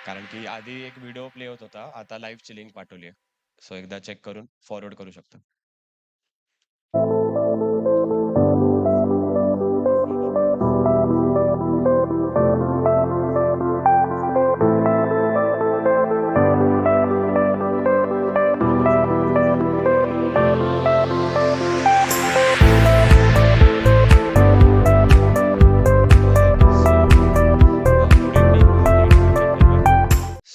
कारण की आधी एक व्हिडिओ प्ले होत होता, आता लाईव्हची लिंक पाठवली आहे. सो एकदा चेक करून फॉरवर्ड करू शकता. Good evening, ladies and gentlemen.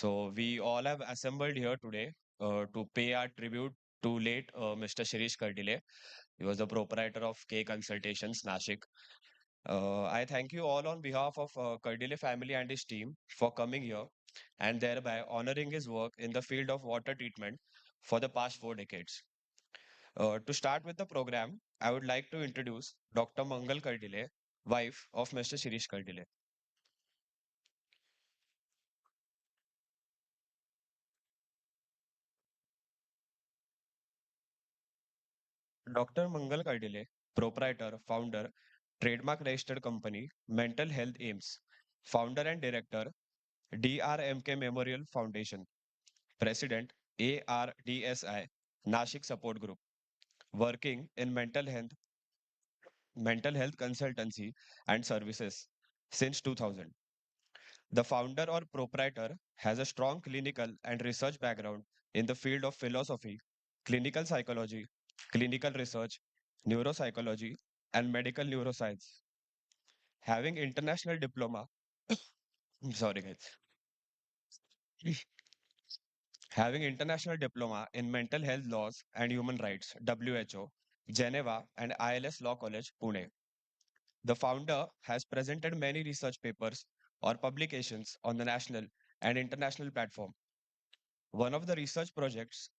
So we all have assembled here today to pay our tribute to late Mr. Shirish Kardile. He was the proprietor of K Consultations, Nashik. I thank you all on behalf of Kardile family and his team for coming here and thereby honoring his work in the field of water treatment for the past 4 decades. To start with the program, I would like to introduce Dr. Mangal Kardile, wife of Mr. Shirish Kardile. Dr. Mangal Kardile, proprietor, founder, trademark registered company, Mental Health Aims, founder and director, DRMK Memorial Foundation, president, ARDSI, Nashik Support Group, working in mental health consultancy and services since 2000. The founder or proprietor has a strong clinical and research background in the field of philosophy, clinical psychology, clinical research, neuropsychology, and medical neuroscience. Having international diploma, sorry guys, having international diploma in mental health laws and human rights, WHO, Geneva, and ILS Law College, Pune. The founder has presented many research papers or publications on the national and international platform. One of the research projects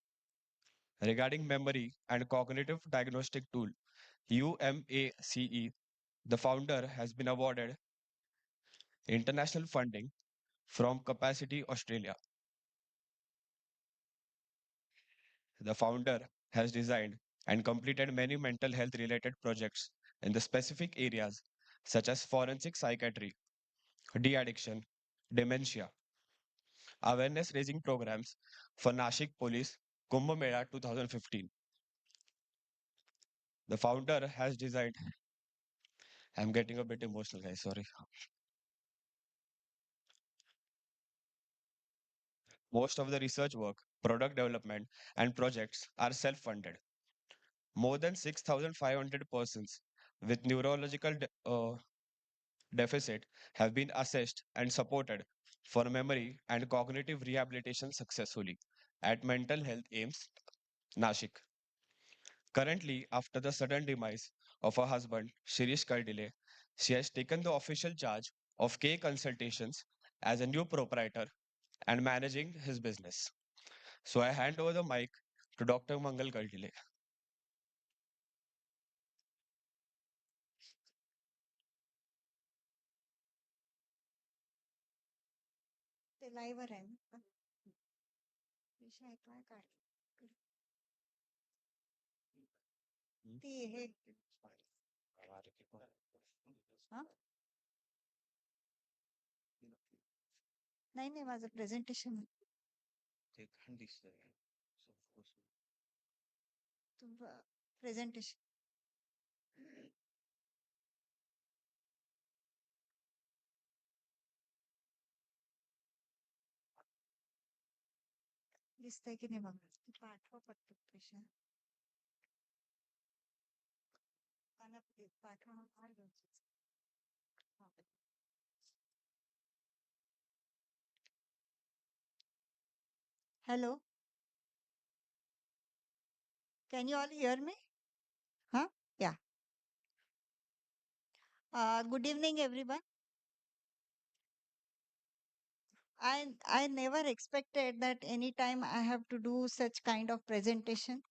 regarding memory and cognitive diagnostic tool, UMACE, the founder has been awarded international funding from Capacity Australia. The founder has designed and completed many mental health related projects in the specific areas such as forensic psychiatry, de-addiction, dementia, awareness raising programs for Nashik Police Kumbh Mela 2015. The founder has designed, I'm getting a bit emotional, guys, sorry. Most of the research work, product development, and projects are self funded. More than 6,500 persons with neurological deficit have been assessed and supported for memory and cognitive rehabilitation successfully at Mental Health Aims, Nashik. Currently, after the sudden demise of her husband, Shirish Kardile, she has taken the official charge of K Consultations as a new proprietor and managing his business. So I hand over the mic to Dr. Mangal Kardile. ते लाईव्हवर आहे ना विषय काय काढ ती हे हा नाही नाही माझं प्रेझेंटेशन प्रेझेंटेशन दिसतंय की नाही बघा पाठवा पटकन पेशंट पाठवा फार गरजेचं hello can you all hear me huh yeah good evening everyone I never expected that anytime I have to do such kind of presentation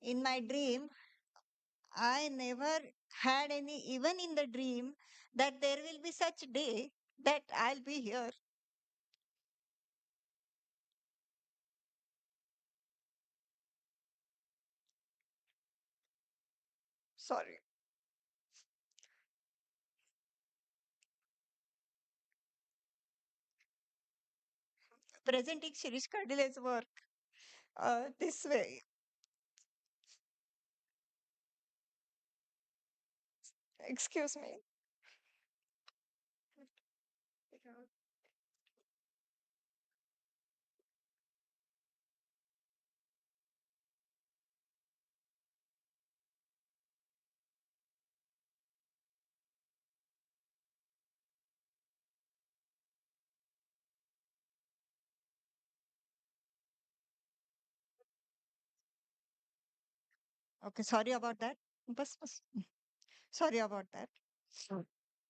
in my dream I never had any even in the dream that there will be such day that I'll be here. Sorry. presenting Shirish Kardile's work this way. Excuse me. Okay, sorry about that. Bas. Sorry about that.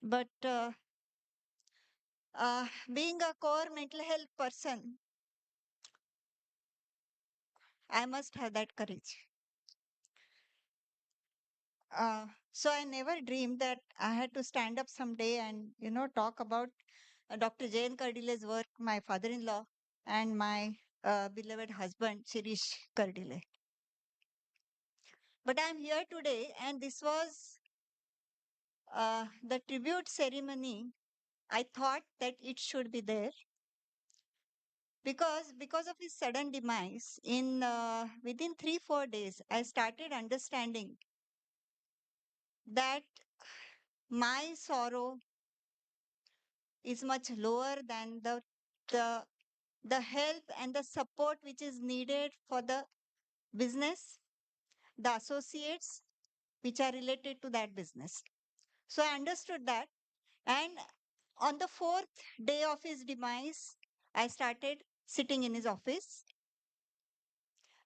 But being a core mental health person, I must have that courage. So I never dreamed that I had to stand up someday and talk about Dr. J N Kardile's work, my father-in-law, and my beloved husband Shirish Kardile. But I'm here today, and this was the tribute ceremony. I thought that it should be there because of his sudden demise. In within 3-4 days, I started understanding that my sorrow is much lower than the the help and the support which is needed for the business, the associates which are related to that business. So I understood that. And on the fourth day of his demise, I started sitting in his office.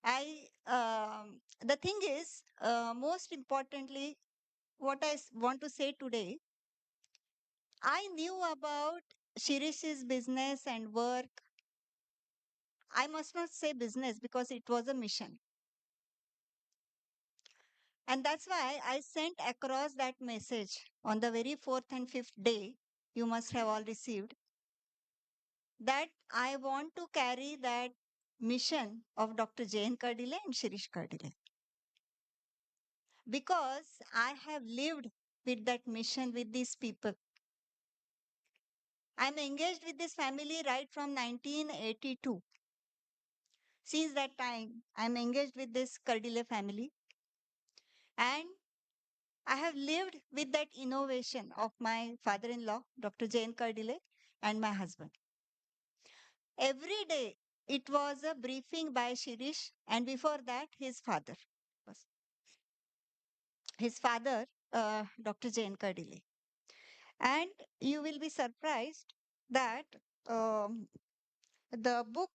The thing is, most importantly, what want to say today, I knew about Shirish's business and work. I must not say business because it was a mission. And that's why I sent across that message on the very fourth and fifth day. You must have all received that I want to carry that mission of Dr. J N Kardile and Shirish Kardile because I have lived with that mission with these people. I'm engaged with this family right from 1982. Since that time, I'm engaged with this Kardile family and I have lived with that innovation of my father in law, Dr. J N Kardile, and my husband. Every day, it was a briefing by Shirish, and before that, his father. Was His father, Dr. J N Kardile. And you will be surprised that um, the book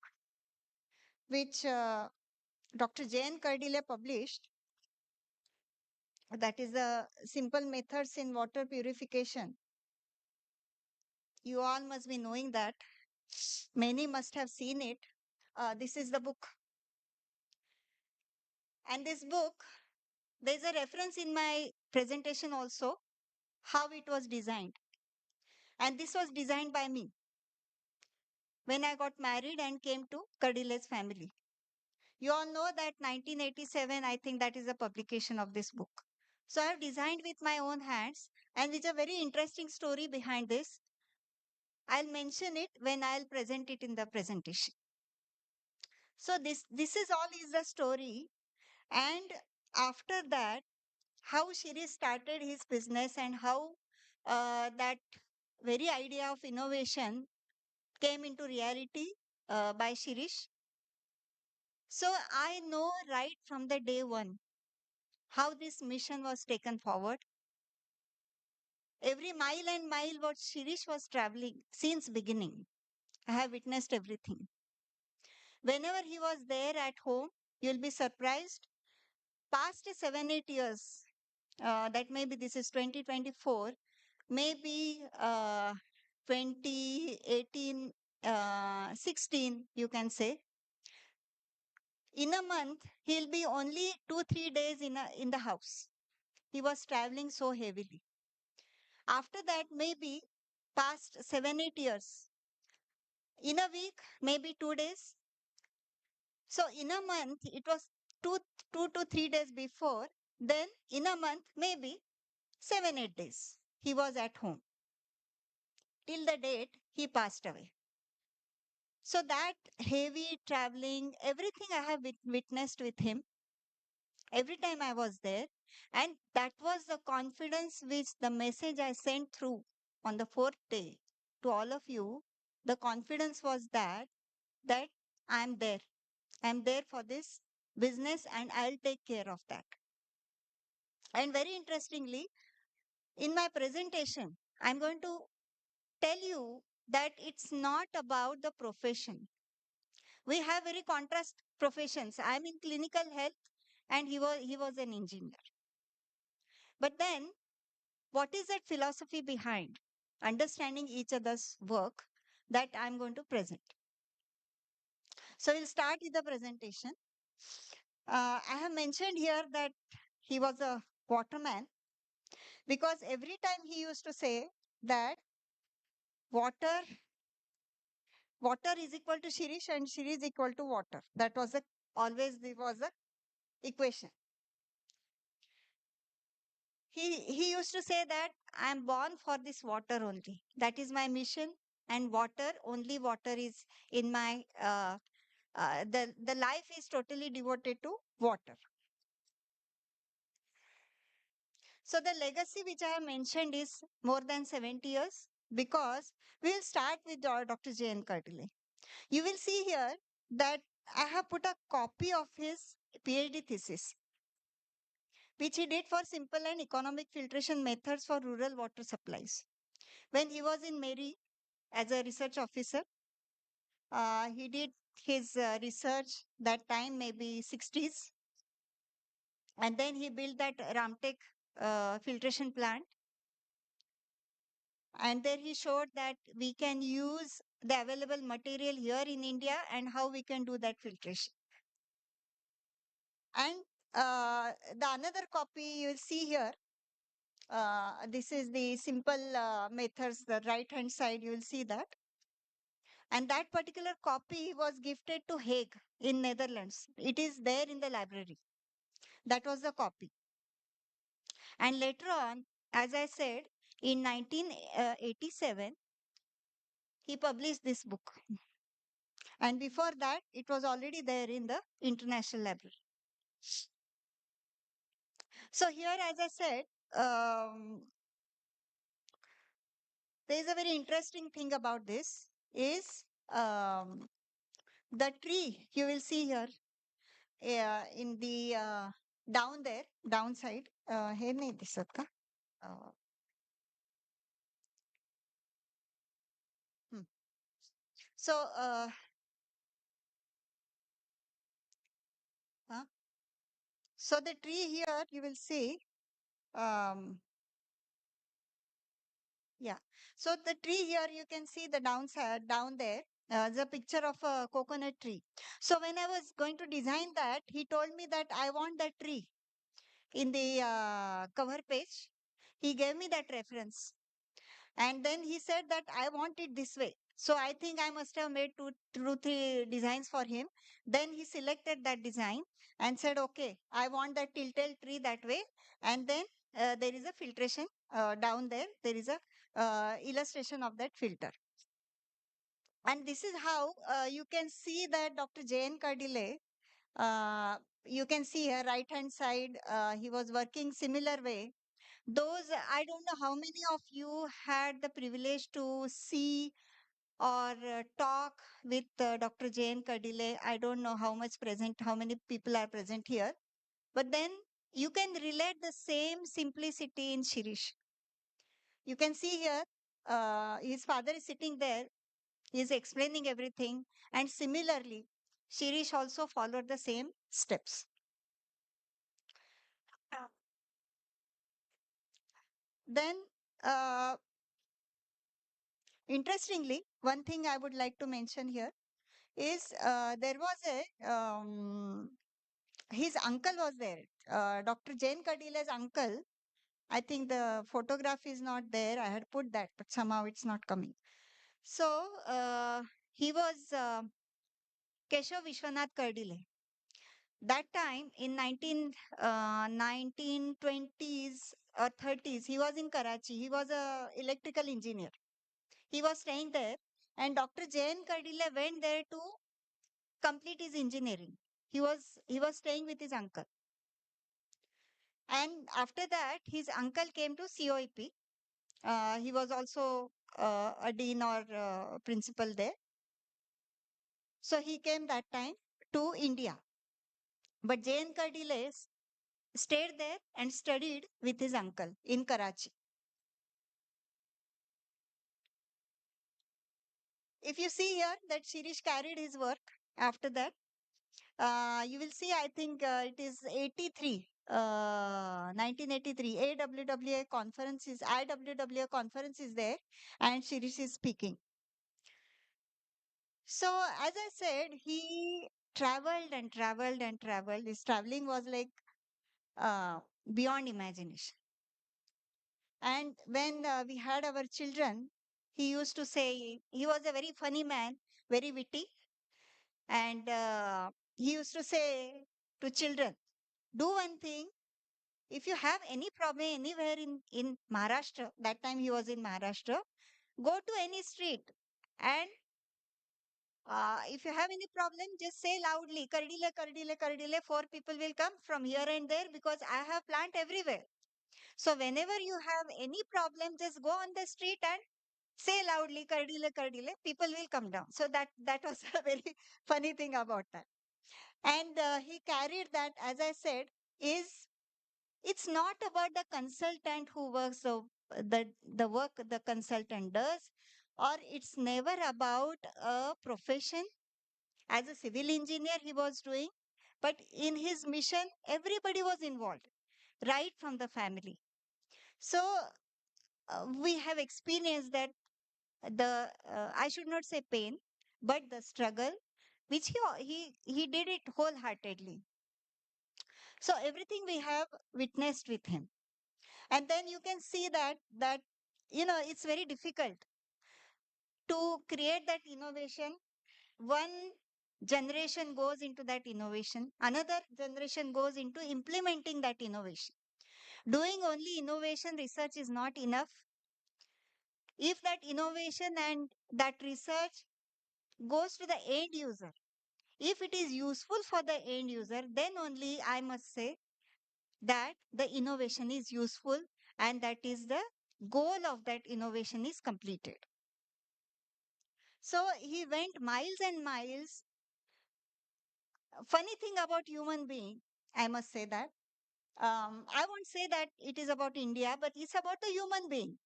which Dr. J N Kardile published, that is the simple methods in water purification. You all must be knowing that. Many must have seen it. This is the book. And this book, there's a reference in my presentation also, how it was designed. And this was designed by me when I got married and came to Kardile's family. You all know that 1987, I think that is the publication of this book. So I have designed with my own hands, and with a very interesting story behind this. I'll mention it when I'll present it in the presentation. So this is all is the story. And after that, how Shiri started his business and how that very idea of innovation came into reality by Shirish. So I know right from the day one how this mission was taken forward. Every mile and mile what Shirish was traveling since beginning. I have witnessed everything. Whenever he was there at home, you'll be surprised. Past 7-8 years, that maybe this is 2024, maybe 2018, 16, you can say. In a month, he'll be only 2-3 days in the house. He was traveling so heavily. After that, maybe past 7-8 years, in a week, maybe 2 days. So in a month, it was 2 to 3 days before. Then in a month, maybe 7-8 days. He was at home till the date he passed away. So that heavy traveling, everything I have witnessed with him every time I was there. And that was the confidence which the message I sent through on the fourth day to all of you. The confidence was that I'm there. I'm there for this business and I'll take care of that. And very interestingly, in my presentation, I'm going to tell you that it's not about the profession. We have very contrast professions. I'm in clinical health and he was an engineer. But then what is that philosophy behind understanding each other's work that I'm going to present? So we'll start with the presentation. I have mentioned here that he was a waterman because every time he used to say that water water is equal to Shirish and Shiri is equal to water. That was a always there was a equation. He used to say that I am born for this water only. That is my mission, and water only water is in my the life is totally devoted to water. So the legacy which I have mentioned is more than 70 years because we will start with Dr. J N Kardile. You will see here that I have put a copy of his PhD thesis, which he did for simple and economic filtration methods for rural water supplies. When he was in Mary as a research officer, he did his research that time, maybe 60s, and then he built that Ramtek filtration plant. And there he showed that we can use the available material here in India and how we can do that filtration. And the another copy you will see here. This is the simple methods, the right hand side, you will see that. And that particular copy was gifted to Hague in Netherlands. It is there in the library. That was the copy. And later on, as I said, in 1987, he published this book. And before that, it was already there in the International Library. So here, as I said, there is a very interesting thing about this is the tree you will see here in the down there, downside. हे नाही दिसत का? Uh, hmm. So, uh, so the tree here you will see. Um, Yeah. So the tree here, you can see the downside down there, the picture of a coconut tree. So when I was going to design that, he told me that I want that tree in the cover page. He gave me that reference. And then he said that I want it this way. So I think I must have made two, three designs for him. Then he selected that design and said, okay, I want that tilted tree that way. And then there is a filtration down there. There is a illustration of that filter. And this is how you can see that Dr. J N Kardile, uh, you can see here right hand side, he was working similar way. Those, I don't know how many of you had the privilege to see or talk with Dr. J N Kardile. I don't know how much present, how many people are present here. But then you can relate the same simplicity in Shirish. You can see here, his father is sitting there. He is explaining everything. And similarly, Shirish also followed the same steps. Then, uh, interestingly, one thing I would like to mention here is there was his uncle was there. Dr. Jane Kadile's uncle. I think the photograph is not there. I had put that, but somehow it's not coming. So he was Keshav Vishwanath Kardile. That time in 1920s or 30s, he was in Karachi. He was a electrical engineer. He was staying there And Dr. J N Kardile went there to complete his engineering. He was staying with his uncle. And after that, his uncle came to COEP. He was also a dean or principal there. So he came that time to India. But J N Kardile stayed there and studied with his uncle in Karachi. If you see here that Shirish carried his work after that, you will see, I think it is 83, 1983, IWWA conference is there, and Shirish is speaking. So, as I said, he traveled and traveled and traveled. His traveling was like beyond imagination. And when we had our children, he used to say, he was a very funny man, very witty. And he used to say to children, do one thing. If you have any problem anywhere in Maharashtra, that time he was in Maharashtra, go to any street. And if you have any problem, just say loudly, Kardile, Kardile, Kardile. Four people will come from here and there because I have plant everywhere. So whenever you have any problem, just go on the street and say loudly, Kardile, Kardile. People will come down. So that was a very funny thing about that. And he carried that, as I said, is it's not about the consultant who works the work the consultant does, or it's never about a profession. As a civil engineer he was doing, but in his mission everybody was involved, right from the family. So we have experienced that the I should not say pain, but the struggle which he did it wholeheartedly. So everything we have witnessed with him. And then you can see that it's very difficult to create that innovation. One generation goes into that innovation, another generation goes into implementing that innovation. Doing only innovation research is not enough. If that innovation and that research goes to the end user, if it is useful for the end user, then only I must say that the innovation is useful, and that is the goal of that innovation is completed. So he went miles and miles. Funny thing about human being, I must say that I won't say that it is about India, but it's about the human being.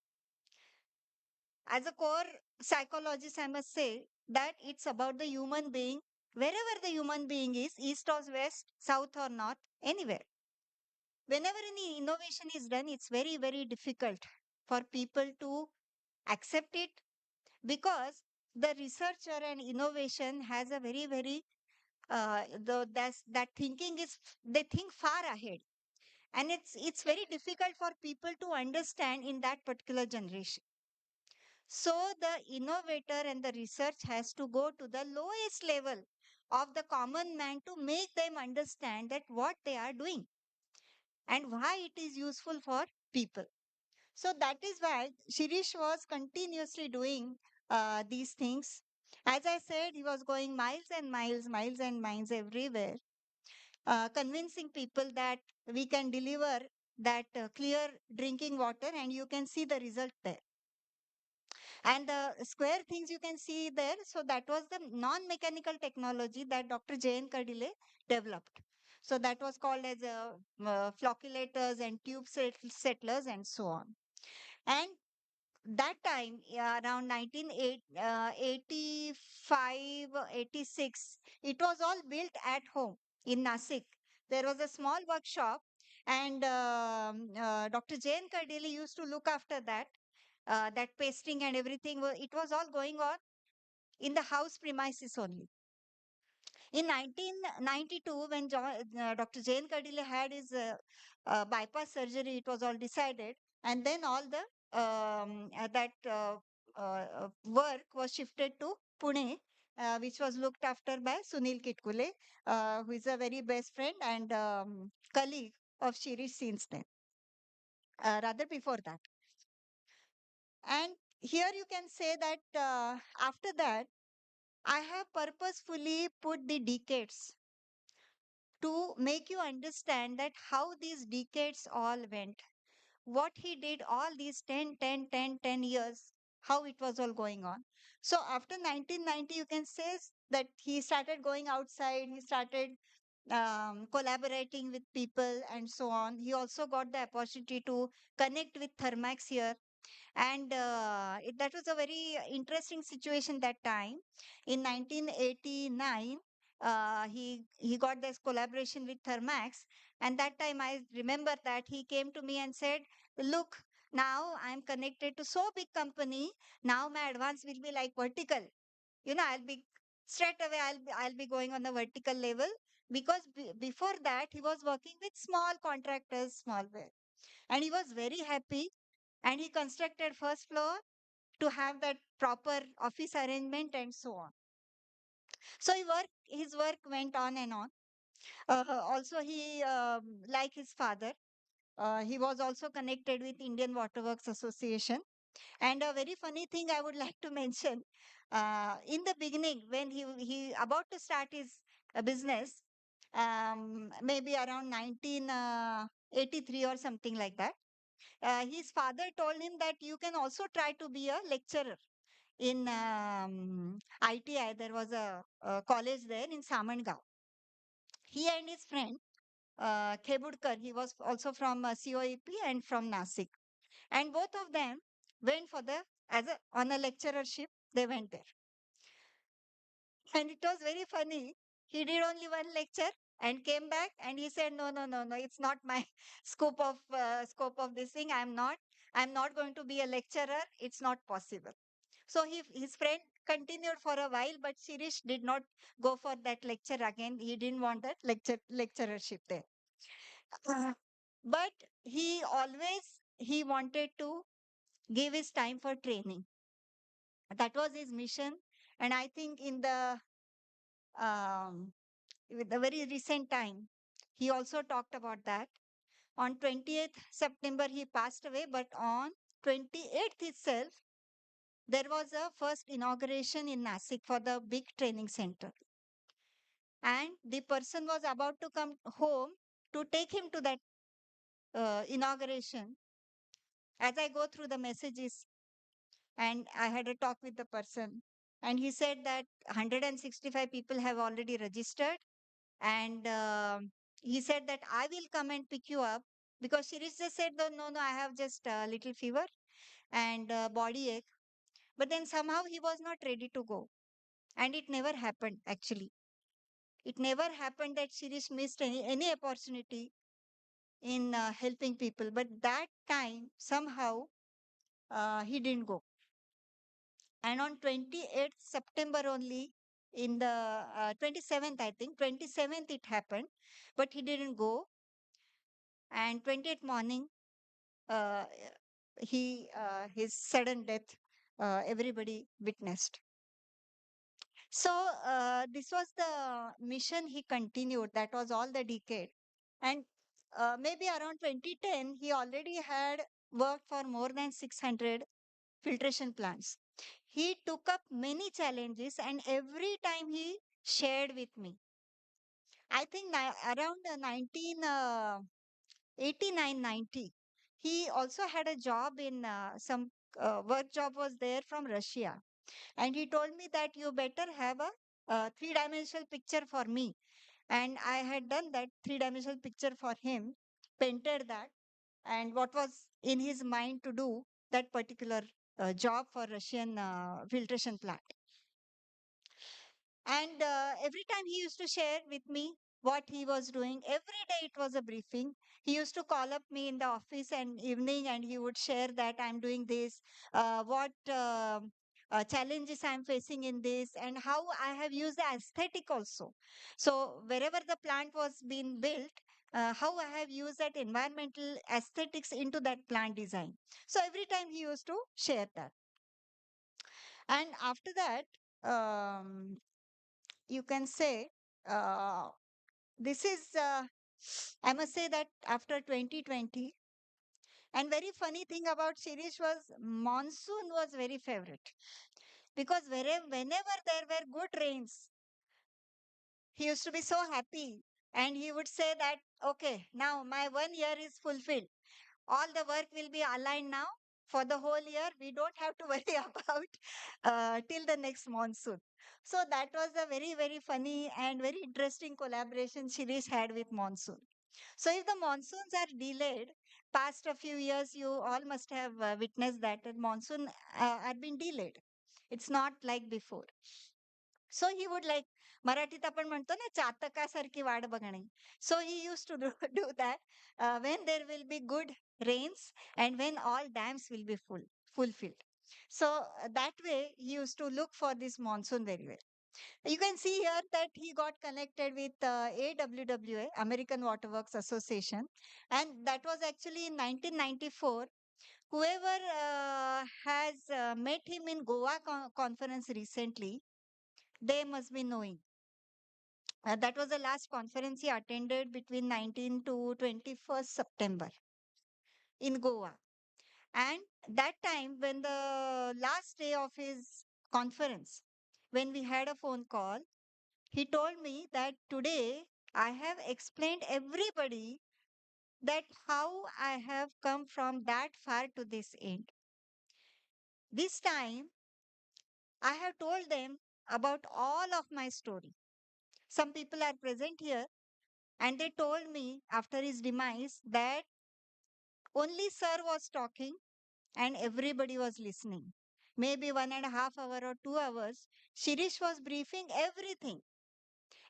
As a core psychologist, I must say that it's about the human being, wherever the human being is, east or west, south or north, anywhere. Whenever any innovation is done, it's very, very difficult for people to accept it, because the researcher and innovation has a very, very that thinking is, they think far ahead, and it's very difficult for people to understand in that particular generation. So the innovator and the research has to go to the lowest level of the common man to make them understand that what they are doing and why it is useful for people. So that is why Shirish was continuously doing these things. As I said, he was going miles and miles, miles and miles everywhere, convincing people that we can deliver that clear drinking water, and you can see the result there. And the square things you can see there. So that was the non-mechanical technology that Dr. J N Kardile developed. So that was called as flocculators and tube settlers and so on. And that time, yeah, around 1985, 86, it was all built at home in Nasik. There was a small workshop, and Dr. J N Kardile used to look after that. That pasting and everything, it was all going on in the house premises only. In 1992, when Dr. J N Kardile had his bypass surgery, it was all decided, and then all the that work was shifted to Pune, which was looked after by Sunil Kitkule, who is a very best friend and colleague of Shirish since then, rather before that. And here you can say that after that, I have purposefully put the decades to make you understand that how these decades all went, what he did all these 10, 10, 10, 10 years, how it was all going on. So after 1990, you can say that he started going outside, he started collaborating with people and so on. He also got the opportunity to connect with Thermax here, and that was a very interesting situation that time. In 1989, he got this collaboration with Thermax, and that time I remember that he came to me and said, "Look, now I'm connected to so big company. Now my advance will be like vertical. I'll be straight away. I'll be going on the vertical level." Because before that, he was working with small contractors, small way, and he was very happy, and he constructed first floor to have that proper office arrangement and so on. So his work went on and on. Also, he like his father, he was also connected with Indian Waterworks Association. And a very funny thing I would like to mention, in the beginning when he about to start his business, maybe around 1983 or something like that, his father told him that you can also try to be a lecturer in ITI. There was a college there in Samandgaon. He and his friend, Khebudkar, he was also from COEP and from Nasik. And both of them went for the, on a lecturership, they went there. And it was very funny. He did only one lecture and came back and he said, "No, no, no, no, it's not my scope of this thing. I'm not going to be a lecturer. It's not possible." So his friend continued for a while, but Shirish did not go for that lecture again. He didn't want that lecturership there. Uh, but he wanted to give his time for training. That was his mission. And I think in the um, with the very recent time, he also talked about that. On 20th September, he passed away, but on 28th itself, there was a first inauguration in Nasik for the big training center. And the person was about to come home to take him to that inauguration. As I go through the messages, and I had a talk with the person, and he said that 165 people have already registered, and he said that I will come and pick you up, because Shirish just said, "No, no, no, I have just a little fever and body ache." But then somehow he was not ready to go, and it never happened actually. It never happened that Shirish missed any opportunity in helping people. But that time, somehow, he didn't go. And on 28th September only, in the 27th, I think, 27th it happened, but he didn't go. And 28th morning, uh, his sudden death, everybody witnessed. So this was the mission he continued. That was all the decade. And maybe around 2010, he already had worked for more than 600 filtration plants. He took up many challenges, and every time he shared with me. I think around 1989 90, he also had a job in some work job was there from Russia. And he told me that you better have a three-dimensional picture for me. And I had done that three-dimensional picture for him, painted that, and what was in his mind to do that particular job for Russian filtration plant. And every time he used to share with me what he was doing, every day it was a briefing. He used to call up me in the office and evening, and he would share that I'm doing this, what challenges I'm facing in this, and how I have used the aesthetic also. So wherever the plant was being built, how I have used that environmental aesthetics into that plant design. So every time he used to share that. And after that, um, you can say, uh, this is I must say that after 2020, And very funny thing about Shirish was monsoon was very favorite because whenever there were good rains, he used to be so happy. And he would say that, okay, now my 1 year is fulfilled. All the work will be aligned now for the whole year. We don't have to worry about till the next monsoon. So that was a very, very funny and very interesting collaboration Shirish had with monsoon. So if the monsoons are delayed, past a few years, you all must have witnessed that monsoon are being delayed. It's not like before. So he would like मराठीत आपण म्हणतो ना चातकासारखी वाट बघणे. So he used to do, do that when there will be good rains and when all dams will be fulfilled. So that way he used to look for this monsoon very well. You can see here that he got connected with AWWA, American Water Works Association, and that was actually in 1994. Whoever has met him in Goa conference recently, they must be knowing. That was the last conference he attended between 19 to 21st September in Goa. And that time, when the last day of his conference, when we had a phone call, he told me that today I have explained everybody that how I have come from that far to this end. This time, I have told them about all of my story. Some people are present here, and they told me after his demise that only Sir was talking and everybody was listening. Maybe 1.5 hours or 2 hours, Shirish was briefing everything.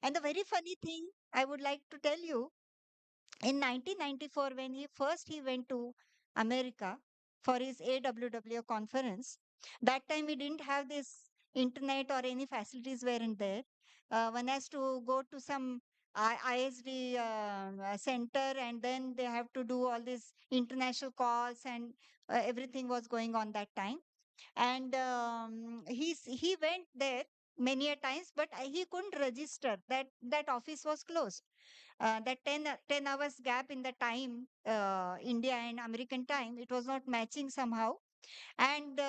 And the very funny thing I would like to tell you, in 1994, when he went to America for his AWW conference, that time he didn't have this internet or any facilities weren't there. One has to go to some ISD center, and then they have to do all these international calls, and everything was going on that time. And he went there many a times, but he couldn't register. That office was closed. That 10 hours gap in the time, India and American time, it was not matching somehow. And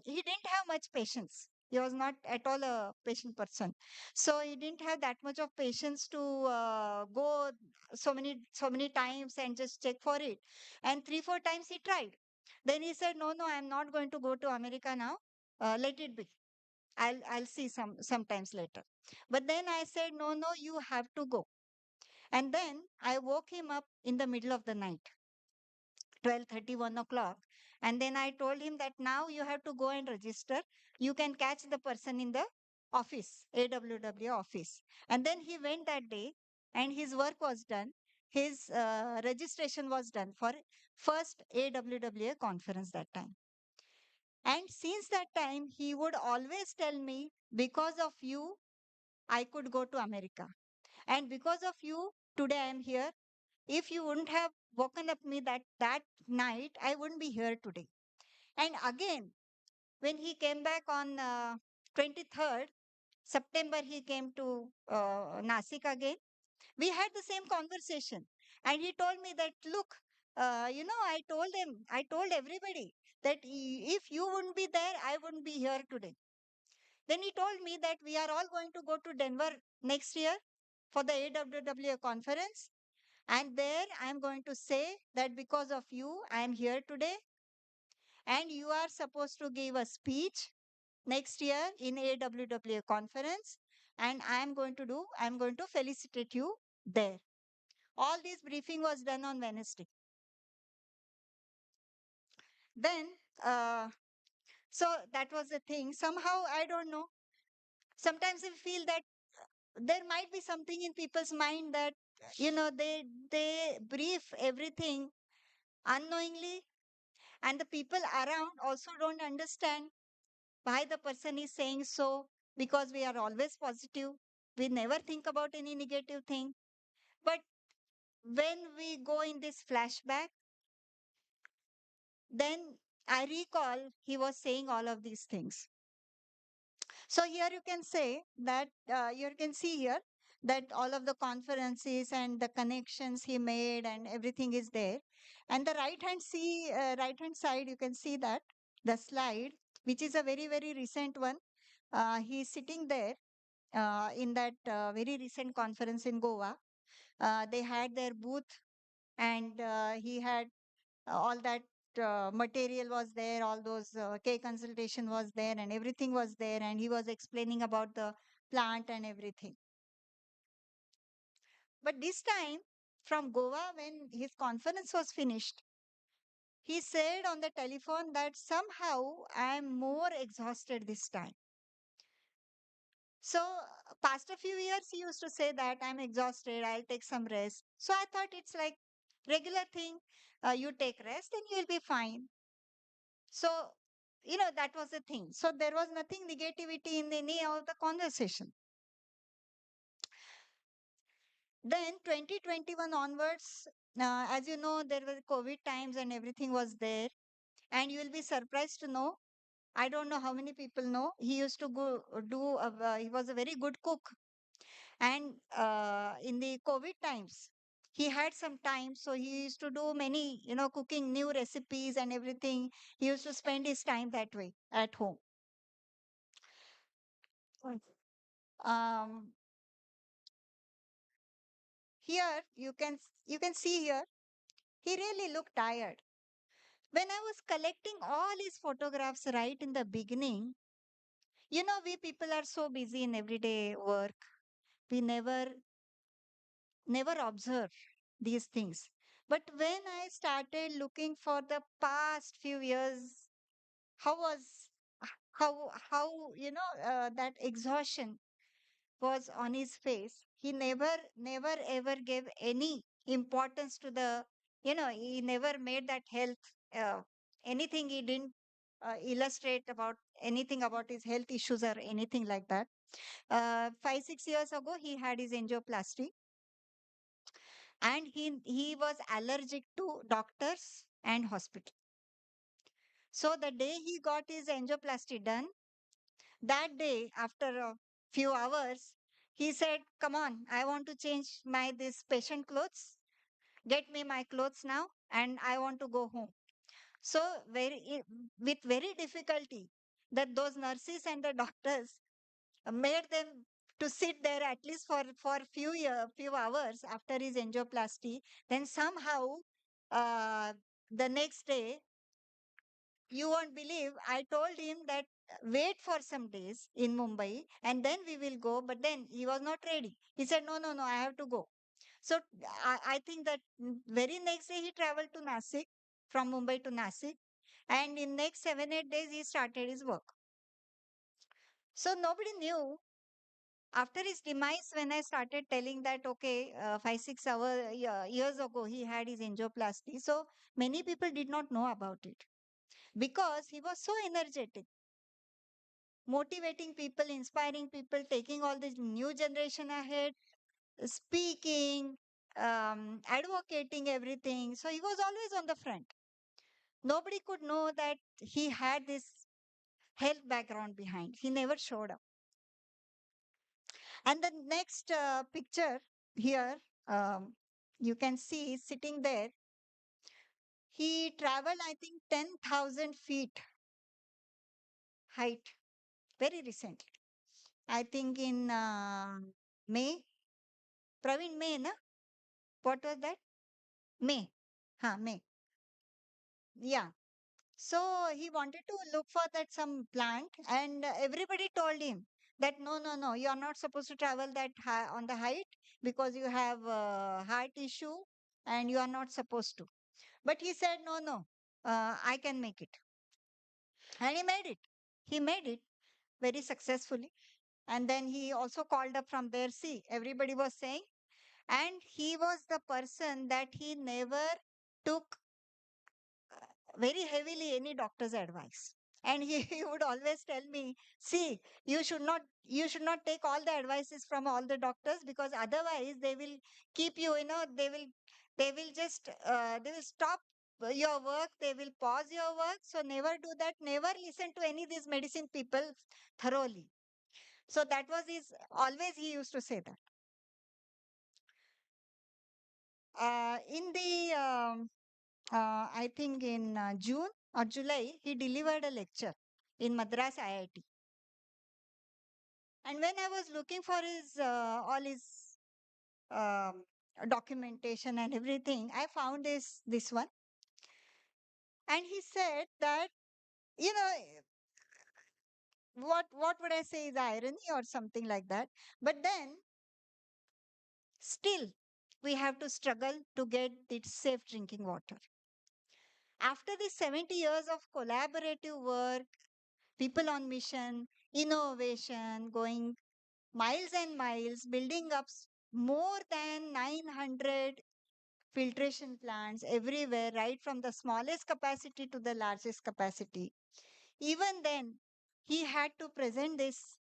he didn't have much patience. He was not at all a patient person. So he didn't have that much of patience to go so many times and just check for it. And 3 4 times he tried. Then he said, no, I'm not going to go to America now. Let it be. I'll see sometimes later. But then I said, no, you have to go. And then I woke him up in the middle of the night, 12:30, 1 o'clock. And then I told him that now you have to go and register. You can catch the person in the office, AWW office. And then he went that day and his work was done. His registration was done for first AWWA conference that time. And since that time, he would always tell me, because of you, I could go to America. And because of you, today I am here. If you wouldn't have woken up me that night, I wouldn't be here today. And again, when he came back on 23rd September, he came to Nasik again. We had the same conversation, and he told me that, look, I told everybody that if you wouldn't be there, I wouldn't be here today. Then he told me that we are all going to go to Denver next year for the AWW conference. And there I am going to say that because of you, I am here today. And you are supposed to give a speech next year in AWW conference. And I'm going to felicitate you there. All this briefing was done on Wednesday. Then, uh, so that was the thing. Somehow, I don't know. Sometimes I feel that there might be something in people's mind that, they brief everything unknowingly, and the people around also don't understand why the person is saying so, because we are always positive. We never think about any negative thing. But when we go in this flashback, then I recall he was saying all of these things. So here you can say that, you can see here that all of the conferences and the connections he made and everything is there. And the right hand side, you can see that the slide, which is a very, very recent one. He's sitting there in that very recent conference in Goa. They had their booth, and he had all that material was there, all those K consultation was there, and everything was there, and he was explaining about the plant and everything. But this time, from Goa, when his conference was finished, he said on the telephone that somehow I am more exhausted this time. So, past a few years, he used to say that I'm exhausted, I'll take some rest. So, I thought it's like regular thing. You take rest and you'll be fine. So, that was the thing. So, there was nothing negativity in any of the conversation. Then 2021 onwards, as you know, there were COVID times and everything was there. And you will be surprised to know, I don't know how many people know, he used to go he was a very good cook. And in the COVID times, he had some time. So he used to do many, cooking new recipes and everything. He used to spend his time that way at home. Right. Um, Here you can see here, he really looked tired. When I was collecting all his photographs right in the beginning, we people are so busy in everyday work. We never observe these things. But when I started looking for the past few years, how was how that exhaustion was on his face. He never ever gave any importance to he never made that health uh, anything. He didn't illustrate about anything about his health issues or anything like that. 5 6 years ago, he had his angioplasty, and he was allergic to doctors and hospital. So the day he got his angioplasty done, that day after a few hours, he said, "Come on, I want to change my this patient clothes. Get me my clothes now, and I want to go home." So with very difficulty, that those nurses and the doctors made them to sit there at least for few hours after his angioplasty. Then somehow, uh, the next day, you won't believe, I told him that wait for some days in Mumbai and then we will go. But then he was not ready. He said, no, no, no, I have to go. So I think that very next day he traveled to Nasik, from Mumbai to Nasik. And in next 7 8 days, he started his work. So nobody knew. After his demise, when I started telling that, okay, 5 6 years ago, he had his angioplasty. So many people did not know about it because he was so energetic, motivating people, inspiring people, taking all this new generation ahead, speaking, advocating everything. So he was always on the front. Nobody could know that he had this health background behind. He never showed up. And the next picture here, um, you can see sitting there. He traveled, I think, 10,000 feet height very recently. I think in May, Praveen, May, na? What was that? May. May. Yeah. So he wanted to look for that some plant, and everybody told him that no, no, no, you are not supposed to travel that high on the height because you have heart issue and you are not supposed to. But he said, no, no, I can make it. And he made it. He made it very successfully. And then he also called up from there. See, everybody was saying, and he was the person that he never took very heavily any doctor's advice. And he would always tell me, see, you should not take all the advices from all the doctors, because otherwise they will keep you, they will just they will stop your work, they will pause your work. So never do that, never listen to any of these medicine people thoroughly. So that was his, always he used to say that. In the I think in June or July, he delivered a lecture in Madras IIT. And when I was looking for his all his um, documentation and everything, I found this one, and he said that, you know, what would I say is irony or something like that. But then still, we have to struggle to get the safe drinking water. After the 70 years of collaborative work, people on mission, innovation, going miles and miles, building up more than 900 filtration plants everywhere, right from the smallest capacity to the largest capacity. Even then, he had to present this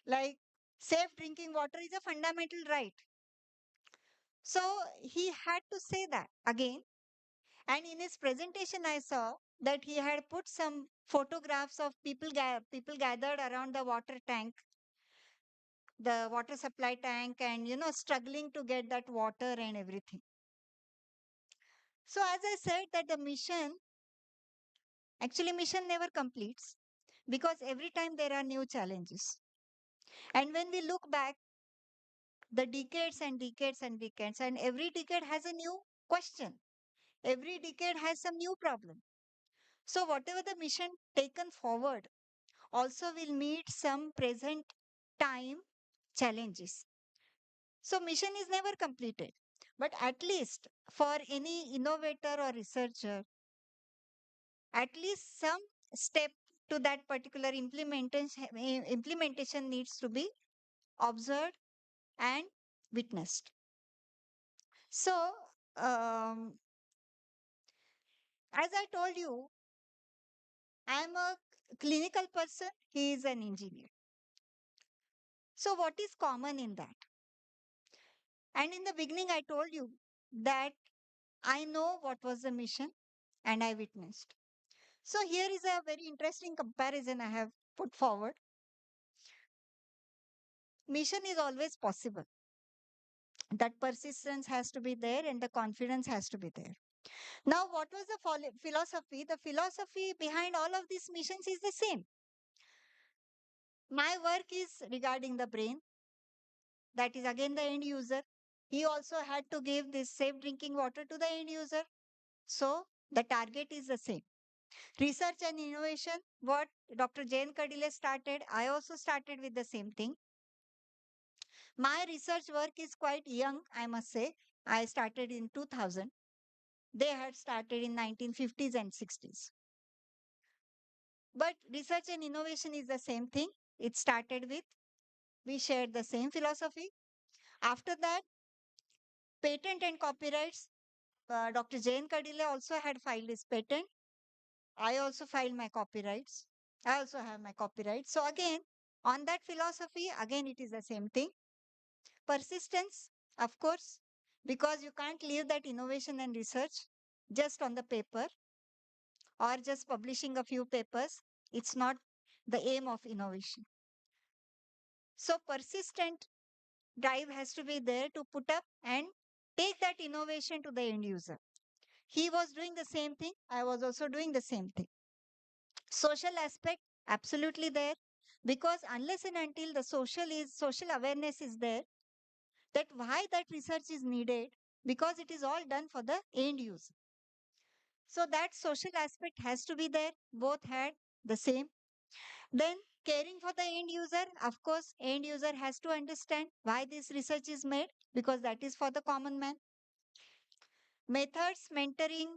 like safe drinking water is a fundamental right. So he had to say that again. And in his presentation, I saw that he had put some photographs of people gathered around the water tank, the water supply tank, and struggling to get that water and everything. So as I said, that the mission actually mission never completes because every time there are new challenges. And when we look back, the decades and decades and decades, and every decade has a new question. Every decade has some new problem. So whatever the mission taken forward also will meet some present time challenges. So mission is never completed. But at least for any innovator or researcher, at least some step to that particular implementation needs to be observed and witnessed. So, um, as I told you, I am a clinical person, he is an engineer. So, what is common in that? And in the beginning, I told you that I know what was the mission and I witnessed. So, here is a very interesting comparison I have put forward. Mission is always possible. That persistence has to be there and the confidence has to be there. Now, what was the philosophy? The philosophy behind all of these missions is the same. My work is regarding the brain, that is again the end user. He also had to give this safe drinking water to the end user. So, the target is the same. Research and innovation, what Dr. J N Kardile started, I also started with the same thing. My research work is quite young, I must say. I started in 2000. They had started in 1950s and 60s. But research and innovation is the same thing. It started with, we shared the same philosophy. After that, patent and copyrights. Dr. J N Kardile also had filed his patent. I also filed my copyrights. I also have my copyrights. So again, on that philosophy, again, it is the same thing. Persistence, of course, because you can't leave that innovation and research just on the paper or just publishing a few papers. It's not the aim of innovation. So persistent drive has to be there to put up and take that innovation to the end user. He was doing the same thing. I was also doing the same thing. Social aspect, absolutely there. Because unless and until the social awareness is there, that why that research is needed, because it is all done for the end user. So that social aspect has to be there. Both had the same. Then caring for the end user, of course, end user has to understand why this research is made because that is for the common man. Methods, mentoring,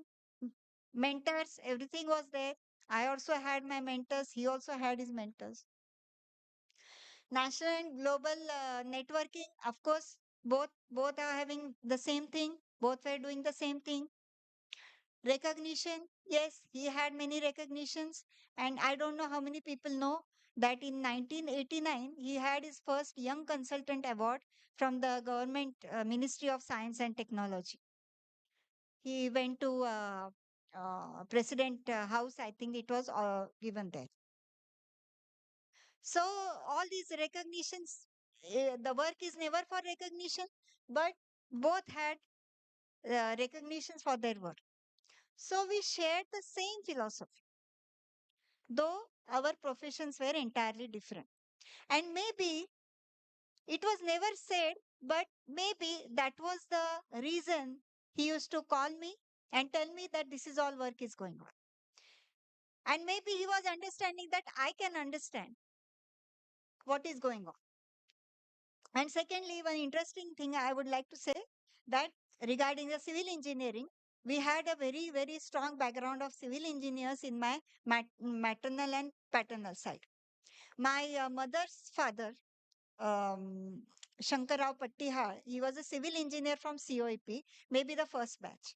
mentors, everything was there. I also had my mentors. He also had his mentors. National and global networking, of course, both are having the same thing. Both were doing the same thing. Recognition, yes, he had many recognitions, and I don't know how many people know that in 1989 he had his first Young Consultant Award from the government Ministry of Science and Technology. He went to President House, I think it was given there. So all these recognitions, the work is never for recognition, but both had recognitions for their work. So we shared the same philosophy, though our professions were entirely different. And maybe it was never said, but maybe that was the reason he used to call me and tell me that this is all work is going on. And maybe he was understanding that I can understand what is going on. And secondly, one interesting thing I would like to say that regarding the civil engineering, we had a very, very strong background of civil engineers in my maternal and paternal side. My mother's father, um, Shankarrao Pattihar, he was a civil engineer from COEP, maybe the first batch.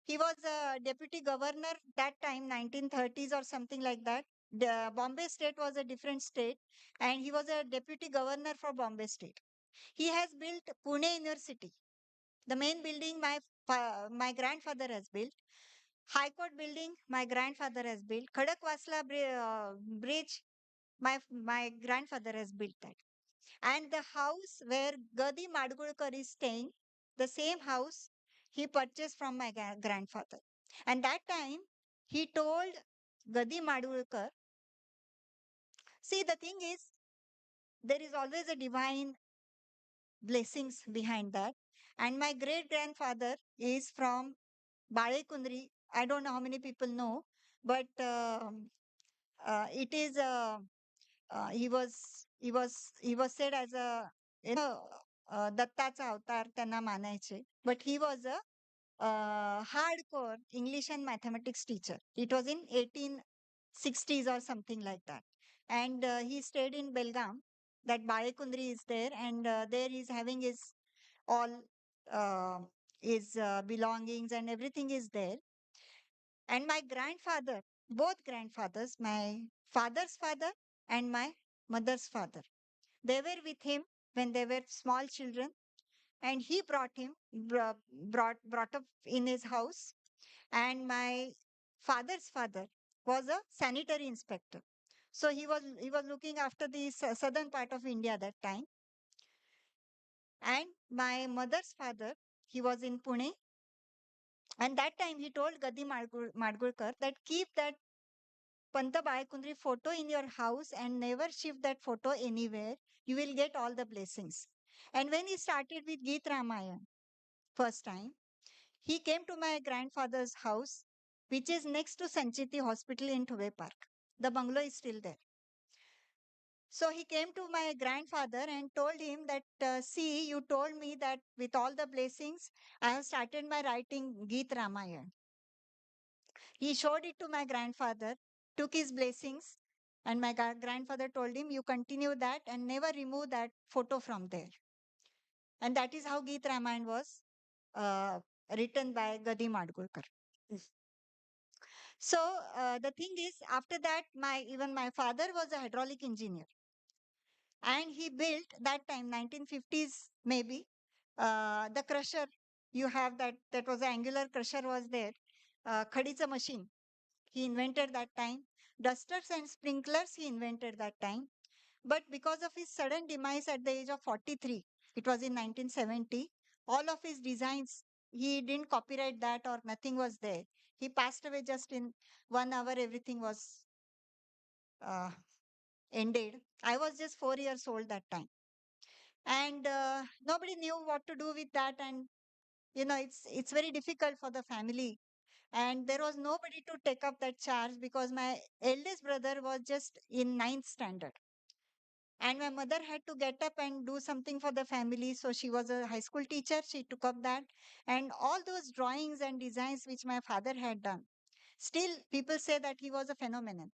He was a deputy governor that time, 1930s or something like that. The Bombay state was a different state, and he was a deputy governor for Bombay state. He has built Pune University, the main building my grandfather has built. High Court building my grandfather has built. Khadakwasla bridge my grandfather has built that. And the house where Gadi Madgulkar is staying, the same house he purchased from my grandfather. And that time he told Gadi Madgulkar, see, the thing is, there is always a divine blessings behind that. And my great grandfather is from Balekundri. I don't know how many people know, but it is he was said as a दत्ताचा अवतार त्यांना मानायचे. But he was a hardcore English and mathematics teacher. It was in 1860s or something like that. And he stayed in Belgaum. That Balekundri is there, and there he's having all uh, his belongings and everything is there. And my grandfather, both grandfathers, my father's father and my mother's father, they were with him when they were small children, and he brought up in his house. And my father's father was a sanitary inspector, so he was looking after the southern part of India that time. And my mother's father, he was in Pune, and that time he told Gadi Madgulkar that keep that Panta Balekundri photo in your house and never shift that photo anywhere. You will get all the blessings. And when he started with Geet Ramayana first time, he came to my grandfather's house, which is next to Sanchiti Hospital in Tuve Park. The bungalow is still there. So he came to my grandfather and told him that, see, you told me that with all the blessings, I have started my writing Geet Ramayana. He showed it to my grandfather, took his blessings, and my grandfather told him, you continue that and never remove that photo from there. And that is how Geet Ramayana was uh, written by Gadi Madgulkar. So the thing is, after that, my father was a hydraulic engineer, and he built that time 1950s maybe the crusher. You have that was an angular crusher was there, Khadicha machine. He invented that time. Dusters and sprinklers he invented that time. But because of his sudden demise at the age of 43, it was in 1970, all of his designs, he didn't copyright that or nothing was there. He passed away just in 1 hour, everything was uh, ended. I was just 4 years old that time. And nobody knew what to do with that. And, it's very difficult for the family, and there was nobody to take up that charge because my eldest brother was just in ninth standard, and my mother had to get up and do something for the family, so she was a high school teacher. She took up that, and all those drawings and designs which my father had done, still people say that he was a phenomenon,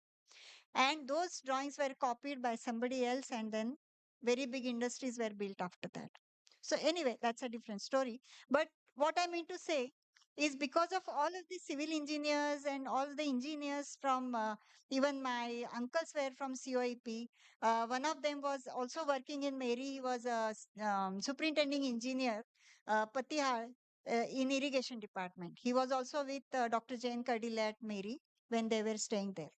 and those drawings were copied by somebody else, and then very big industries were built after that. So anyway, that's a different story. But what I mean to say is, because of all of the civil engineers and all the engineers from even my uncles were from COEP. One of them was also working in Mary. He was a superintending engineer, Patihar, in irrigation department. He was also with Dr J N Kardile at Mary when they were staying there.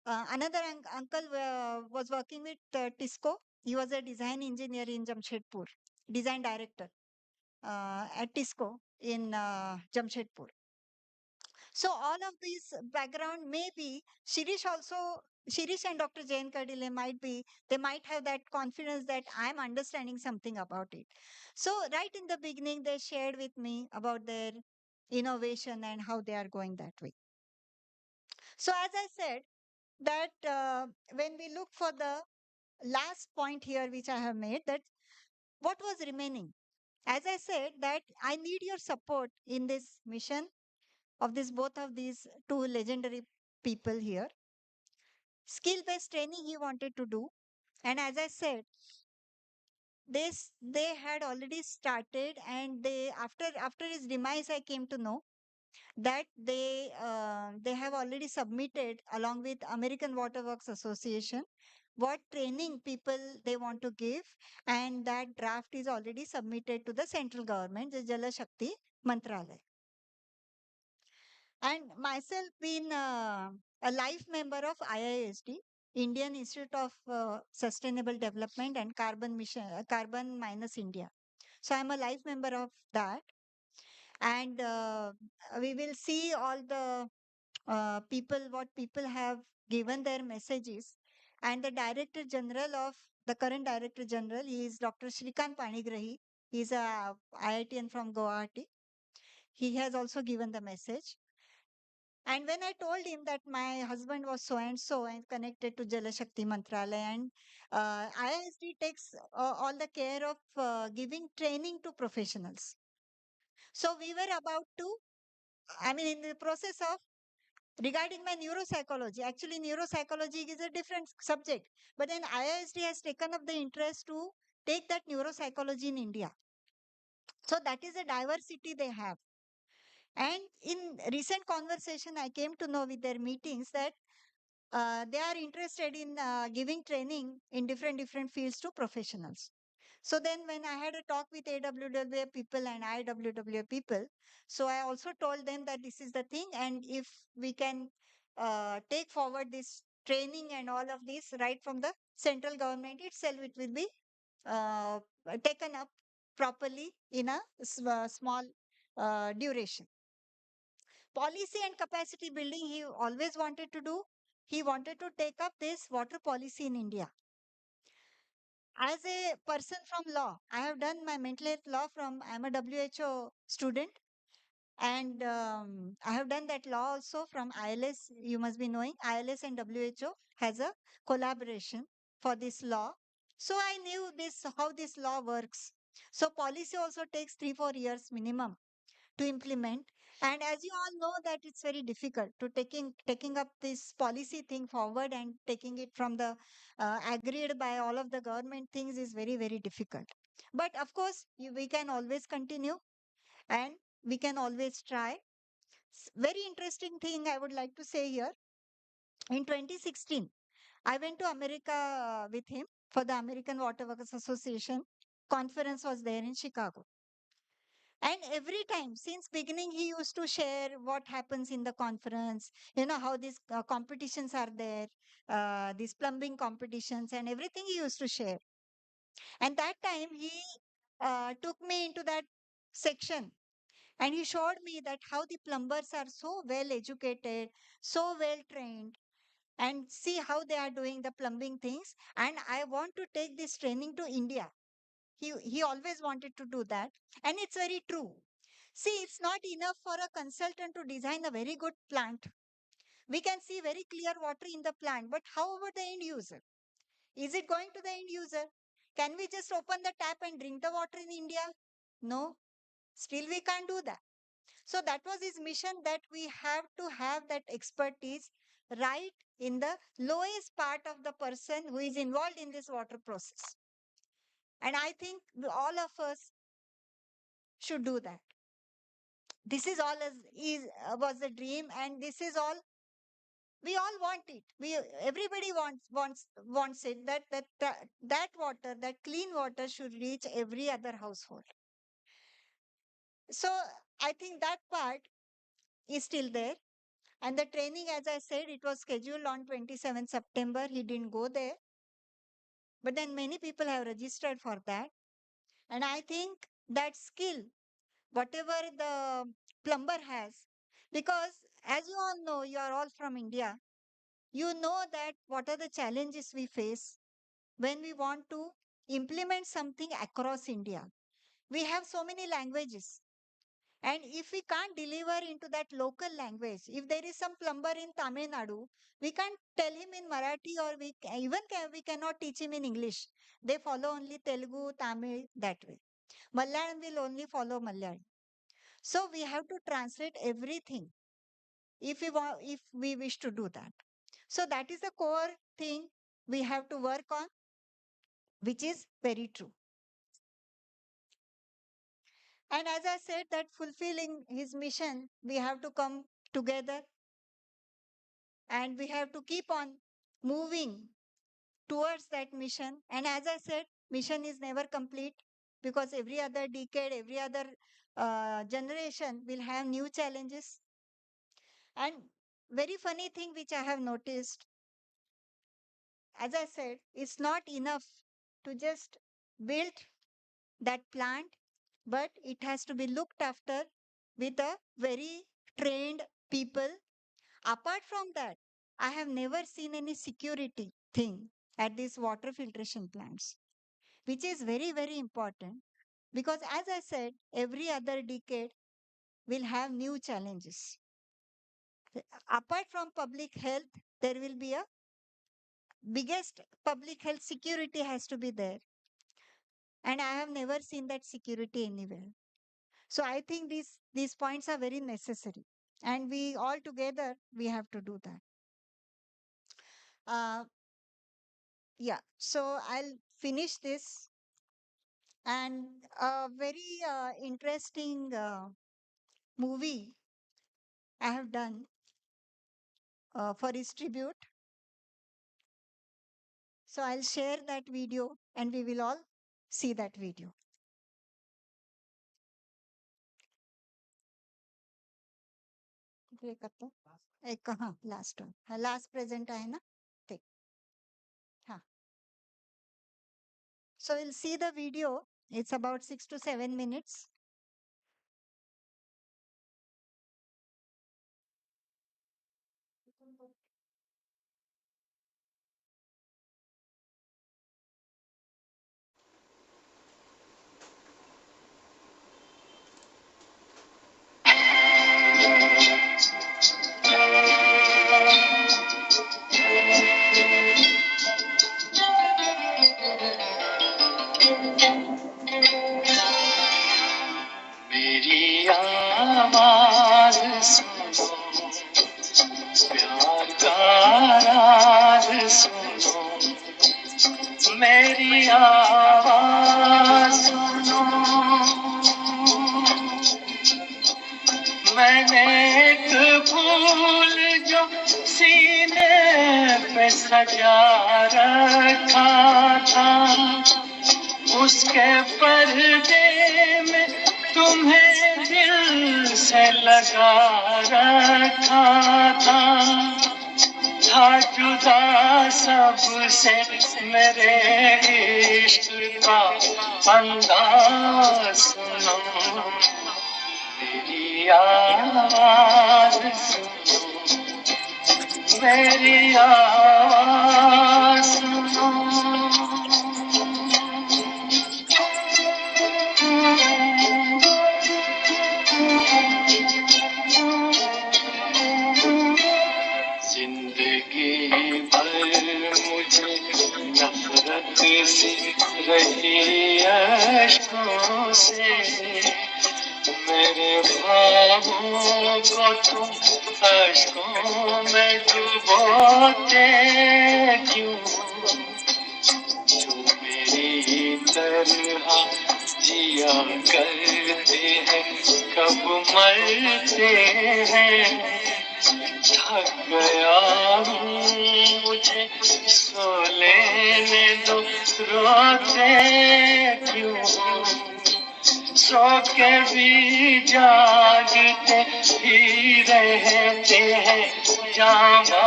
Another uncle was working with Tisco. He was a design engineer in Jamshedpur, design director. at Tisco in Jamshedpur. So all of this background maybe Shirish and Dr. J N Kardile might be, they might have that confidence that I'm understanding something about it. So right in the beginning, they shared with me about their innovation and how they are going that way. So as I said, that when we look for the last point here, which I have made, that what was remaining. As I said, that I need your support in this mission of this both of these two legendary people here. Skill based training he wanted to do, and as I said, they had already started, and they after his demise, I came to know that they have already submitted along with American Water Works Association what training people they want to give, and that draft is already submitted to the central government, the Jala Shakti Mantralaya. And myself being a life member of IISD, Indian Institute of Sustainable Development and Carbon Mission, Carbon Minus India. So I'm a life member of that, and we will see all the people what people have given their messages. And the Director General of the current Director General, he is Dr. Shrikant Panigrahi. He is a IITian from Guwahati. He has also given the message. And when I told him that my husband was so and so and connected to Jalashakti Mantralaya, and IISD takes all the care of giving training to professionals. So we were about to, I mean, in the process of regarding my neuropsychology. Actually, neuropsychology is a different subject, but then IISD has taken up the interest to take that neuropsychology in India. So that is a diversity they have. And in recent conversation, I came to know with their meetings that they are interested in giving training in different fields to professionals. So then when I had a talk with AWWA people and IWWA people, so I also told them that this is the thing, and if we can take forward this training and all of this right from the central government itself, it will be uh, taken up properly in a small duration. Policy and capacity building, he always wanted to do. He wanted to take up this water policy in India. As a person from law, I have done my mental health law from, I'm a WHO student, and I have done that law also from ILS. You must be knowing ILS and WHO has a collaboration for this law. So I knew this, how this law works. So policy also takes 3-4 years minimum to implement. And as you all know that it's very difficult to taking up this policy thing forward, and taking it from the agreed by all of the government things is very difficult. But of course, we can always continue, and we can always try. Very interesting thing I would like to say here. In 2016, I went to America with him for the American Water Workers Association conference was there in Chicago. And every time since beginning, he used to share what happens in the conference, how these competitions are there, these plumbing competitions and everything he used to share. And that time he took me into that section, and he showed me that how the plumbers are so well educated, so well trained, and see how they are doing the plumbing things. And I want to take this training to India. He always wanted to do that, and it's very true. See, it's not enough for a consultant to design a very good plant. We can see very clear water in the plant, but how about the end user? Is it going to the end user? Can we just open the tap and drink the water in India? No, still we can't do that. So that was his mission, that we have to have that expertise right in the lowest part of the person who is involved in this water process. And I think all of us should do that. This is all as is was the dream, and this is all we all want it. We everybody wants it, that water, that clean water should reach every other household. So I think that part is still there. And the training, as I said, it was scheduled on 27th September. He didn't go there, but then many people have registered for that. And I think that skill whatever the plumber has. Because as you all know, you are all from India, you know that what are the challenges we face when we want to implement something across India. We have so many languages. And if we can't deliver into that local language, if there is some plumber in Tamil Nadu, we can't tell him in Marathi, or we cannot teach him in English. They follow only Telugu, Tamil, that way. Malayalam will only follow Malayalam. So we have to translate everything if we wish to do that. So that is the core thing we have to work on, which is very true. And as I said, that fulfilling his mission, we have to come together and we have to keep on moving towards that mission. And as I said, mission is never complete, because every other decade, every other generation will have new challenges. And very funny thing which I have noticed, as I said, it's not enough to just build that plant, but it has to be looked after with a very trained people. Apart from that, I have never seen any security thing at these water filtration plants, which is very, very important, because as I said, every other decade will have new challenges. Apart from public health, there will be a biggest public health security has to be there. And I have never seen that security anywhere. So I think these points are very necessary. And we all together, we have to do that. Uh, yeah, so I'll finish this. And a very interesting movie I have done for his tribute. So I'll share that video and we will all see that video. Play करता हूँ एक हाँ last present है ना ठीक हाँ so we'll see the video. It's about 6 to 7 minutes. मेरी आवाज सुनो, प्यार का राज सुनो, मेरी आवाज सुनो। मैंने एक फूल जो सीने पे सजा रखा था, उसके पर्दे में तुम्हें दिल से लगा रखा था जुदा सबसे मेरे इश्क का अंदाज सुनो, मेरी आवाज सुनो, मेरी आवाज सुनो। जिंदगी भर मुझे नफरत सी रही अश्कों से, मेरे ख्वाबों को तुम अश्कों में डुबोते क्यों, जो मेरी तरह जिया करते हैं कब मरते हैं। थक गया हूँ मुझे सो लेने दो, रोते क्यों, सो के भी जागते ही रहते हैं। जामा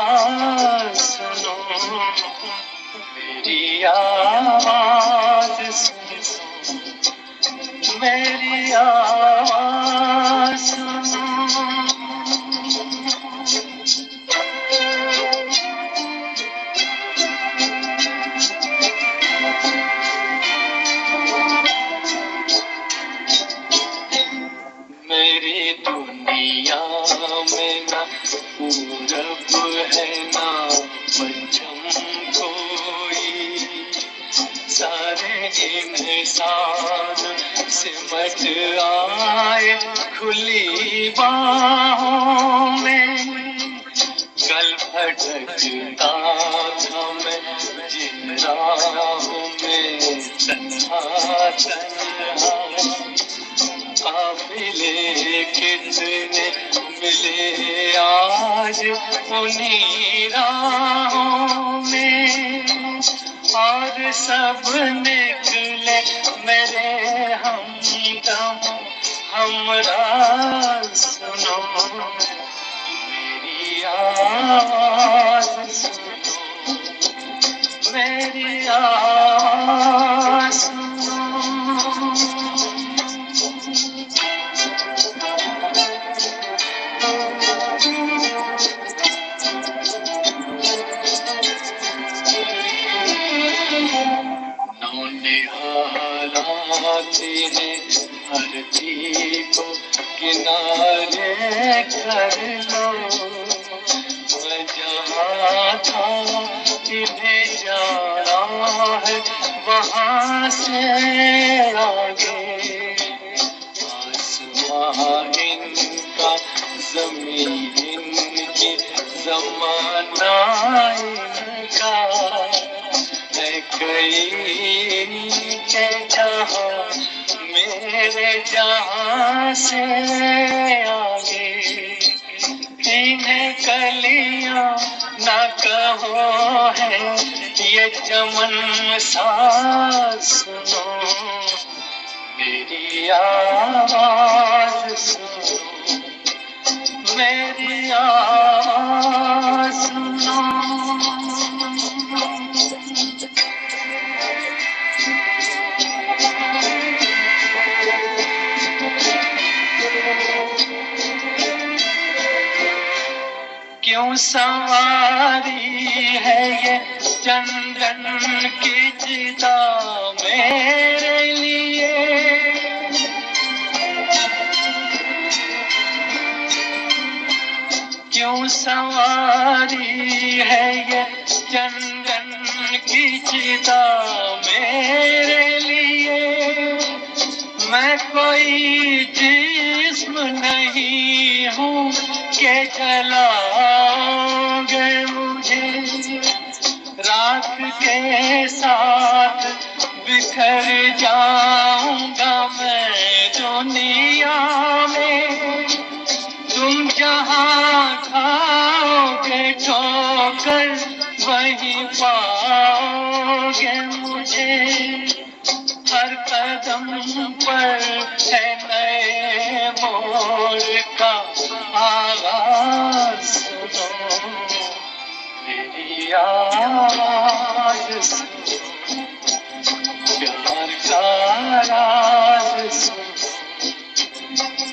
सुनो, मेरी आवाज सुनो, मेरी आवाज़ सुनो। मेरी दुनिया में ना पूरब है ना पश्चिम कोई, सारे इंसान सिमट आए खुली बाहों में। कल भटकता था मैं जिन राहों में, तन्हा तन्हा काफिले कितने मिले आज उन्हीं राहों में, और सब निकले मेरे हमदम हमरा। सुनो मेरी आवाज़ सुनो, मेरी आवाज़ सुनो। नौनिहालाती है धरती को किनारे कर लो। मैं जहाँ था इन्हें जाना है वहाँ से आगे। आसमां इनका ज़मीन इनकी ज़माना इनका है कहीं के जहाँ मेरे जहाँ से आगे। इन्हें कलियां ना कहो है ये चमन सा। सुनो मेरी आवाज़ सुनो, मेरी आवाज़ सुनो। क्यों सवारी है ये चंदन की चिता मेरे लिए। क्यों सवारी है ये चंदन की चिता मेरे लिए। मैं कोई जिस्म नहीं हूँ के जलाओगे मुझे। राख के साथ बिखर जाऊंगा मैं दुनिया में। तुम जहाँ खाओगे ठोकर वहीं पाओगे मुझे। हर कदम पर है नए मोड़ का आगाज। सुनो मेरी आवाज़ सुनो, प्यार का राज सुनो।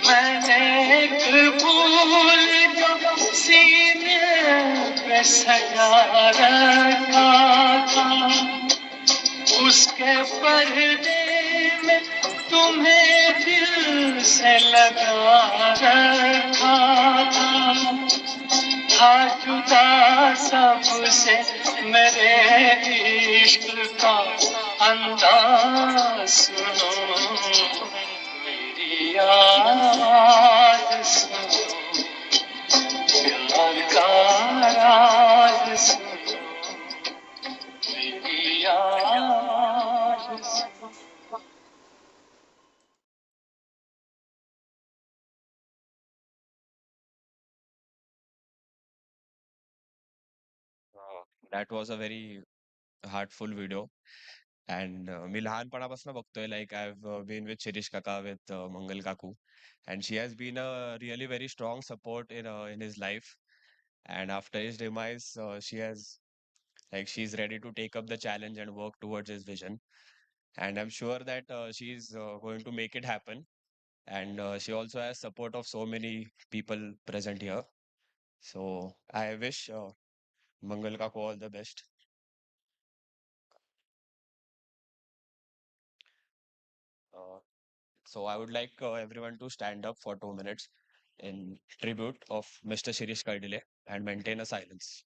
मैंने एक फूल जो सीने पे सजा रखा था, उसके पर्दे में तुम्हें दिल से लगा रखा था जुदा सबसे मेरे इश्क का अंदाज। सुनो मेरी आवाज़ सुनो, प्यार का राज सुनो, मेरी आवाज़ सुनो। That was a very heartful video. And मी लहानपणापासून बघतोय, like I've been with Shirish Kaka, with Mangal Kaku, and she has been a really very strong support in his life. And after his demise, she's ready to take up the challenge and work towards his vision. and I'm sure that she's going to make it happen. And she also has support of so many people present here. So I wish Mangal Ka ko all the best. Uh, so I would like everyone to stand up for 2 minutes in tribute of Mr. Shirish Kardile and maintain a silence.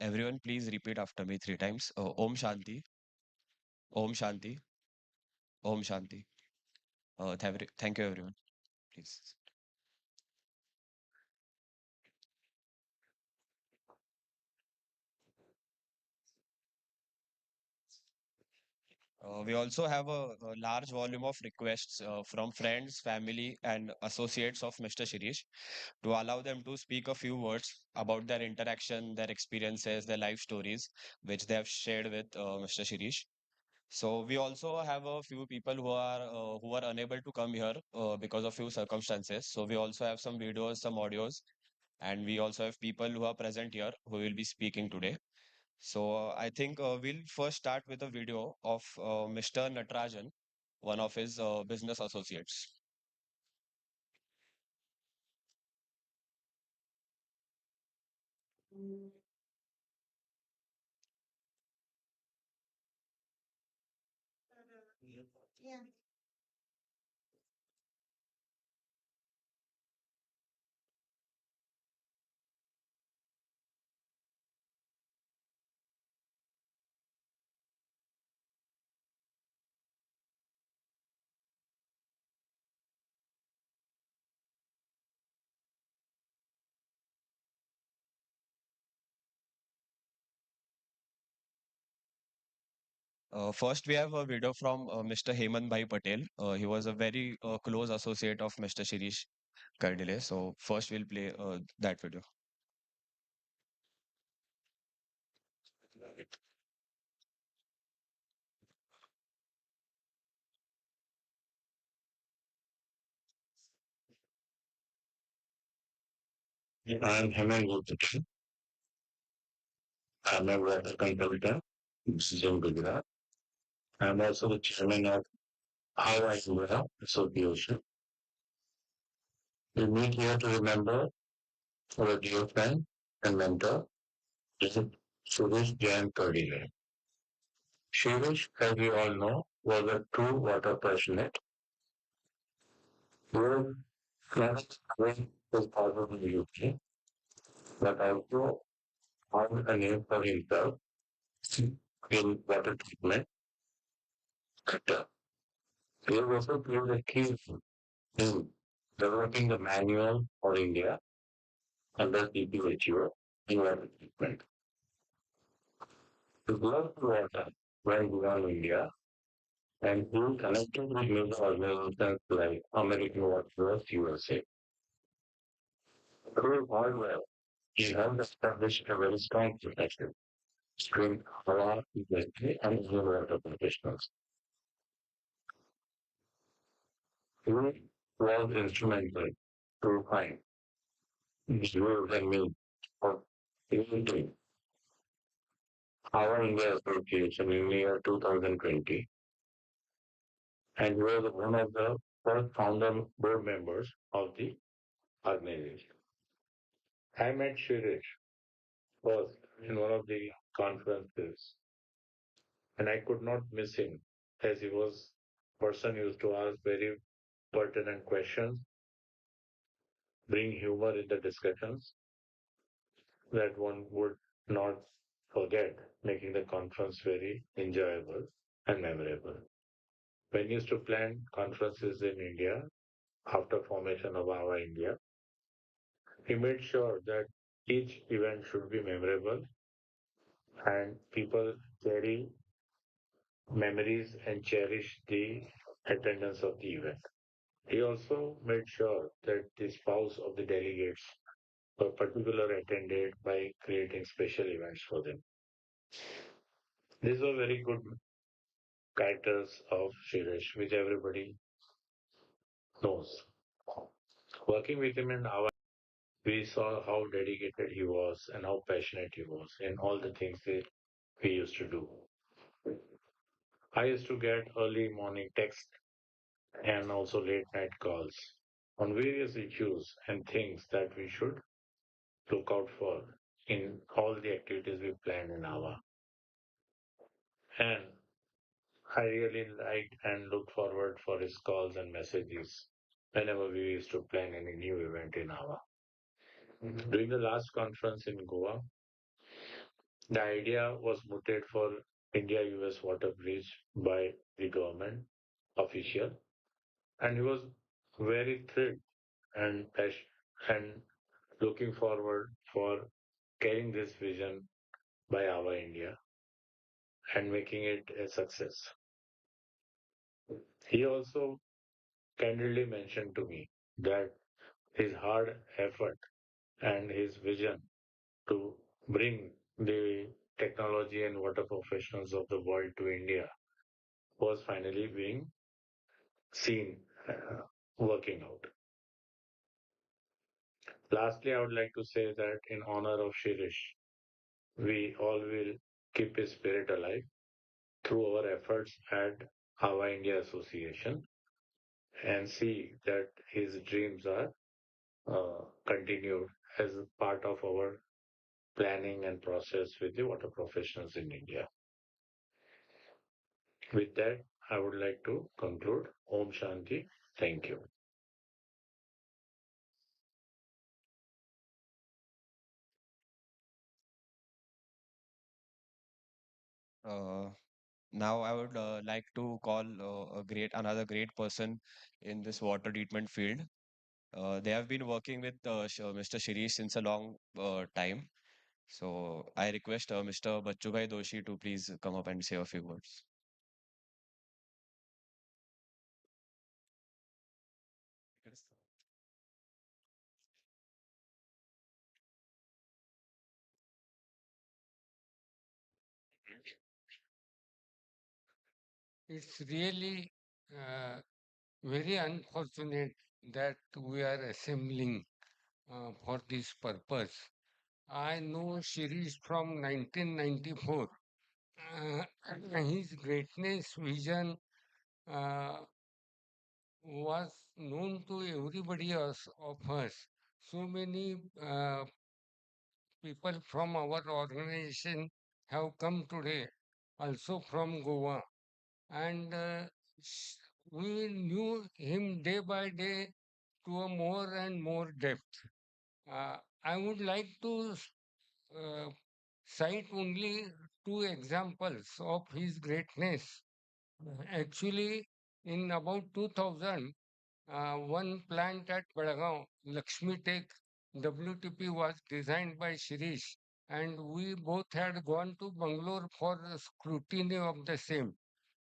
Everyone, please repeat after me 3 times. Om Shanti, Om Shanti, Om Shanti. Thank you, everyone. Please. We also have a large volume of requests from friends, family, and associates of Mr. Shirish to allow them to speak a few words about their interaction, their experiences, their life stories, which they have shared with Mr. Shirish. So we also have a few people who are unable to come here because of few circumstances. So we also have some videos, some audios, and we also have people who are present here who will be speaking today. So I think we'll first start with a video of Mr. Natarajan, one of his business associates. Yeah. First, we have a video from Mr. Hemant Bhai Patel. He was a very close associate of Mr. Shirish Kardile. So first, we'll play that video. I'm Hemant Patel. I'm a water consultant, Mrs Mangal. I'm also the chairman of How I Well Association. We meet here to remember our dear friend and mentor, Shirish J Kardile. Shirish, as we all know, was a true water passionate. He was not only was part of the UK, but also found a name for himself in water treatment sector. He also played a key in developing the manual for India under CPHO in water treatment. His love for water went beyond India and he connected with major organizations like American Water Works USA. Through all well, he helped establish a very strong partnership between our industry and other water professionals. He was instrumental to find the rules and means of creating our India Association in the year 2020, and he was one of the first founder board members of the organization. I met Shirish first in one of the conferences, and I could not miss him as he was person used to ask very pertinent questions, bring humor in the discussions that one would not forget, making the conference very enjoyable. and memorable. When used to plan conferences in India after formation of our India, he made sure that each event should be memorable and people carry memories and cherish the attendance of the event. He also made sure that the spouse of the delegates were particularly attended by creating special events for them. These were very good characters of Shirish, which everybody knows. Working with him in our, we saw how dedicated he was and how passionate he was in all the things that we used to do. I used to get early morning texts and also late night calls on various issues and things that we should look out for in all the activities we plan in AVA. And I really liked and looked forward for his calls and messages whenever we used to plan any new event in AVA. During the last conference in Goa, the idea was mooted for India-US water bridge by the government official, and he was very thrilled and and looking forward for carrying this vision by our India and making it a success. He also candidly mentioned to me that his hard effort and his vision to bring the technology and water professionals of the world to India was finally being seen working out. Lastly, I would like to say that in honor of Shirish, we all will keep his spirit alive through our efforts at our India Association and see that his dreams are continued as a part of our planning and process with the water professionals in India. With that, I would like to conclude. Om Shanti. Thank you. Uh, Now I would like to call another great person in this water treatment field. They have been working with Mr. Shirish since a long time. So I request Mr. Bachubhai Doshi to please come up and say a few words. Yes. It's really very unfortunate that we are assembling for this purpose. I know Shirish from 1994. Uh, his greatness vision uh, was known to everybody else of us. So many people from our organization have come today, also from Goa, and s- we knew him day by day to a more and more depth. I would like to uh, cite only two examples of his greatness. Actually, in about 2000, one plant at Belgaum, Lakshmi Tech WTP, was designed by Shirish, and we both had gone to Bangalore for the scrutiny of the same.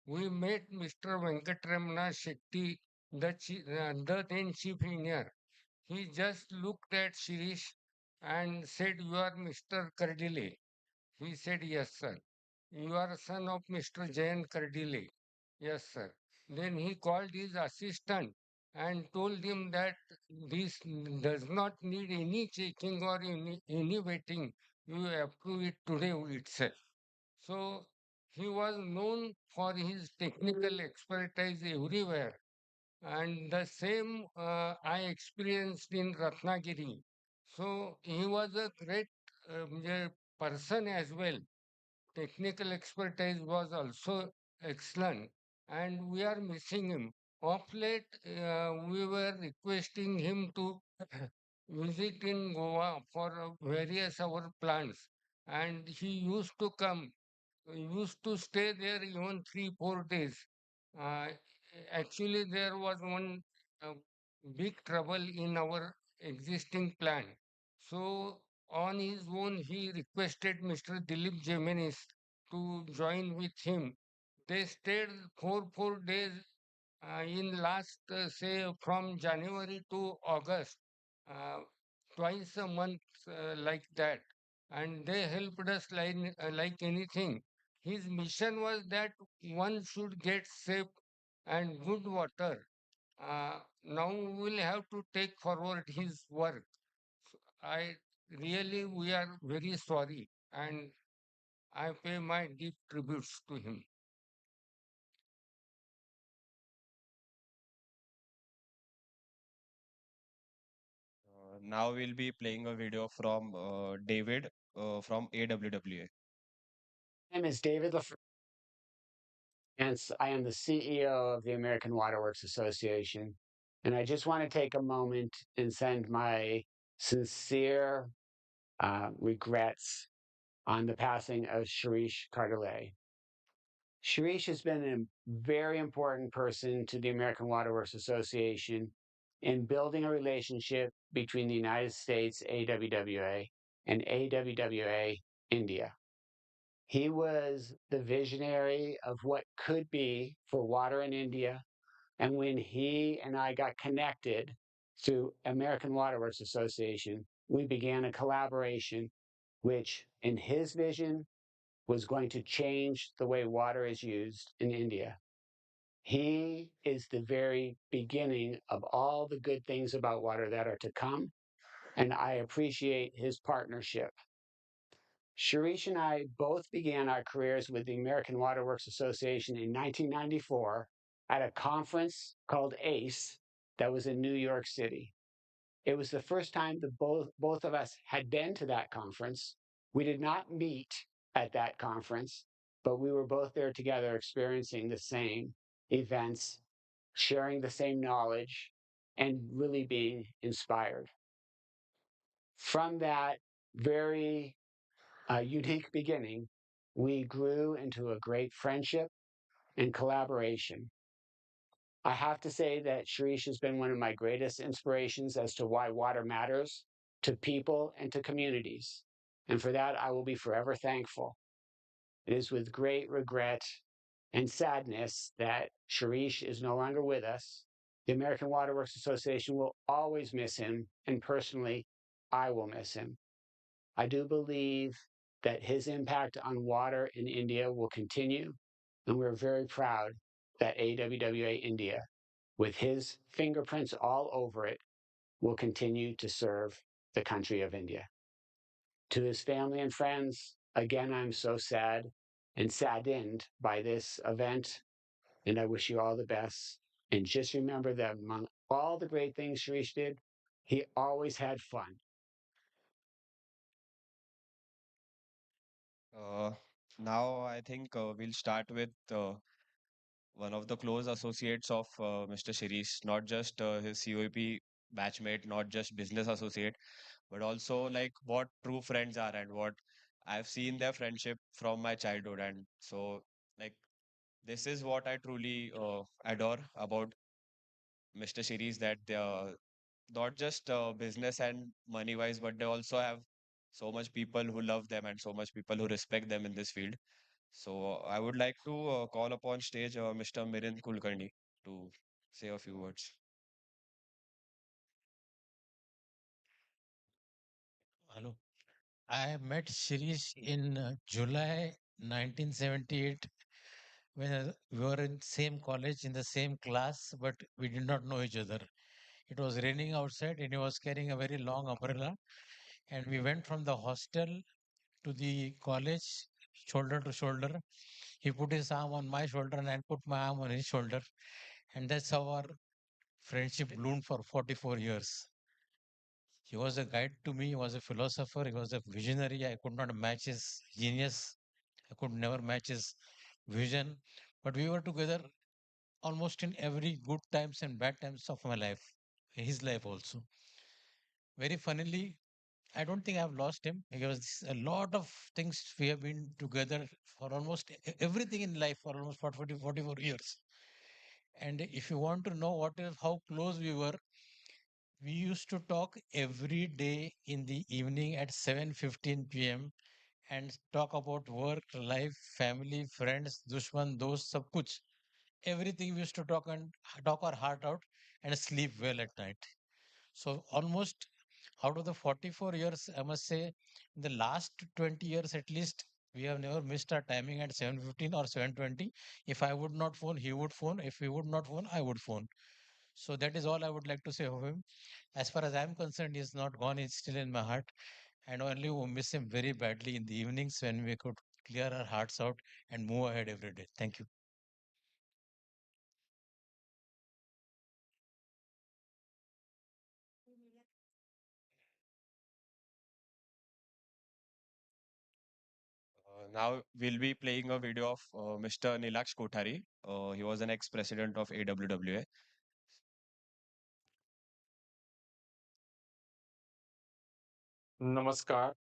We met Mr. Venkatramana Shetty, the then chief engineer. He just looked at Shirish and said, "You are Mr. Kardile." He said, "Yes, sir." "You are son of Mr. J N Kardile." "Yes, sir." Then he called his assistant and told him that this does not need any checking or any waiting. You approve it today itself. So he was known for his technical expertise everywhere. And the same I experienced in Ratnagiri. So he was a great person as well. Technical expertise was also excellent, and we are missing him. Of late, we were requesting him to visit in Goa for various our plants, and he used to come. used to stay there even 3, 4 days. Uh, Actually, there was one uh, big trouble in our existing plan. So, on his own, he requested Mr. Dilip Jeminis to join with him. They stayed 4 days in last, say, from January to August, uh, twice a month, like that. And they helped us like anything. His mission was that one should get safe and good water. Now we will have to take forward his work. I really, we are very sorry, and I pay my deep tributes to him. Now we'll be playing a video from David from AWWA. My name is David and I am the CEO of the American Waterworks Association. And I just want to take a moment and send my sincere regrets on the passing of Shirish Kardile. Shirish has been a very important person to the American Waterworks Association in building a relationship between the United States AWWA and AWWA India. He was the visionary of what could be for water in India. And when he and I got connected through American Waterworks Association, we began a collaboration which, in his vision, was going to change the way water is used in India. He is the very beginning of all the good things about water that are to come, and I appreciate his partnership. Shirish and I both began our careers with the American Waterworks Association in 1994 at a conference called ACE that was in New York City. It was the first time that both of us had been to that conference. We did not meet at that conference, but we were both there together experiencing the same events, sharing the same knowledge, and really being inspired. From that very unique beginning, we grew into a great friendship and collaboration. I have to say that Shirish has been one of my greatest inspirations as to why water matters to people and to communities. And for that, I will be forever thankful. It is with great regret and sadness that Shirish is no longer with us. The American Waterworks Association will always miss him, and personally, I will miss him. I do believe that his impact on water in India will continue, and we're very proud that AWWA India, with his fingerprints all over it, will continue to serve the country of India. To his family and friends, again, I'm so sad and saddened by this event, and I wish you all the best. And just remember that among all the great things Shirish did, he always had fun. Uh, Now I think we'll start with one of the close associates of Mr. Shirish, not just his COEP batchmate, not just business associate, but also like what true friends are and what I've seen their friendship from my childhood. And so, like, this is what I truly adore about Mr. Shirish, that they are not just business and money wise, but they also have so much people who love them and so much people who respect them in this field. So I would like to call upon stage Mr. Mirin Kulkarni to say a few words. Hello. I met Shirish in July 1978 when we were in same college in the same class, but we did not know each other. It was raining outside and he was carrying a very long umbrella. And we went from the hostel to the college shoulder to shoulder. He put his arm on my shoulder and I put my arm on his shoulder. And that's how our friendship bloomed for 44 years. He was a guide to me, he was a philosopher, he was a visionary. I could not match his genius, I could never match his vision. But we were together almost in every good times and bad times of my life, his life also. Very funnily, I don't think I've lost him because a lot of things we have been together for almost everything in life for almost 40, 44 years. And if you want to know what is how close we were, we used to talk every day in the evening at 7:15 p.m. and talk about work, life, family, friends, dushman, those, sab kuch. Everything we used to talk and talk our heart out and sleep well at night. So almost out of the 44 years, I must say, in the last 20 years at least, we have never missed our timing at 7:15 or 7:20. If I would not phone, he would phone. If he would not phone, I would phone. So that is all I would like to say of him. As far as I'm concerned, he's not gone. He's still in my heart. And only we miss him very badly in the evenings when we could clear our hearts out and move ahead every day. Thank you. Now we'll be playing a video of Mr. Nilaksh Kothari. He was an ex-president of AWWA. Namaskar.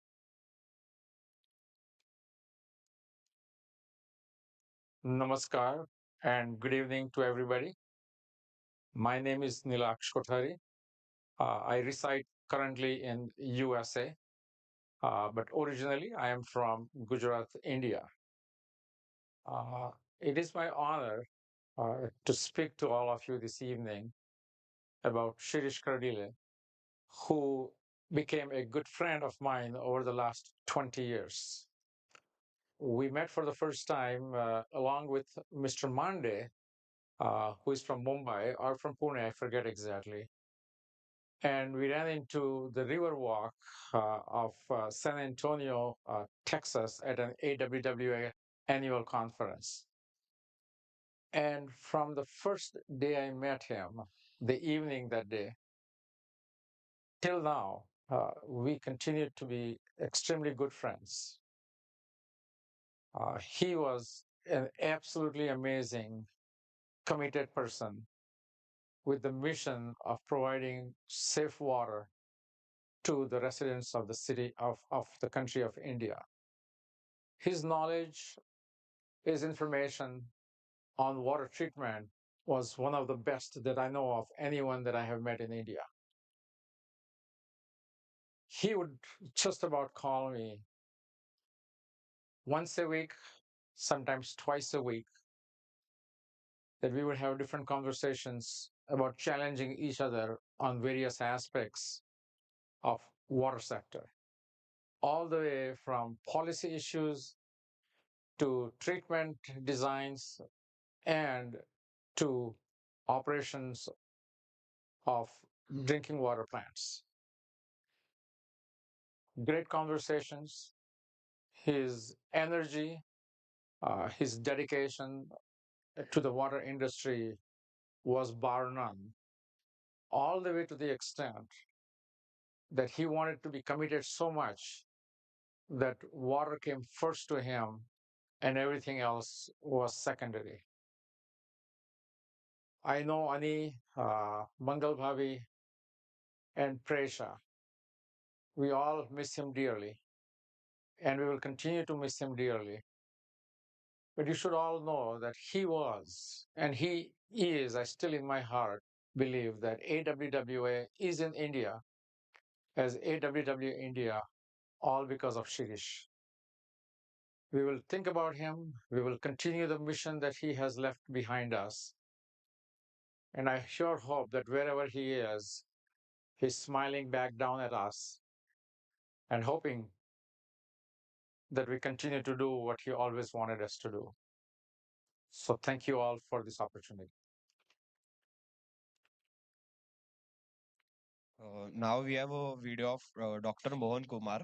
Namaskar and good evening to everybody. My name is Nilaksh Kothari. I reside currently in USA, but originally I am from Gujarat, India. Uh, it is my honor to speak to all of you this evening about Shirish Kardile, who became a good friend of mine over the last 20 years. We met for the first time along with Mr. Mande, who is from Mumbai or from Pune, I forget exactly. And we ran into the Riverwalk of San Antonio, Texas, at an AWWA annual conference. And from the first day I met him, the evening that day, till now, we continue to be extremely good friends. He was an absolutely amazing, committed person with the mission of providing safe water to the residents of the city of the country of India. His knowledge, his information on water treatment was one of the best that I know of anyone that I have met in India. He would just about call me once a week, sometimes twice a week, that we would have different conversations about challenging each other on various aspects of water sector, all the way from policy issues to treatment designs and to operations of drinking water plants. Great conversations, his energy, his dedication to the water industry was bar none, all the way to the extent that he wanted to be committed so much that water came first to him and everything else was secondary. I know Ani, Mangal Bhavi, and Presha. We all miss him dearly, and we will continue to miss him dearly. But you should all know that he was, and he is, I still in my heart believe that AWWA is in India as AWW India, all because of Shirish. We will think about him. We will continue the mission that he has left behind us. And I sure hope that wherever he is, he's smiling back down at us and hoping that we continue to do what he always wanted us to do. So thank you all for this opportunity. Now we have a video of Dr. Mohan Kumar.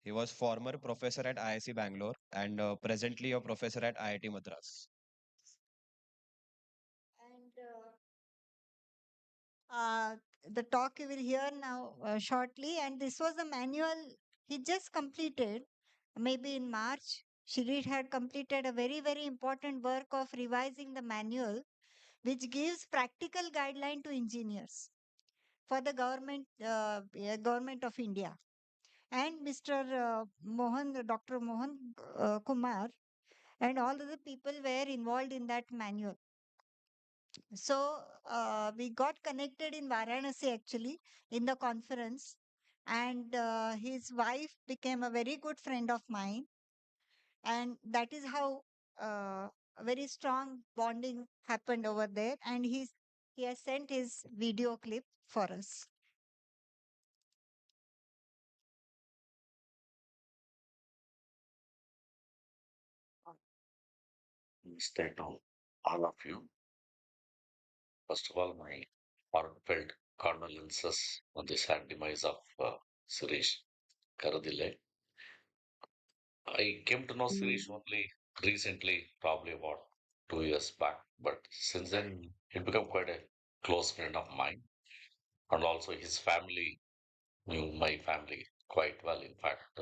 He was former professor at IIC Bangalore and presently a professor at IIT Madras. And the talk you will hear now shortly. And this was the manual he just completed, maybe in March. Shri had completed a very, very important work of revising the manual, which gives practical guideline to engineers for the government of India. and Mr. Dr. Mohan Kumar, and all the people were involved in that manual. So we got connected in Varanasi actually in the conference, and his wife became a very good friend of mine, and that is how a very strong bonding happened over there. And he has sent his video clip for us. Instead of all of you, first of all, my heartfelt condolences on the sad demise of Shirish Kardile. I came to know Shirish only recently, probably about 2 years back, but since then, he became quite a close friend of mine. And also, his family knew my family quite well. In fact,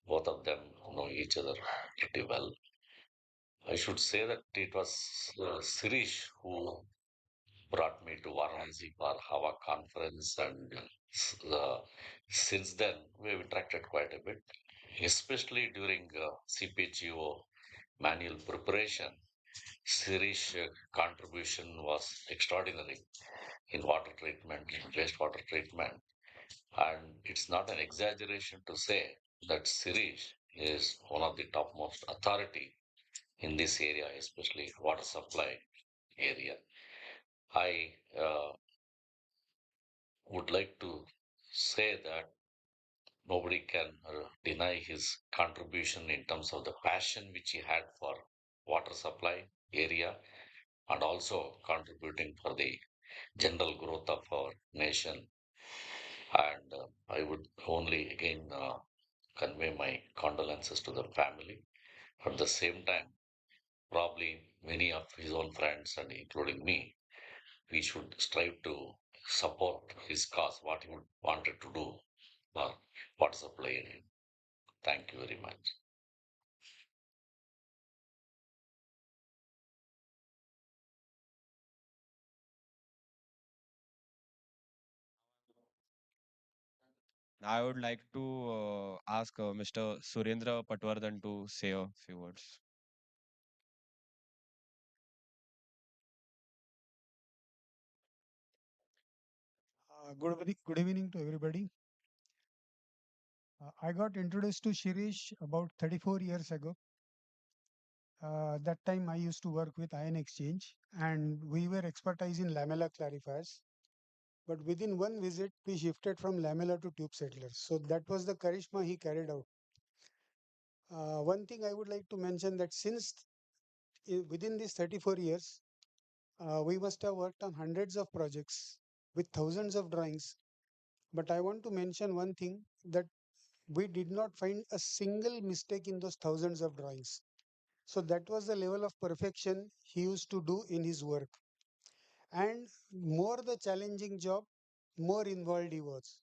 both of them know each other pretty well. I should say that it was Sirish who brought me to Varanasi for Hava conference, and since then we have interacted quite a bit, especially during CPGO manual preparation. Sirish contribution was extraordinary in water treatment, in wastewater treatment, and it's not an exaggeration to say that Sirish is one of the topmost authority in this area, especially water supply area. I would like to say that nobody can deny his contribution in terms of the passion which he had for water supply area, and also contributing for the general growth of our nation. And I would only again convey my condolences to the family. At the same time, probably many of his own friends and including me, we should strive to support his cause, what he would wanted to do for water supply area. Thank you very much. I would like to ask Mr. Surendra Patwardhan to say a few words. Good evening to everybody. I got introduced to Shirish about 34 years ago. That time I used to work with Ion Exchange and we were expertise in lamella clarifiers. But within one visit, we shifted from lamella to tube settlers. So that was the charisma he carried out. One thing I would like to mention that since within these 34 years, we must have worked on hundreds of projects with thousands of drawings. But I want to mention one thing that we did not find a single mistake in those thousands of drawings. So that was the level of perfection he used to do in his work. And more the challenging job, more involved he was.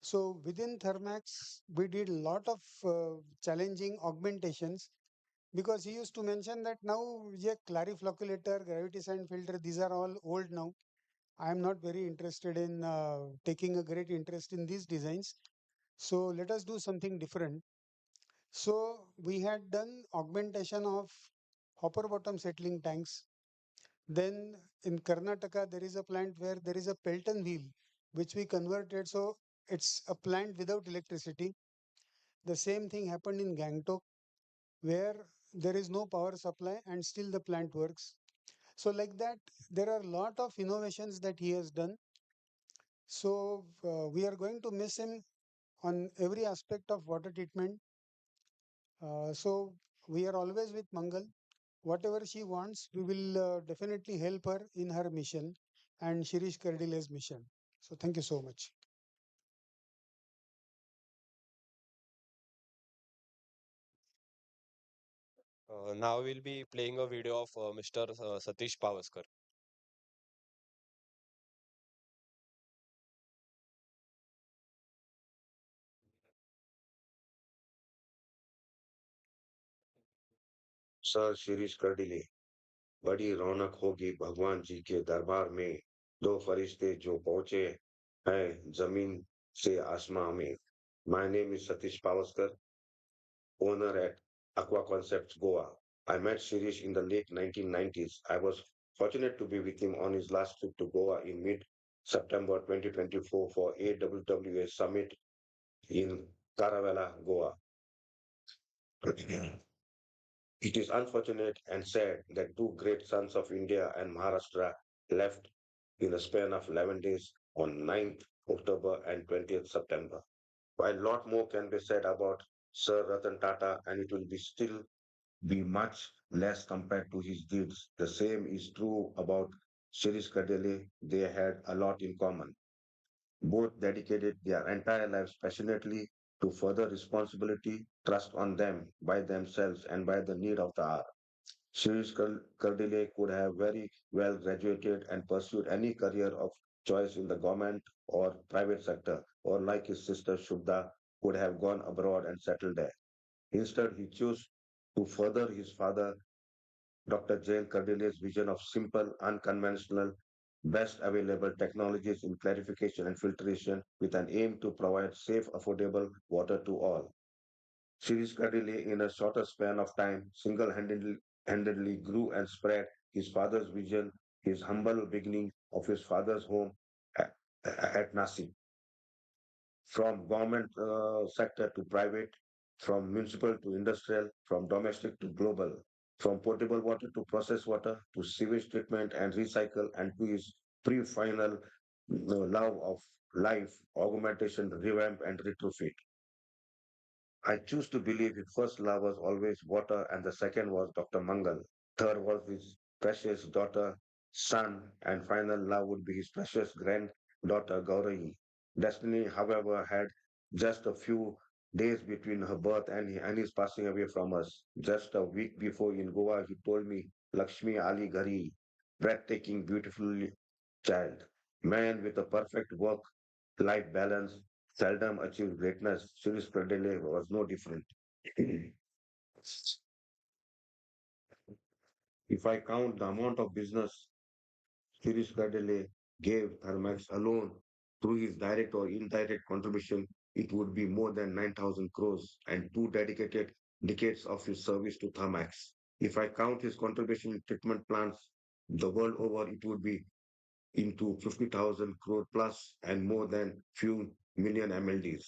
So within Thermax, we did a lot of challenging augmentations because he used to mention that now, yeah, clariflocculator, gravity sand filter, these are all old now. I am not very interested in taking a great interest in these designs. So let us do something different. So we had done augmentation of hopper bottom settling tanks. Then in Karnataka, there is a plant where there is a Pelton wheel, which we converted. So it's a plant without electricity. The same thing happened in Gangtok, where there is no power supply and still the plant works. So like that, there are a lot of innovations that he has done. So we are going to miss him on every aspect of water treatment. So we are always with Mangal. Whatever she wants, we will definitely help her in her mission and Shirish Kardile's mission. So thank you so much. Now we'll be playing a video of Mr. Satish Pavaskar. Sir Shirish Kardile बड़ी रौनक होगी भगवान जी के दरबार में दो फरिश्ते जो पहुंचे हैं जमीन से आसमां में My name is Satish Pavaskar, owner at Aqua Concepts Goa. I met Shirish in the late 1990s. I was fortunate to be with him on his last trip to Goa in mid-September 2024 for AWWA Summit in Caravela, Goa. It is unfortunate and sad that two great sons of India and Maharashtra left in a span of 11 days on 9th October and 20th September. While a lot more can be said about Sir Ratan Tata, and it will be still be much less compared to his deeds, the same is true about Shirish Kardile. They had a lot in common. Both dedicated their entire lives passionately to further responsibility, trust on them by themselves and by the need of the hour. Shirish Kardile could have very well graduated and pursued any career of choice in the government or private sector, or like his sister Shubda, could have gone abroad and settled there. Instead, he chose to further his father, Dr. J N Kardile's vision of simple, unconventional, best available technologies in clarification and filtration with an aim to provide safe, affordable water to all. Shirish Kardile, in a shorter span of time, single-handedly grew and spread his father's vision, his humble beginning of his father's home at, at Nasi, from government sector to private, from municipal to industrial, from domestic to global, from potable water to processed water to sewage treatment and recycle, and to his pre-final love of life, augmentation, revamp, and retrofit. I choose to believe his first love was always water, and the second was Dr. Mangal. Third was his precious daughter, son, and final love would be his precious granddaughter, Gaurahi. Destiny, however, had just a few days between her birth and his passing away from us. Just a week before in Goa, he told me, Lakshmi Ali Ghari, breathtaking, beautiful child, man with a perfect work-life balance, seldom achieved greatness. Shirish Kardile was no different. If I count the amount of business Shirish Kardile gave Thermax alone through his direct or indirect contribution, it would be more than 9,000 crores and two dedicated decades of his service to Thermax. If I count his contribution in treatment plants the world over, it would be into 50,000 crore plus and more than few million MLDs.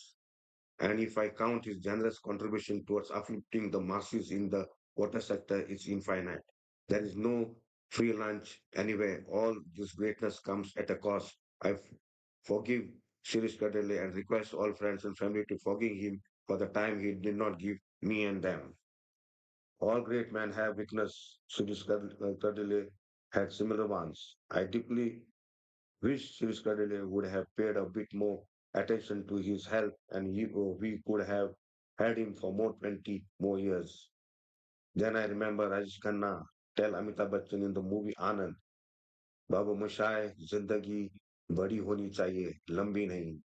And if I count his generous contribution towards uplifting the masses in the water sector, it's infinite. There is no free lunch anywhere. All this greatness comes at a cost. Forgive Shirish Kardile and request all friends and family to forgive him for the time he did not give me and them. All great men have weakness. Shirish Kardile had similar ones. I deeply wish Shirish Kardile would have paid a bit more attention to his health and we could have had him for more 20 more years. Then I remember Rajesh Khanna tell Amitabh Bachchan in the movie Anand, Baba Mushaye, Zindagi badi honi chahiye, lambi nahi.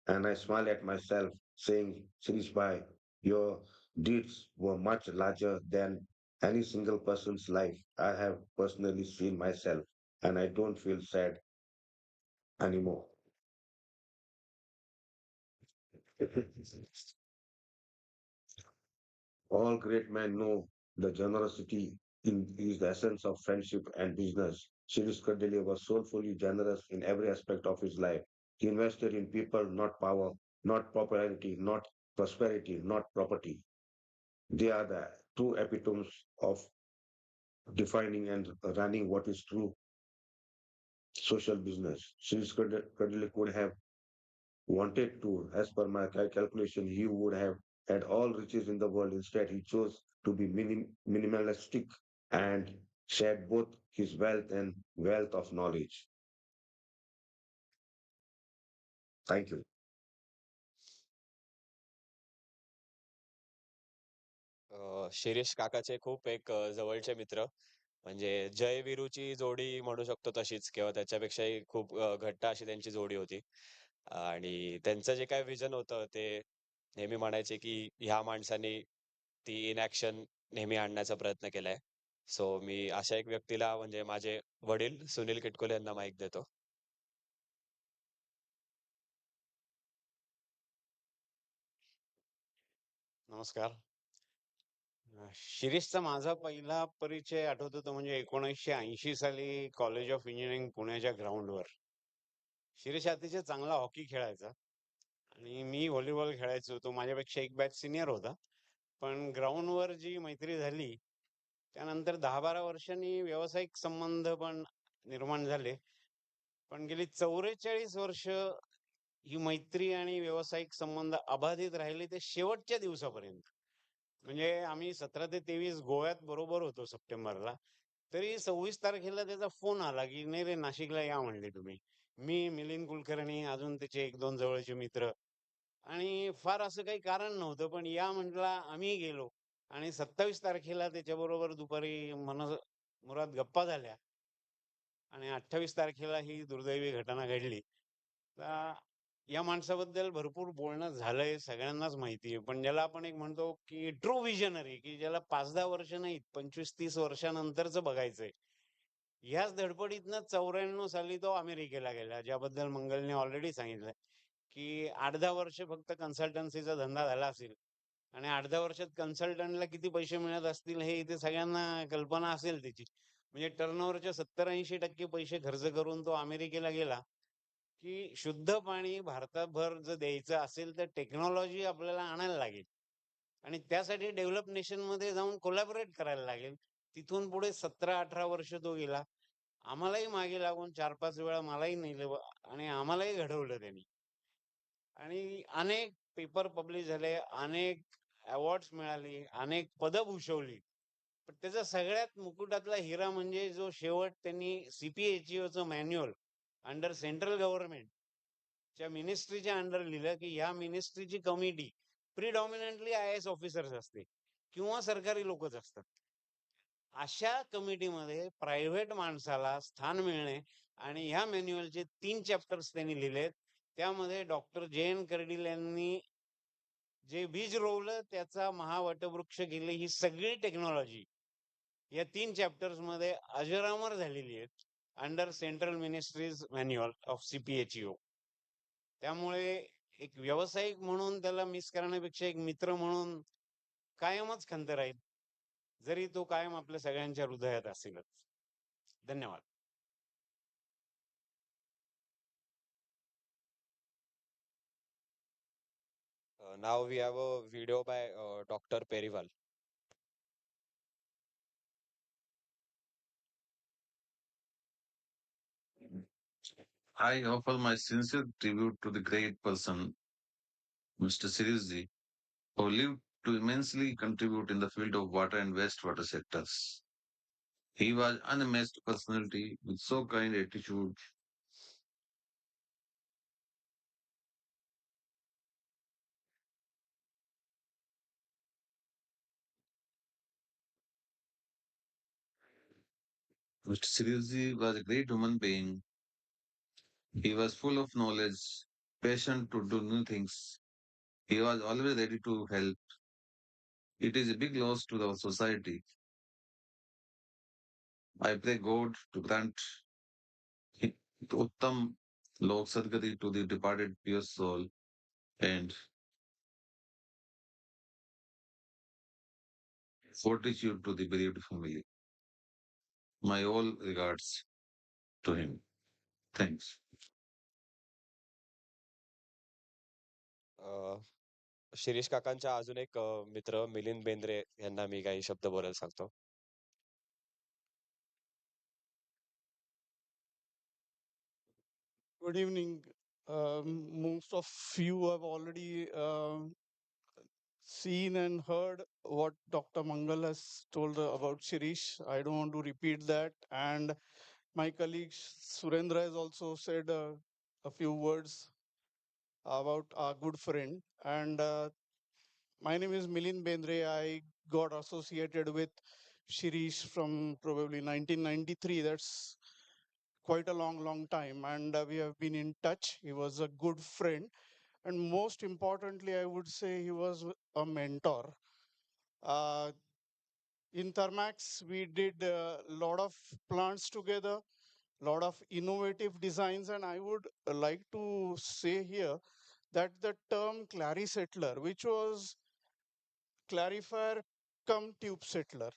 And I smile at myself saying, Shirish Bhai, your deeds were much larger than any single person's life I have personally seen myself, and I don't feel sad anymore. All great men know the generosity is the essence of friendship and business. Shirish Kardile was soulfully generous in every aspect of his life. He invested in people, not power, not popularity, not prosperity, not property. They are the true epitomes of defining and running what is true social business. Shirish Kardile could have wanted to, as per my calculation, he would have had all riches in the world. Instead, he chose to be minimalistic and shared both his wealth and wealth of knowledge. Thank you. Shirish काकाचे खूप एक जवळचे मित्र म्हणजे जय वीरूची जोडी म्हणू शकतो तशीच किंवा त्याच्यापेक्षाही खूप घट्ट अशी त्यांची जोडी होती. आणि त्यांचं जे काय विजन होतं ते नेहमी म्हणायचे की ह्या माणसाने ती इन ऍक्शन नेहमी आणण्याचा प्रयत्न केलाय. सो मी अशा एक व्यक्तीला म्हणजे माझे वडील सुनील किटकुले यांना माईक देतो. नमस्कार. शिरीषचा माझा पहिला परिचय आठवतो तो म्हणजे 1980 साली कॉलेज ऑफ इंजिनिअरिंग पुण्याच्या ग्राउंडवर. शिरीष अतिशय चांगला हॉकी खेळायचा आणि मी व्हॉलीबॉल खेळायचो. तो माझ्यापेक्षा एक बॅच सिनियर होता. पण ग्राउंडवर जी मैत्री झाली त्यानंतर 10-12 वर्षांनी व्यावसायिक संबंध पण निर्माण झाले. पण गेली 44 वर्ष ही मैत्री आणि व्यावसायिक संबंध अबाधित राहिले ते शेवटच्या दिवसापर्यंत. म्हणजे आम्ही 17 ते 23 गोव्यात बरोबर होतो सप्टेंबरला. तरी 26 तारखेला त्याचा फोन आला, की "नाही रे, नाशिकला या" म्हणले तुम्ही. मी, मिलिंद कुलकर्णी, अजून त्याचे 1-2 जवळचे मित्र आणि फार असं काही कारण नव्हतं. पण या म्हटला, आम्ही गेलो आणि 27 तारखेला त्याच्याबरोबर दुपारी मनमुराद गप्पा झाल्या आणि 28 तारखेला ही दुर्दैवी घटना घडली. तर या माणसाबद्दल भरपूर बोलणं झालंय, सगळ्यांनाच माहिती आहे. पण ज्याला आपण एक म्हणतो, की ट्रू व्हिजनरी, की ज्याला 5-10 वर्ष नाहीत, 25-30 वर्षानंतरचं बघायचंय. ह्याच धडपडीतनं 94 साली तो अमेरिकेला गेला, ज्याबद्दल मंगलने ऑलरेडी सांगितलंय, की 8-10 वर्ष फक्त कन्सल्टन्सीचा धंदा झाला असेल आणि 8-10 वर्षात कन्सल्टंटला किती पैसे मिळत असतील हे इथे सगळ्यांना कल्पना असेल त्याची. म्हणजे टर्नओव्हरच्या 70-80% पैसे खर्च करून तो अमेरिकेला गेला, की शुद्ध पाणी भारताभर जर द्यायचं असेल तर टेक्नॉलॉजी आपल्याला आणायला लागेल आणि त्यासाठी डेव्हलप नेशनमध्ये जाऊन कोलॅबोरेट करायला लागेल. तिथून पुढे 17-18 वर्ष तो गेला. आम्हालाही मागे लागून 4-5 वेळा मलाही नेलं आणि आम्हालाही घडवलं त्यांनी. आणि अनेक पेपर पब्लिश झाले, अनेक अवॉर्ड्स मिळाली, अनेक पदं भूषवली. पण त्याचा सगळ्यात मुकुटातला हिरा म्हणजे जो शेवट त्यांनी CPHEOचं मॅन्युअल अंडर सेंट्रल गव्हर्नमेंटच्या मिनिस्ट्रीच्या अंडर लिहिलं, की ह्या मिनिस्ट्रीची कमिटी प्रिडॉमिनंटली IAS ऑफिसर्स असते किंवा सरकारी लोकच असतात. अशा कमिटीमध्ये प्रायव्हेट माणसाला स्थान मिळणे आणि ह्या मॅन्युअलचे 3 चॅप्टर्स त्यांनी लिहिलेत. त्यामध्ये डॉक्टर JN कर्डिल यांनी जे बीज रोवलं त्याचा महावटवृक्ष केले, ही सगळी टेक्नॉलॉजी या 3 चॅप्टर्स मध्ये अजरामर झालेली आहेत under central ministries manual of CPHEO. त्यामुळे एक व्यावसायिक म्हणून त्याला मिस करण्यापेक्षा एक मित्र म्हणून कायमच खंत राहील, जरी तो कायम आपल्या सगळ्यांच्या हृदयात असेलच. धन्यवाद. Now we have a video by Dr. Perival. I offer my sincere tribute to the great person, Mr. Shirish Ji, who lived to immensely contribute in the field of water and wastewater sectors. He was unmatched personality with so kind attitude. Mr. Shirish Ji was a great human being. He was full of knowledge, passion to do new things. He was always ready to help. It is a big loss to our society. I pray God to grant Uttam Lok Sadgati to the departed pure soul and fortitude to the bereaved family. My all regards to him. Thanks. Shirish काकांच्या अजून एक मित्र मिलिंद बेंद्रे यांना मी काही शब्द बोलायला सांगतो. Good evening. Most of you have already seen and heard what Dr. Mangal has told about Shirish. I don't want to repeat that. And my colleague Surendra has also said a few words about our good friend. And my name is Milind Bendre. I got associated with Shirish from probably 1993. That's quite a long time. And we have been in touch. He was a good friend. And most importantly, I would say he was a mentor. Uh, in Thermax, we did a lot of plants together, lot of innovative designs, and I would like to say here that the term clary settler, which was clarifier cum tube settler.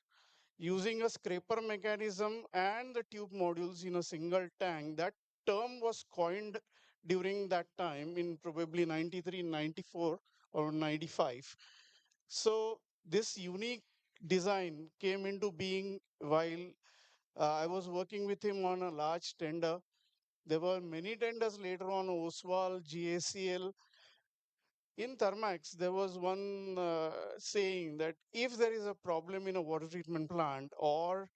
Using a scraper mechanism and the tube modules in a single tank, that term was coined during that time in probably 93, 94 or 95. So this unique design came into being while I was working with him on a large tender. There were many tenders later on, Oswald, GACL. In Thermax, there was one saying that if there is a problem in a water treatment plant, or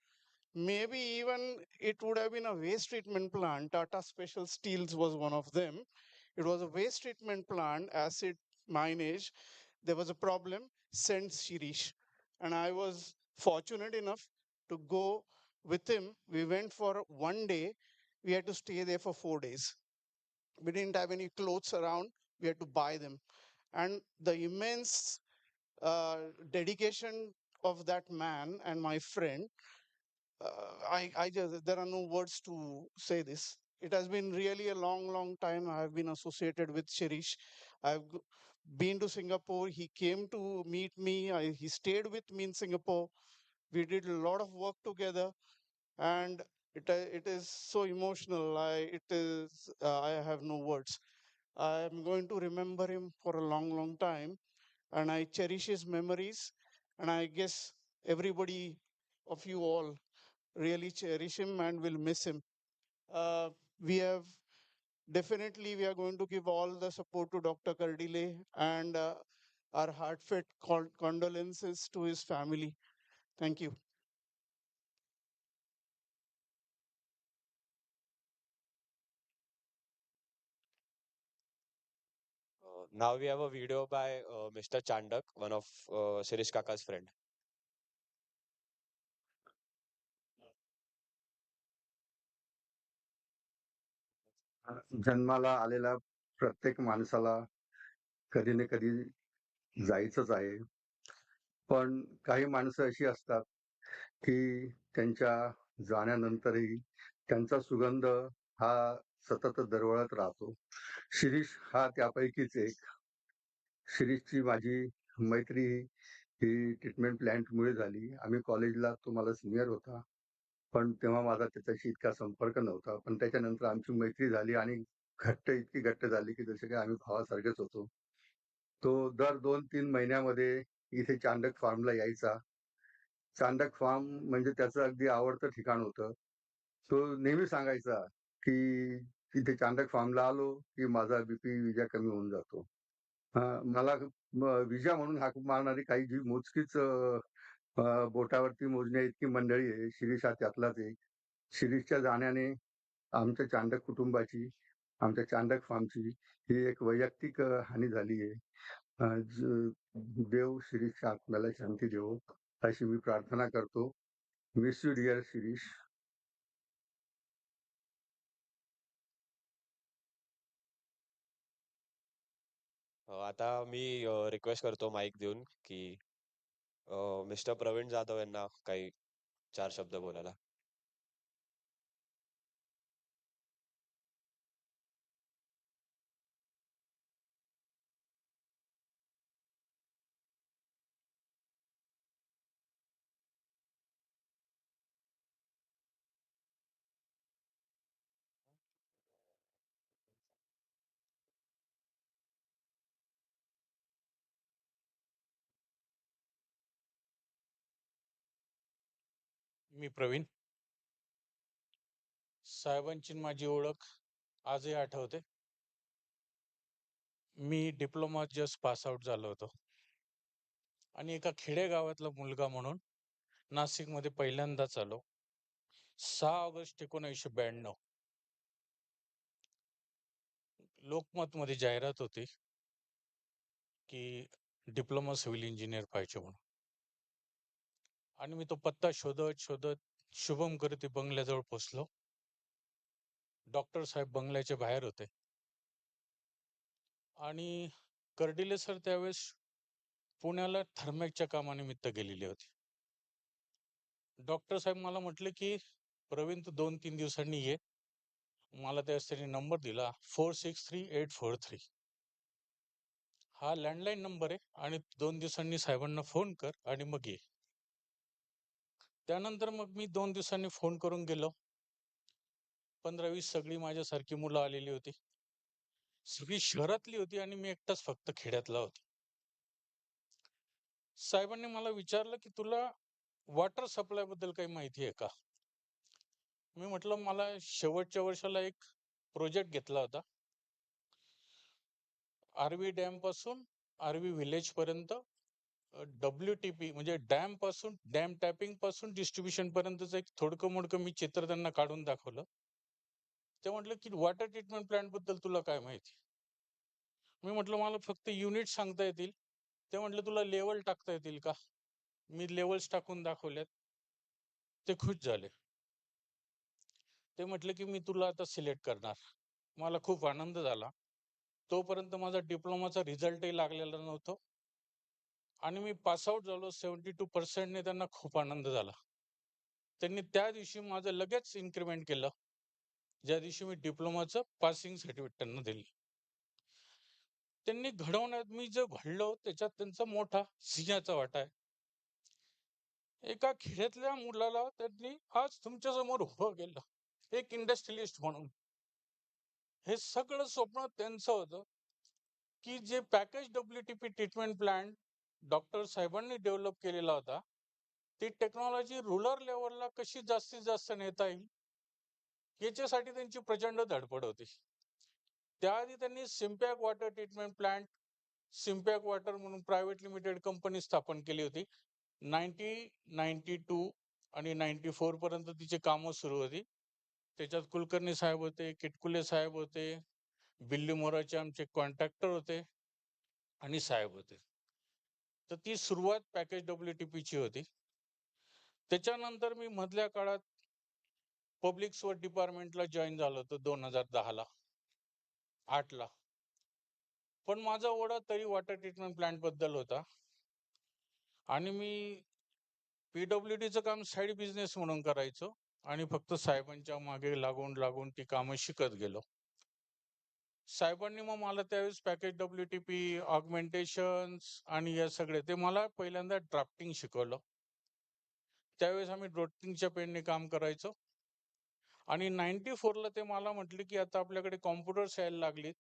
maybe even it would have been a waste treatment plant, Tata Special Steels was one of them. It was a waste treatment plant, acid minage. There was a problem, send Shirish. And I was fortunate enough to go with him. We went for 1 day. We had to stay there for 4 days. We didn't have any clothes around. We had to buy them. And the immense dedication of that man and my friend, I just, there are no words to say this. It has been really a long, long time I have been associated with Shirish. I've been to Singapore. He came to meet me. He stayed with me in Singapore. We did a lot of work together, and it is so emotional. I have no words. I am going to remember him for a long, long time, and I cherish his memories. And I guess everybody of you all really cherish him and will miss him. Uh, we have definitely we are going to give all the support to Dr. Kardile and our heartfelt condolences to his family. Thank you. Now we have a video by Mr. Chandak, one of Shirish Kaka's friend. जन्माला आलेल्या प्रत्येक माणसाला कधी ना कधी जायचंच आहे. पण काही माणसं अशी असतात की त्यांच्या जाण्यानंतरही त्यांचा सुगंध हा सतत दरवळत राहतो. शिरीष हा त्यापैकीच एक. शिरीषची माझी मैत्री ही ट्रीटमेंट प्लॅन्टमुळे झाली. आम्ही कॉलेजला, तो मला सिनियर होता, पण तेव्हा माझा त्याच्याशी इतका संपर्क नव्हता. पण त्याच्यानंतर आमची मैत्री झाली आणि इतकी घट्ट झाली की जसे काही आम्ही भावासारखेच होतो. तो दर 2-3 महिन्यामध्ये इथे चांडक फार्मला यायचा. चांडक फार्म म्हणजे त्याचं अगदी आवडतं ठिकाण होतं. तो नेहमी सांगायचा की तिथे चांडक फार्मला आलो की माझा बीपी विजा कमी होऊन जातो. मला विजा म्हणून हाक मारणारी काही जी मोजकीच बोटावरती मोजण्या इतकी मंडळी आहे. शिरीष हा त्यातलाच एक. शिरीषच्या जाण्याने आमच्या चांडक कुटुंबाची, आमच्या चांडक फार्मची ही एक वैयक्तिक हानी झाली आहे. देव शिरीषच्या आत्म्याला शांती देवो अशी मी प्रार्थना करतो. Miss you dear Shirish. आता मी रिक्वेस्ट करतो माईक देऊन की मिस्टर प्रवीण जाधव यांना काही 4 शब्द बोलायला. मी प्रवीण. साहेबांची माझी ओळख आजही आठवते. मी डिप्लोमा जस्ट पास आउट झालो होतो आणि एका खेडेगावातला मुलगा म्हणून नाशिकमध्ये पहिल्यांदाच आलो. 6 ऑगस्ट 1992 लोकमतमध्ये जाहिरात होती की डिप्लोमा सिव्हिल इंजिनियर पाहिजे म्हणून. आणि मी तो पत्ता शोधत शोधत शुभम करती बंगल्याजवळ पोचलो. डॉक्टर साहेब बंगल्याच्या बाहेर होते आणि कर्डिले सर त्यावेळेस पुण्याला थर्मॅकच्या कामानिमित्त गेलेले होते. डॉक्टर साहेब मला म्हटले की प्रवीण तू 2-3 दिवसांनी ये. मला त्यावेळेस त्यांनी नंबर दिला 463843. हा लँडलाईन नंबर आहे आणि 2 दिवसांनी साहेबांना फोन कर आणि मग ये. त्यानंतर मग मी 2 दिवसांनी फोन करून गेलो. 15-20 सगळी माझ्यासारखी मुलं आलेली होती. सगळी शहरातली होती आणि मी एकटाच फक्त खेड्यातला होता. साहेबांनी मला विचारलं की तुला वॉटर सप्लाय बद्दल काही माहिती आहे का? मी म्हटलं मला शेवटच्या वर्षाला एक प्रोजेक्ट घेतला होता. आरवी डॅम पासून आरवी व्हिलेज पर्यंत WTP म्हणजे डॅम पासून डॅम टॅपिंग पासून डिस्ट्रीब्युशन पर्यंतचं एक थोडकं मोडकं मी चित्र त्यांना काढून दाखवलं. ते म्हटलं की वॉटर ट्रीटमेंट प्लांट बद्दल तुला काय माहिती? मी म्हटलं मला फक्त युनिट सांगता येतील. ते म्हटलं तुला लेवल टाकता येतील का? मी लेवल्स टाकून दाखवल्यात. ते खुश झाले. ते म्हटले की मी तुला आता सिलेक्ट करणार. मला खूप आनंद झाला. तोपर्यंत माझा डिप्लोमाचा रिझल्टही लागलेला नव्हता आणि मी पास आउट झालो 72% ने. त्यांना खूप आनंद झाला. त्यांनी त्या दिवशी माझं लगेच इन्क्रिमेंट केलं, ज्या दिवशी मी डिप्लोमाचं पासिंग सर्टिफिकेट त्यांना दिलं. त्यांनी घडवण्यात मी जे घडलो त्याच्यात त्यांचा मोठा सिंहाचा वाटा आहे. एका खेड्यातल्या मुलाला त्यांनी आज तुमच्या समोर उभं केलं, एक इंडस्ट्रियलिस्ट म्हणून. हे सगळं स्वप्न त्यांचं होतं की जे package WTP treatment plant doctor साहेबांनी डेव्हलप केलेला होता, ती टेक्नॉलॉजी रुरल लेवलला कशी जास्तीत जास्त नेता येईल याच्यासाठी त्यांची प्रचंड धडपड होती. त्याआधी त्यांनी सिम्पॅक वॉटर ट्रीटमेंट प्लांट, सिम्पॅक वॉटर म्हणून प्रायव्हेट लिमिटेड कंपनी स्थापन केली होती. 1992 आणि 94 पर्यंत तिचे कामं सुरू होती. त्याच्यात कुलकर्णी साहेब होते, किटकुले साहेब होते, बिल्ली मोराचे आमचे कॉन्ट्रॅक्टर होते आणि साहेब होते. तर ती सुरुवात पॅकेज WTP ची होती. त्याच्यानंतर मी मधल्या काळात पब्लिक सोर्स डिपार्टमेंटला जॉईन झालो होतो 2010 ला 8 ला. पण माझा ओढा तरी वॉटर ट्रीटमेंट प्लांट बद्दल होता आणि मी PWDचं काम साईड बिझनेस म्हणून करायचो आणि फक्त साहेबांच्या मागे लागून लागून ती कामं शिकत गेलो. साहेबांनी मग मला त्यावेळेस पॅकेज WTP ऑगमेंटेशन्स आणि या सगळे ते मला पहिल्यांदा ड्राफ्टिंग शिकवलं. त्यावेळेस आम्ही ड्राफ्टिंगच्या पेनने काम करायचो आणि 94 ला ते मला म्हटले की आता आपल्याकडे कॉम्प्युटर्स यायला लागलीत.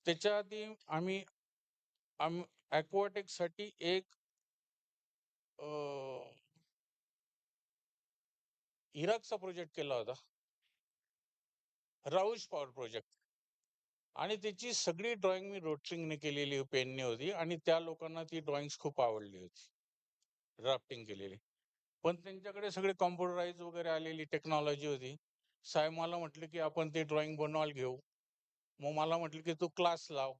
त्याच्या आधी आम्ही ॲक्वाटेक साठी एक इराकचा प्रोजेक्ट केला होता, राऊश पॉवर प्रोजेक्ट. आणि त्याची सगळी ड्रॉइंग मी रोटरिंगने केलेली पेनने होती आणि त्या लोकांना ती ड्रॉइंग खूप आवडली होती, ड्राफ्टिंग केलेली. पण त्यांच्याकडे सगळे कॉम्प्युटराइज वगैरे आलेली टेक्नॉलॉजी होती. साहेब मला म्हटले की आपण ते ड्रॉइंग बनवायला घेऊ. मग मला म्हटले की तू क्लास लाव.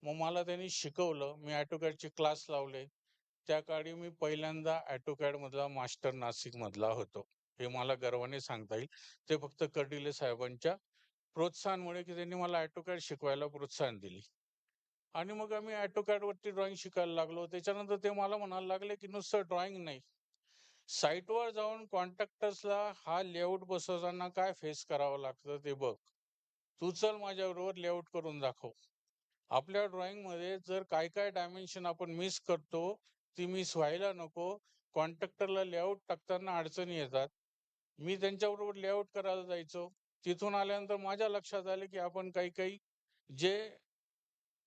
मग मला त्यांनी शिकवलं. मी ॲटोकॅडचे क्लास लावले. त्या काळी मी पहिल्यांदा ॲटोकॅड मधला मास्टर नाशिक मधला होतो, हे मला गर्वाने सांगता येईल. ते फक्त कर्डिले साहेबांच्या प्रोत्साहनामुळे की त्यांनी मला ॲटोकॅड शिकवायला प्रोत्साहन दिले. आणि मग आम्ही ॲटोकॅड वरती ड्रॉइंग शिकायला लागलो. त्याच्यानंतर ते मला म्हणायला लागले की नुसतं ड्रॉइंग नाही, साईटवर जाऊन कॉन्ट्रॅक्टर्सला हा लेआउट बसवताना काय फेस करावं लागतं ते बघ. तू चल माझ्याबरोबर लेआउट करून दाखव. आपल्या ड्रॉइंग मध्ये जर काय काय डायमेन्शन आपण मिस करतो ती मिस व्हायला नको. कॉन्ट्रॅक्टरला लेआउट टाकताना अडचणी येतात. मी त्यांच्याबरोबर लेआउट करायला जायचो. तिथून आल्यानंतर माझ्या लक्षात आले की आपण काही काही जे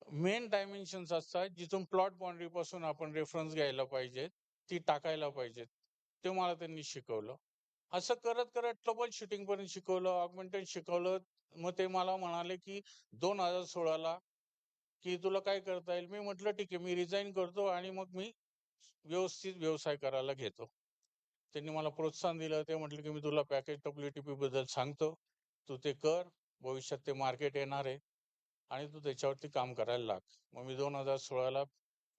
मेन डायमेन्शन्स असतात, जिथून प्लॉट बाउंड्री पासून आपण रेफरन्स घ्यायला पाहिजे, ती टाकायला पाहिजेत, ते मला त्यांनी शिकवलं. असं करत करत ट्रबल शूटिंग पर्यंत शिकवलं, ऑगमेंटेड शिकवलं. मग ते मला म्हणाले की 2016 ला की तुला काय करता येईल. मी म्हटलं ठीक आहे, मी रिझाईन करतो आणि मग मी व्यवस्थित व्यवसाय करायला घेतो. त्यांनी मला प्रोत्साहन दिलं. ते म्हटले की मी तुला पॅकेज WTP बद्दल सांगतो, तू ते कर, भविष्यात ते मार्केट येणार आहे आणि तू त्याच्यावरती काम करायला लाग. मग मी 2016 ला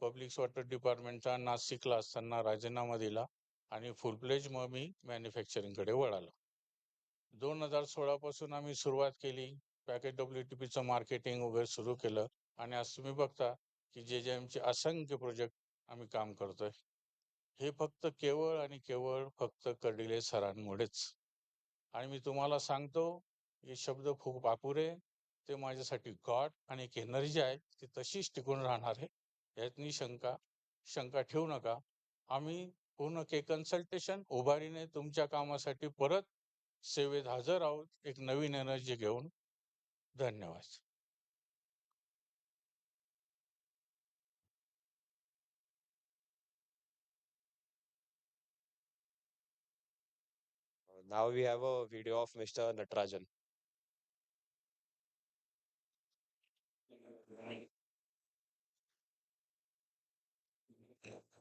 पब्लिक वॉटर डिपार्टमेंटचा नाशिकला असताना राजीनामा दिला आणि फुल प्लेज मग मी मॅन्युफॅक्चरिंग कडे वळालो. 2016 पासून आम्ही सुरुवात केली. पॅकेज WTPचं मार्केटिंग वगैरे सुरू केलं आणि आज तुम्ही बघता की JJMचे असंख्य प्रोजेक्ट आम्ही काम करतोय. हे फक्त केवळ आणि केवळ फक्त कर्डिले सरांमुळेच. आणि मी तुम्हाला सांगतो, हे शब्द खूप अपुरे, ते माझ्यासाठी गॉड आणि एक एनर्जी आहे ती तशीच टिकून राहणार आहे यातनी शंका ठेवू नका. आम्ही पूर्ण के कन्सल्टेशन उभारीने तुमच्या कामासाठी परत सेवेत हजर आहोत एक नवीन एनर्जी घेऊन. धन्यवाद. Now we have a video of Mr. Natarajan.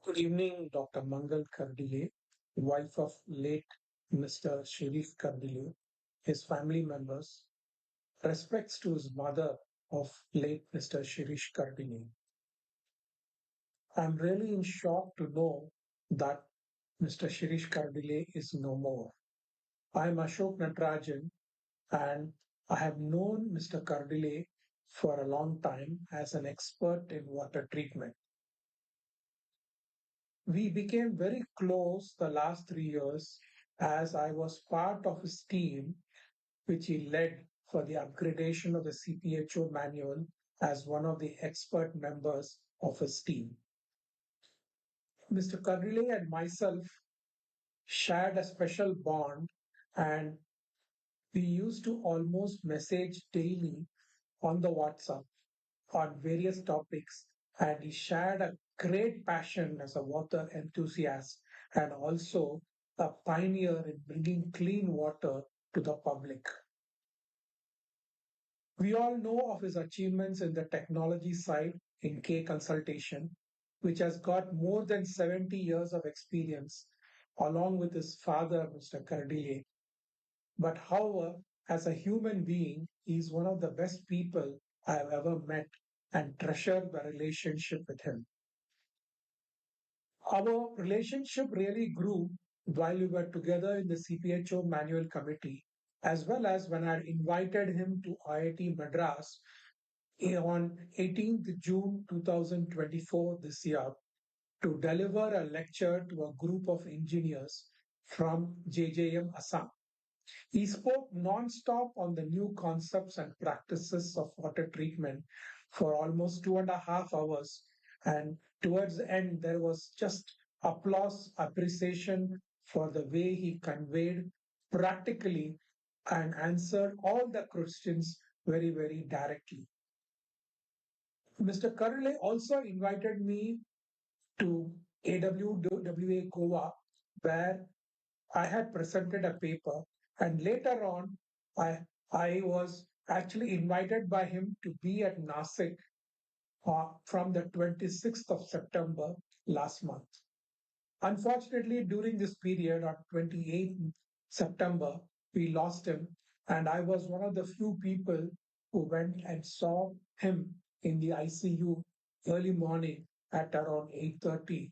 Good evening, Dr. Mangal Kardile, wife of late Mr. Shirish Kardile, his family members, respects to his mother of late Mr. Shirish Kardile. I'm really in shock to know that Mr. Shirish Kardile is no more. I'm Ashok Natarajan and I have known Mr. Kardile for a long time as an expert in water treatment. We became very close the last 3 years as I was part of his team, which he led for the upgradation of the CPHO manual as one of the expert members of his team. Mr. Kardile and myself shared a special bond, and we used to almost message daily on the WhatsApp on various topics, and he shared a great passion as a water enthusiast and also a pioneer in bringing clean water to the public. We all know of his achievements in the technology side in K consultation, which has got more than 70 years of experience, along with his father, Mr. Kardile. But however, as a human being, he is one of the best people I have ever met and treasure the relationship with him. Our relationship really grew while we were together in the CPHO manual committee, as well as when I invited him to IIT Madras on 18th June 2024 this year to deliver a lecture to a group of engineers from JJM Assam. He spoke non-stop on the new concepts and practices of water treatment for almost 2.5 hours. And towards the end, there was just applause, appreciation for the way he conveyed practically and answered all the questions very, very directly. Mr. Karle also invited me to AWWA Goa, where I had presented a paper, and later on, I, I was actually invited by him to be at Nasik from the 26th of September last month. Unfortunately, during this period on 28th September, we lost him, and I was one of the few people who went and saw him in the ICU early morning at around 8:30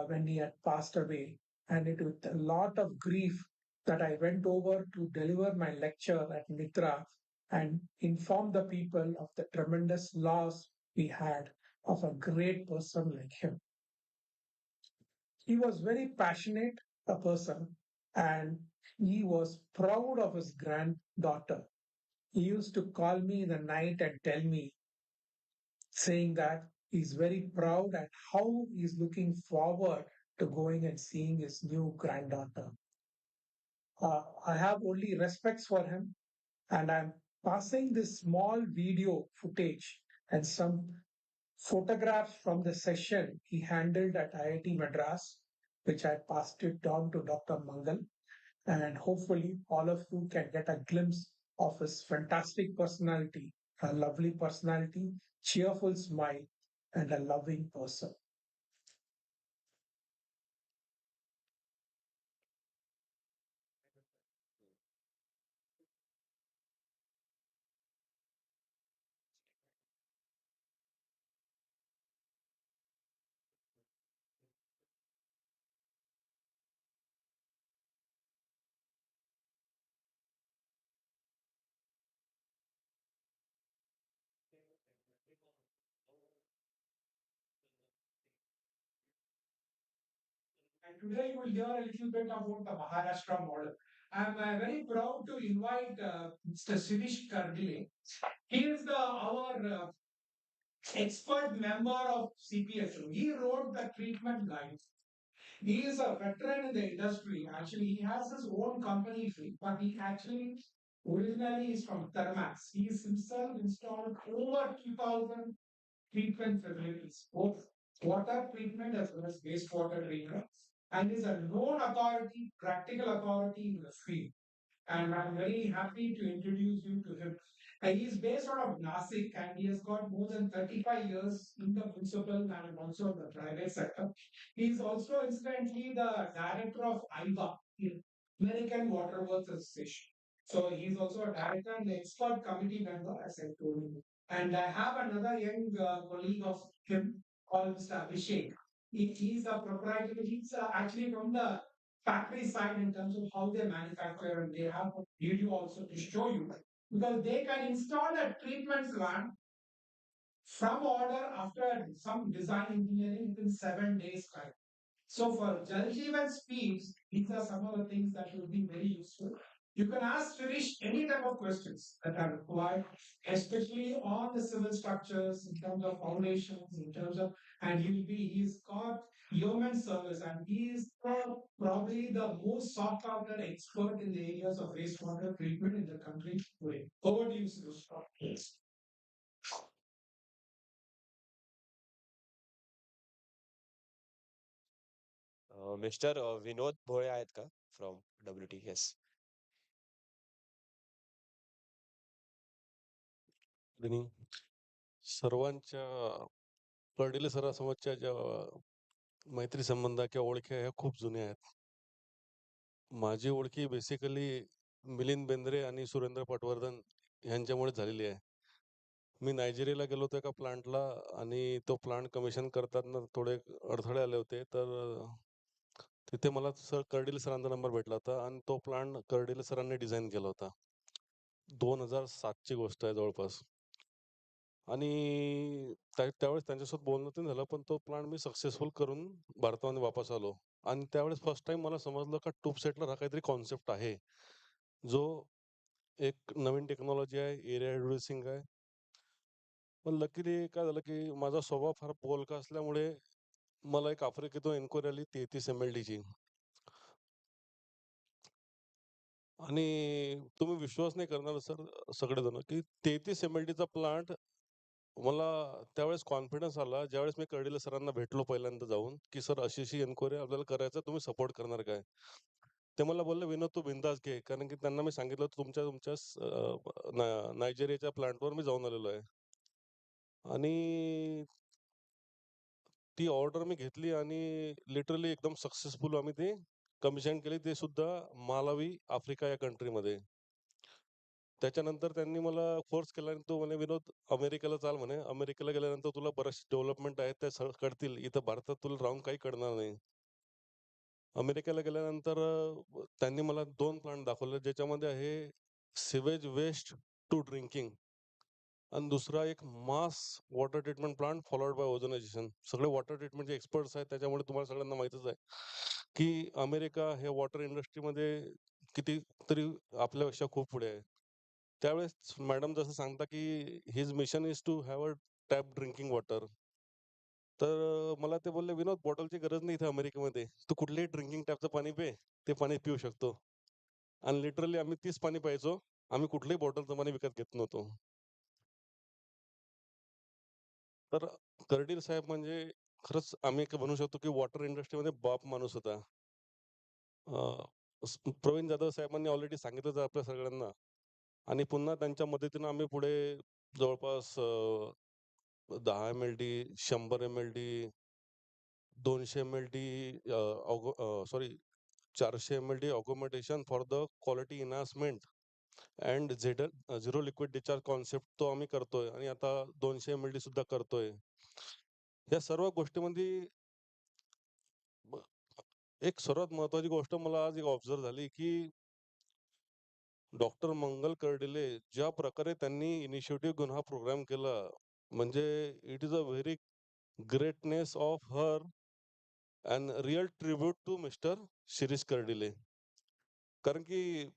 when he had passed away. And it was a lot of grief that I went over to deliver my lecture at Mitra and inform the people of the tremendous loss we had of a great person like him. He was very passionate a person and he was proud of his granddaughter. He used to call me in the night and tell me, saying that he's very proud at how he's looking forward to going and seeing his new granddaughter. I have only respects for him, and I'm passing this small video footage and some photographs from the session he handled at IIT Madras, which I passed it down to Dr. Mangal, and hopefully all of you can get a glimpse of his fantastic personality, a lovely personality, cheerful smile, and a loving person. And today you will hear a little bit about the Maharashtra model. I'm very proud to invite Mr. Shirish Kardile. He is our expert member of CPSO. He wrote the treatment guides. He is a veteran in the industry. Actually, he has his own company, but he actually originally is from Thermax. He is himself installed over 2,000 treatment facilities, both water treatment as well as wastewater treatment, and is a known authority, practical authority in the field. And I'm very happy to introduce you to him. He is based out of Nasik and he has got more than 35 years in the municipal and also the private sector. He is also incidentally the director of IVA, American Water Works Association. So he's also a director and the expert committee member, as I told you. And I have another young colleague of him called Mr. Abhishek. He's a proprietor. He's actually from the factory side in terms of how they manufacture, and they have a video also to show you because they can install a treatment plant from order after some design engineering within 7 days time. So for Jal Jeevan speeds, these are some of the things that will be very useful. You can ask Shirish any type of questions that are required, especially on the civil structures, in terms of foundations, in terms of, and he's got yeoman service, and he is probably the most sought after expert in the areas of wastewater treatment in the country today. Over to you, Shirish. Yes. Mister Vinod Bhole आहेत का from WT? Yes. आणि सर्वांच्या कर्डिले सरासोबतच्या ज्या मैत्री संबंध किंवा ओळखी ह्या खूप जुन्या आहेत. माझी ओळखी बेसिकली मिलिंद बेंद्रे आणि सुरेंद्र पटवर्धन यांच्यामुळे झालेली आहे. मी नायजेरियाला गेलो होतो एका प्लांटला आणि तो प्लांट कमिशन करताना थोडे अडथळे आले होते. तर तिथे मला कर्डिले सरांचा नंबर भेटला होता आणि तो प्लांट कर्डिले सरांनी डिझाईन केला होता. 2007ची गोष्ट आहे जवळपास. आणि त्यावेळेस त्यांच्यासोबत बोलणं नाही झालं, पण तो प्लांट मी सक्सेसफुल करून भारतामध्ये वापस आलो. आणि त्यावेळेस फर्स्ट टाइम मला समजलं का ट्यूब सेटलर हा काहीतरी कॉन्सेप्ट आहे, जो एक नवीन टेक्नॉलॉजी आहे, एरिया रिड्युसिंग आहे. पण लकीली काय झालं की माझा स्वभाव फार बोलका असल्यामुळे मला एक आफ्रिकेतून एन्क्वायरी आली 33 MLDची. आणि तुम्ही विश्वास नाही करणार सर सगळेजण की 33 MLDचा प्लांट मला त्यावेळेस कॉन्फिडन्स आला ज्यावेळेस मी कर्डिले सरांना भेटलो पहिल्यांदा जाऊन की सर अशी अशी एन्क्वायरी आपल्याला करायचं, तुम्ही सपोर्ट करणार काय? ते मला बोलले विनोद तू बिंदास घे, कारण की त्यांना मी सांगितलं तुमच्या तुमच्या नायजेरियाच्या प्लांटवर मी जाऊन आलेलो आहे. आणि ती ऑर्डर मी घेतली आणि लिटरली एकदम सक्सेसफुल आम्ही ती कमिशन केली, ते सुद्धा मालावी आफ्रिका या कंट्रीमध्ये. त्याच्यानंतर त्यांनी मला फोर्स केला आणि तो म्हणे विनोद अमेरिकेला चाल म्हणे, अमेरिकेला गेल्यानंतर तुला बरेचसे डेव्हलपमेंट आहेत त्या कळतील, इथं भारतात तुला राहून काही कळणार नाही. अमेरिकेला गेल्यानंतर त्यांनी मला 2 प्लांट दाखवले ज्याच्यामध्ये आहे सिवेज वेस्ट टू ड्रिंकिंग आणि दुसरा एक mass water treatment plant followed by ozonisation. सगळे वॉटर ट्रीटमेंटचे एक्सपर्ट्स आहेत, त्याच्यामुळे तुम्हाला सगळ्यांना माहितच आहे की अमेरिका हे वॉटर इंडस्ट्रीमध्ये कितीतरी आपल्यापेक्षा खूप पुढे आहे. त्यावेळेस मॅडम जसं सांगता की his mission is to have a tap drinking water. तर मला ते बोलले विनोद बॉटलची गरज नाही इथे अमेरिकेमध्ये, तू कुठल्याही ड्रिंकिंग टॅपचं पाणी पे, ते पाणी पिऊ शकतो. आणि लिटरली आम्ही 30 पाणी प्यायचो, आम्ही कुठल्याही बॉटलचं पाणी विकत घेत नव्हतो. तर कर्डील साहेब म्हणजे खरंच आम्ही एक म्हणू शकतो की वॉटर इंडस्ट्रीमध्ये बाप माणूस होता. प्रवीण जाधव साहेबांनी ऑलरेडी सांगितलंच आहे आपल्या सगळ्यांना. आणि पुन्हा त्यांच्या मदतीनं आम्ही पुढे जवळपास 10 MLD, 100 MLD, 200 MLD, sorry 400 MLD augmentation for the quality enhancement and zero liquid discharge concept तो आम्ही करतोय आणि आता 200 MLD सुद्धा करतोय. या सर्व गोष्टीमध्ये एक सर्वात महत्वाची गोष्ट मला आज एक ऑब्झर्व झाली की डॉक्टर मंगल कर्डिले ज्या प्रकारे त्यांनी इनिशिएटिव्ह घेऊन हा प्रोग्राम केला, म्हणजे it is a very greatness of her and real tribute to mister Shirish Kardile. कारण की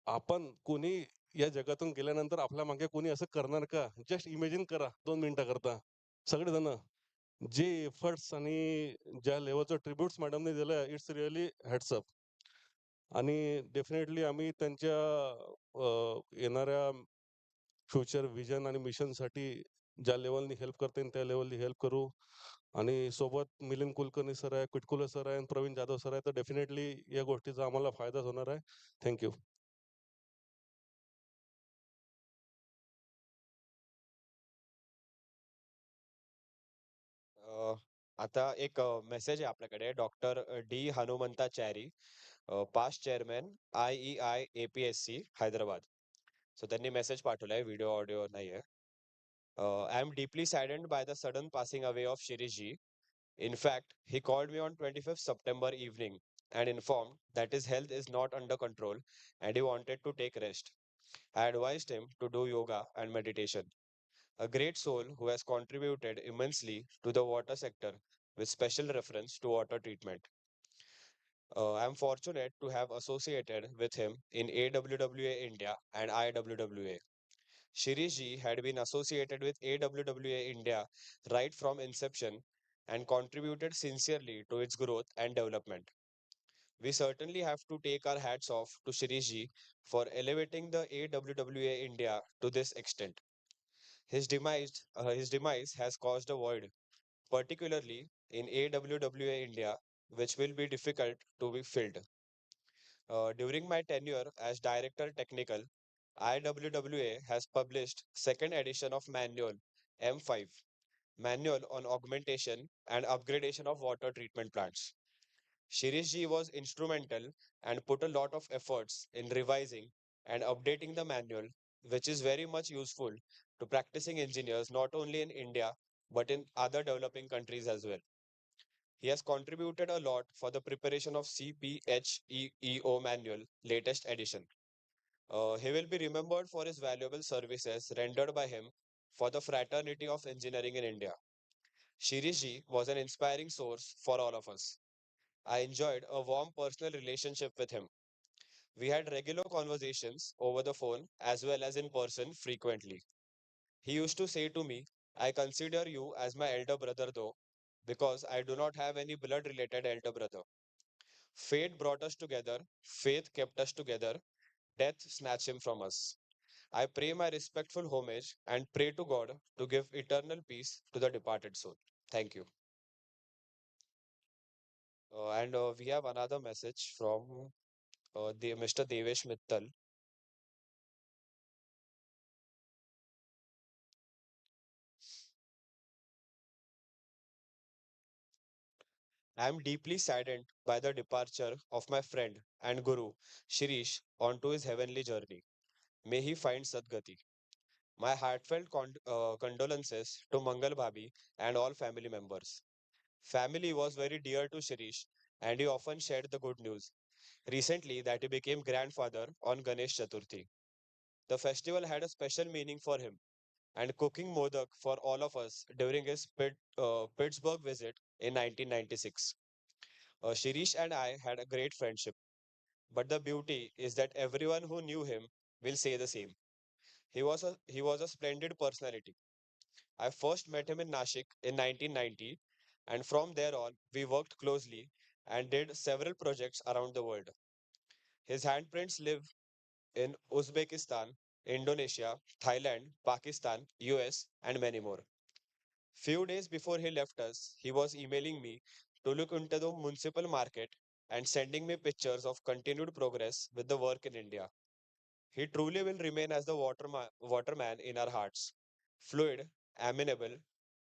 आपण कोणी या जगातून गेल्यानंतर आपल्या मागे कोणी असं करणार का? जस्ट इमॅजिन करा 2 मिनिटाकरता. सगळेजण जे एफर्ट्स आणि ज्या लेव्हलचं ट्रिब्यूट्स मॅडमने दिलं, इट्स रिअली हॅट्स अप. आणि डेफिनेटली आम्ही त्यांच्या येणाऱ्या फ्युचर व्हिजन आणि मिशनसाठी ज्या लेवलनी हेल्प करता येईल त्या लेवलनी हेल्प करू. आणि सोबत मिलिंद कुलकर्णी सर आहे, कुटकुले सर आहे आणि प्रवीण जाधव सर आहे. तर डेफिनेटली या गोष्टीचा आम्हाला फायदाच होणार आहे. थँक्यू. आता एक मेसेज आहे आपल्याकडे doctor D Hanumanthachari, past chairman IEI APSC Hyderabad. So त्यांनी मेसेज पाठवलाय, व्हिडिओ ऑडिओ नाहीये. I am deeply saddened by the sudden passing away of Shirish ji. In fact, he called me on 25th September evening and informed that his health is not under control and he wanted to take rest. I advised him to do yoga and meditation. A great soul who has contributed immensely to the water sector with special reference to water treatment. I am fortunate to have associated with him in AWWA India and IWWA. Shirish ji had been associated with AWWA India right from inception and contributed sincerely to its growth and development. We certainly have to take our hats off to Shirish ji for elevating the AWWA India to this extent. His demise has caused a void, particularly in AWWA India, which will be difficult to be filled. During my tenure as Director Technical, IWWA has published second edition of Manual M5, Manual on Augmentation and Upgradation of Water Treatment Plants. Shirish ji was instrumental and put a lot of efforts in revising and updating the manual, which is very much useful to practicing engineers not only in India but in other developing countries as well. He has contributed a lot for the preparation of CPHEEO manual latest edition. He will be remembered for his valuable services rendered by him for the fraternity of engineering in India. Shirish ji was an inspiring source for all of us. I enjoyed a warm personal relationship with him. We had regular conversations over the phone as well as in person frequently. He used to say to me, I consider you as my elder brother though, because I do not have any blood related elder brother. Fate brought us together, faith kept us together, death snatched him from us. I pay my respectful homage and pray to God to give eternal peace to the departed soul. Thank you. And we have another message from Mr. Devesh Mittal. I am deeply saddened by the departure of my friend and Guru, Shirish, onto his heavenly journey. May he find Sadgati. My heartfelt condolences to Mangal Bhabi and all family members. Family was very dear to Shirish and he often shared the good news recently that he became grandfather on Ganesh Chaturthi. The festival had a special meaning for him and cooking modak for all of us during his Pittsburgh visit in 1996. Shirish and I had a great friendship, but the beauty is that everyone who knew him will say the same. He was a splendid personality. I first met him in Nashik in 1990, and from there on we worked closely and did several projects around the world. His handprints live in Uzbekistan, Indonesia, Thailand, Pakistan, US, and many more. Few days before he left us, he was emailing me to look into the municipal market and sending me pictures of continued progress with the work in India. He truly will remain as the waterman in our hearts, fluid, amenable,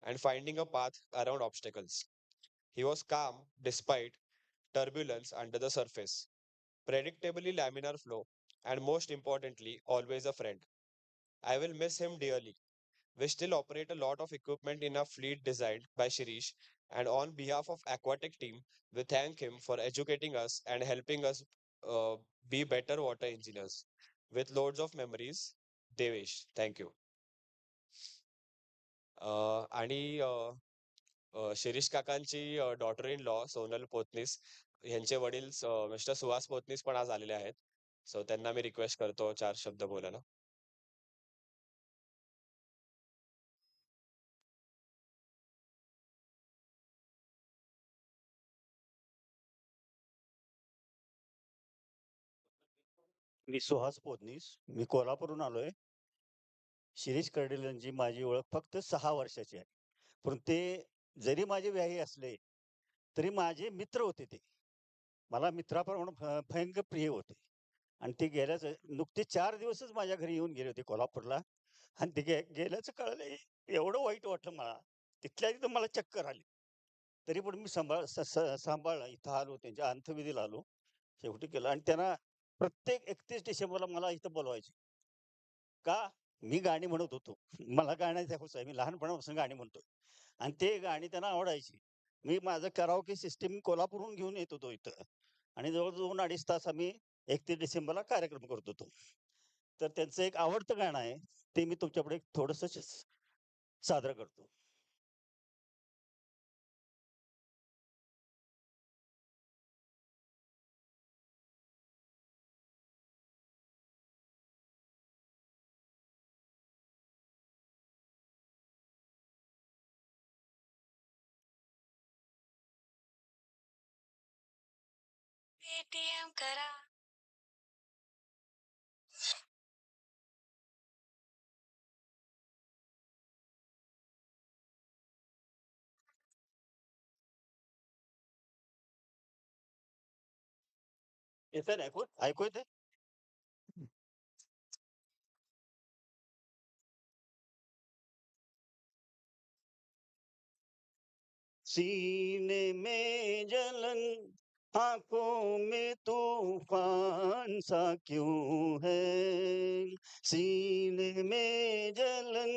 and finding a path around obstacles. He was calm despite turbulence under the surface, predictably laminar flow, and most importantly, always a friend. I will miss him dearly. We still operate a lot of equipment in our fleet designed by Shirish, and on behalf of Aquatic team, we thank him for educating us and helping us uh, be better water engineers. With loads of memories, Devesh. Thank you. आणि शिरीष काकांची daughter in law Sonal Potnis यांचे वडील mister Suhas Potnis पण आज आलेले आहेत. सो त्यांना मी request करतो 4 शब्द बोलायला. मी सुहास पोतनीस. मी कोल्हापूरहून आलोय. शिरीष कर्डिलेंची माझी ओळख फक्त 6 वर्षाची आहे. पण ते जरी माझे व्याही असले, तरी माझे मित्र होते ते. मला मित्राप्रमाणे भयंकर प्रिय होते. आणि ते गेल्याच नुकते 4 दिवसच माझ्या घरी येऊन गेले होते कोल्हापूरला. आणि ते गेल्याचं कळलं एवढं वाईट वाटलं मला. तिथल्या तिथं मला चक्कर आली. तरी पण मी सांभाळलं. इथं आलो, त्यांच्या अंत्यविधीला आलो. शेवटी केलं आणि त्यांना प्रत्येक 31 डिसेंबरला मला इथं बोलवायचे. का? मी गाणी म्हणत होतो. मला गाण्याचा हौस आहे. मी लहानपणापासून गाणी म्हणतोय. आणि ते गाणी त्यांना आवडायची. मी माझं कराओके सिस्टीम कोल्हापूरहून घेऊन येत होतो इथं. आणि जवळ-जवळ 2-2.5 तास आम्ही 31 डिसेंबरला कार्यक्रम करत होतो. तर त्यांचं एक आवडतं गाणं आहे. ते मी तुमच्यापुढे थोडंसं सादर करतो. पेटीएम करा. येतंय ना ऐकू? ऐकू येतंय? सीने में जलन, आंखों में तूफान सा क्यों है? सीने में जलन,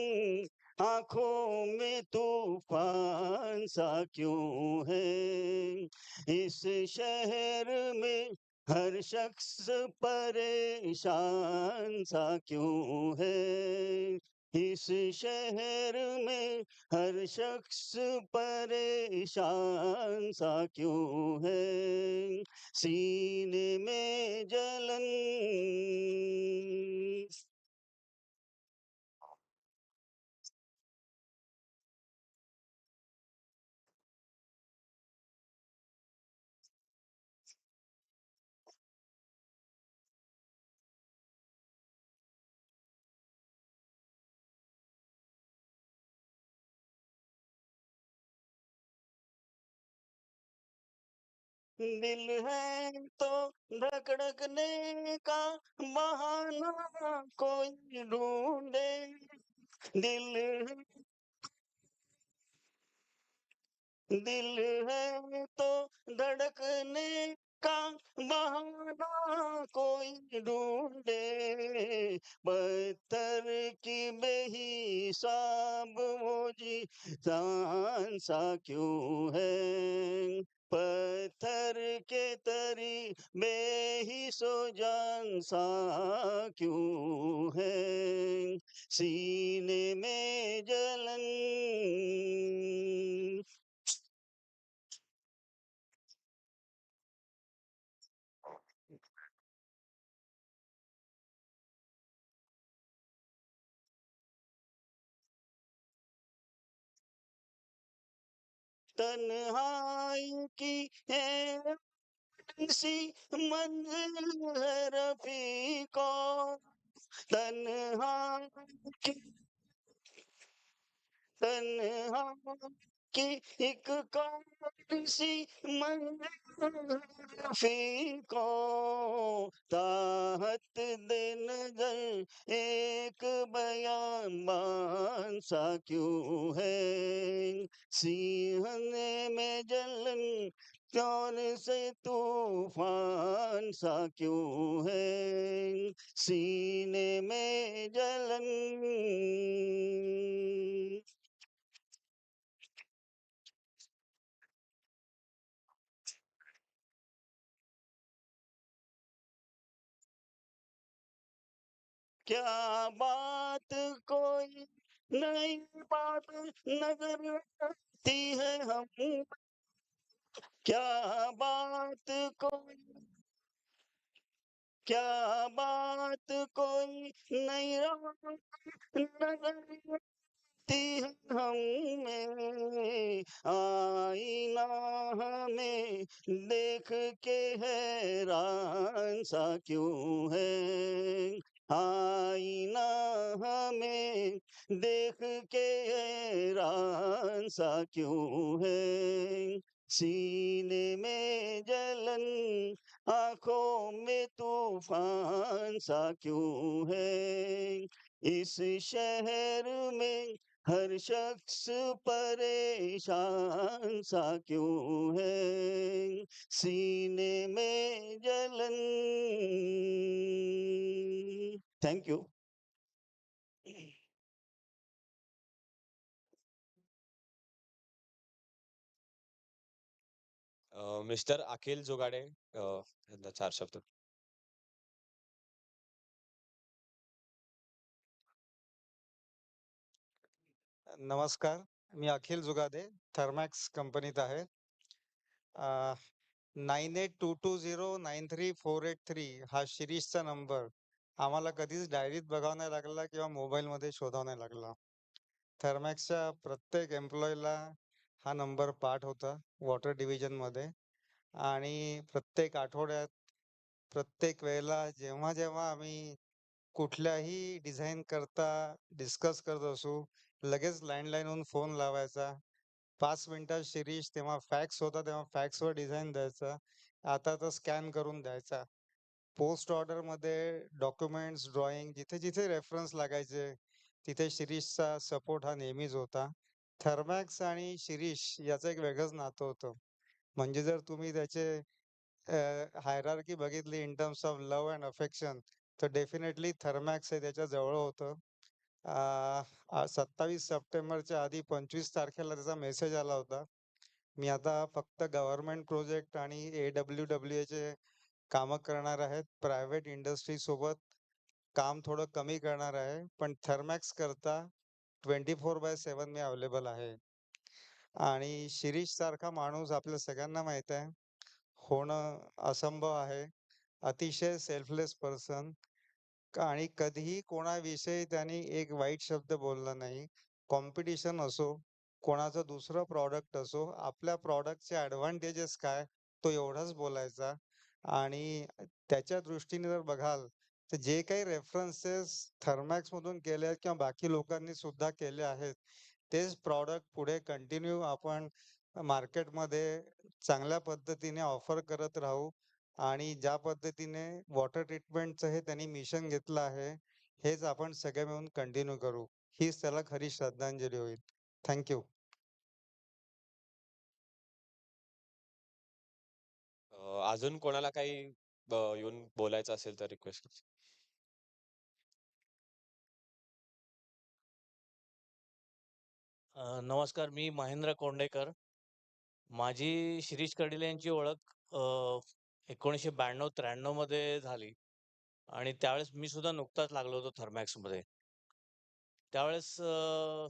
आंखों में तूफान सा क्यों है? इस शहर में हर शख्स परेशान सा क्यों है? इस शहर में हर शख्स परेशान सा क्यों है? सीने में जलन। दिल है तो धड़कने का बहाना कोई ढूंढे। दिल है, दिल है तो धड़कने का बहाना कोई ढूंढे। पत्थर की बेहिसाब वो जी जान सा क्यों है? पत्थर के तरी बेहिसो जान सा क्यों है? सीने में जलन। तन्हाई की है सी मंजिल है रफीको। तन्हाई की, तन्हा की एक कौन सी मंजिल रफीको। ताहत दे नजर एक बयान सा क्यों है? सीने में जलन कौन से तूफान सा क्यों है? सीने में जलन। क्या बात कोई नई बात नजर आती है हम क्या बात कोई क्या बात कोई नहीं नजर आती है हमें, आईना हमें देख के हैरान सा क्यों है, आईना हमें देख के हैरान सा क्यों है, सीने में जलन आंखों में तूफान सा क्यों है, इस शहर में हर शख्स परेशान सा क्यों है, सीने में जलन। Thank you. मिस्टर अखिल जोगाडे यांना 4 शब्द. नमस्कार, मी अखिल जुगादे, थर्मॅक्स कंपनीत आहे. 9822093483 हा शिरीषचा नंबर आम्हाला कधीच डायरीत बघावं नाही लागला किंवा मोबाईलमध्ये शोधावं नाही लागला. थर्मॅक्सच्या प्रत्येक एम्प्लॉईला हा नंबर पाठ होता वॉटर डिव्हिजनमध्ये, आणि प्रत्येक आठवड्यात, प्रत्येक वेळेला जेव्हा जेव्हा आम्ही कुठल्याही डिझाईन करता डिस्कस करत असू, लगेच लँडलाईनहून फोन लावायचा. 5 मिनिटात शिरीष, तेव्हा फॅक्स होता, तेव्हा फॅक्सवर डिझाईन द्यायचा, आता तर स्कॅन करून द्यायचा. पोस्ट ऑर्डरमध्ये डॉक्युमेंट्स, ड्रॉइंग जिथे जिथे रेफरन्स लागायचे तिथे शिरीषचा सपोर्ट हा नेहमीच होता. थर्मॅक्स आणि शिरीष याचं एक वेगळंच नातं होतं. म्हणजे जर तुम्ही त्याचे हायरार्की बघितली in terms of love and affection, तर डेफिनेटली थर्मॅक्स हे त्याच्या जवळ होतं. 27 सप्टेंबरच्या आधी 25 तारखेला त्याचा मेसेज आला होता, मी आता फक्त गव्हर्नमेंट प्रोजेक्ट आणि AWWAचे कामं करणार आहेत, प्रायव्हेट इंडस्ट्री सोबत काम थोडं कमी करणार आहे, पण थर्मॅक्स करता 24/7 मी अवेलेबल आहे. आणि शिरीष सारखा माणूस आपल्या सगळ्यांना माहित आहे होणं असंभव आहे. अतिशय सेल्फलेस पर्सन, आणि कधीही कोणाविषयी त्यांनी एक वाईट शब्द बोलला नाही. कॉम्पिटिशन असो, कोणाचं दुसरं प्रॉडक्ट असो, आपल्या प्रॉडक्टचे ॲडव्हांटेजेस काय तो एवढाच बोलायचा. आणि त्याच्या दृष्टीने जर बघाल तर जे काही रेफरन्सेस थर्मॅक्समधून केले आहेत किंवा बाकी लोकांनी सुद्धा केले आहेत, तेच प्रॉडक्ट पुढे कंटिन्यू आपण मार्केटमध्ये चांगल्या पद्धतीने ऑफर करत राहू. आणि ज्या पद्धतीने वॉटर ट्रीटमेंटचं हे त्यांनी मिशन घेतलं आहे, हेच आपण सगळे मिळून कंटिन्यू करू. हीच त्याला खरी श्रद्धांजली होईल. Thank you. अजून कोणाला काही येऊन बोलायचं असेल तर रिक्वेस्ट. नमस्कार, मी महेंद्र कोंडेकर. माझी शिरीष कर्डिले यांची ओळख 1992-93 मध्ये झाली, आणि त्यावेळेस मी सुद्धा नुकताच लागलो होतो थर्मॅक्समध्ये. त्यावेळेस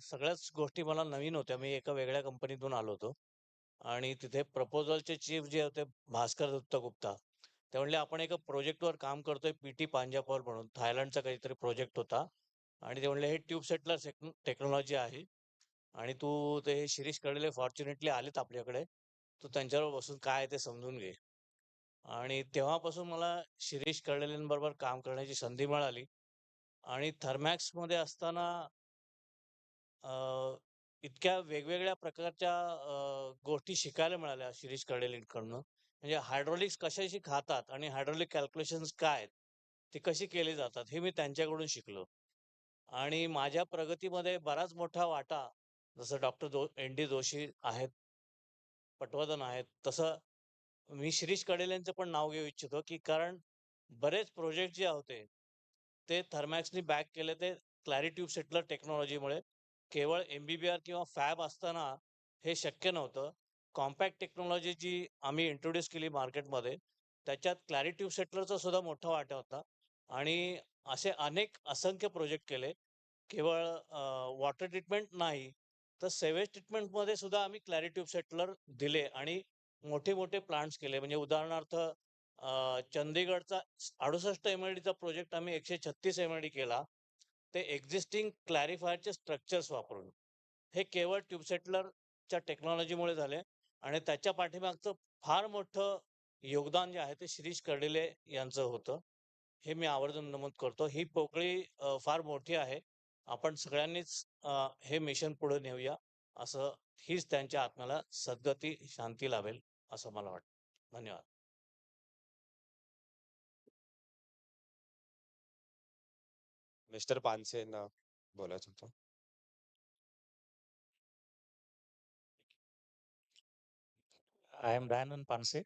सगळ्याच गोष्टी मला नवीन होत्या. मी एका वेगळ्या कंपनीतून आलो होतो, आणि तिथे प्रपोजलचे चीफ जे होते भास्कर दत्तगुप्ता, ते म्हणले आपण एका प्रोजेक्टवर काम करतोय, PT पांजापॉल म्हणून थायलंडचा काहीतरी प्रोजेक्ट होता. आणि ते म्हणले हे ट्यूब सेटलर टेक्नॉलॉजी आहे, आणि तू ते शिरीष कर्डिले फॉर्च्युनेटली आलेत आपल्याकडे, तू त्यांच्यावर बसून काय आहे ते समजून घे. आणि तेव्हापासून मला शिरीष कर्डिलेंबरोबर काम करण्याची संधी मिळाली. आणि थर्मॅक्समध्ये असताना इतक्या वेगवेगळ्या प्रकारच्या गोष्टी शिकायला मिळाल्या शिरीष कर्डिलेंकडनं. म्हणजे हायड्रॉलिक्स कशाशी खातात आणि हायड्रॉलिक कॅल्क्युलेशन्स काय आहेत, ते कशी केली जातात, हे मी त्यांच्याकडून शिकलो. आणि माझ्या प्रगतीमध्ये बराच मोठा वाटा, जसं डॉक्टर ND जोशी आहेत, पटवर्धन आहेत, तसं मी शिरीष कर्डिलेंचं पण नाव घेऊ इच्छितो, की कारण बरेच प्रोजेक्ट जे होते ते थर्मॅक्सनी बॅक केले ते क्लॅरिट्यूब सेटलर टेक्नॉलॉजीमुळे. केवळ MBBR किंवा फॅब असताना हे शक्य नव्हतं. कॉम्पॅक्ट टेक्नॉलॉजी जी आम्ही इंट्रोड्यूस केली मार्केटमध्ये, त्याच्यात क्लॅरिट्यूब सेटलरचा सुद्धा मोठा वाटा होता. आणि असे अनेक असंख्य प्रोजेक्ट केले. केवळ वॉटर ट्रीटमेंट नाही, तर सेवेज ट्रीटमेंटमध्ये सुद्धा आम्ही क्लॅरिट्यूब सेटलर दिले. आणि मोठे मोठे प्लांट्स केले. म्हणजे उदाहरणार्थ चंदीगडचा 68 MLDचा प्रोजेक्ट आम्ही 136 MLD केला. ते एक्झिस्टिंग क्लॅरिफायरचे स्ट्रक्चर्स वापरून. हे केवळ ट्यूबसेटलरच्या टेक्नॉलॉजीमुळे झाले आणि त्याच्या पाठीमागचं फार मोठं योगदान जे आहे ते शिरीष कर्डिले यांचं होतं. हे मी आवर्जून नमूद करतो. ही पोकळी फार मोठी आहे. आपण सगळ्यांनीच हे मिशन पुढे नेऊया, असं हीच त्यांच्या आत्म्याला सद्गती, शांती लाभेल असं मला वाटतं. धन्यवाद. मिस्टर पानसेंना बोलायचं होतं. I am Danan Panse.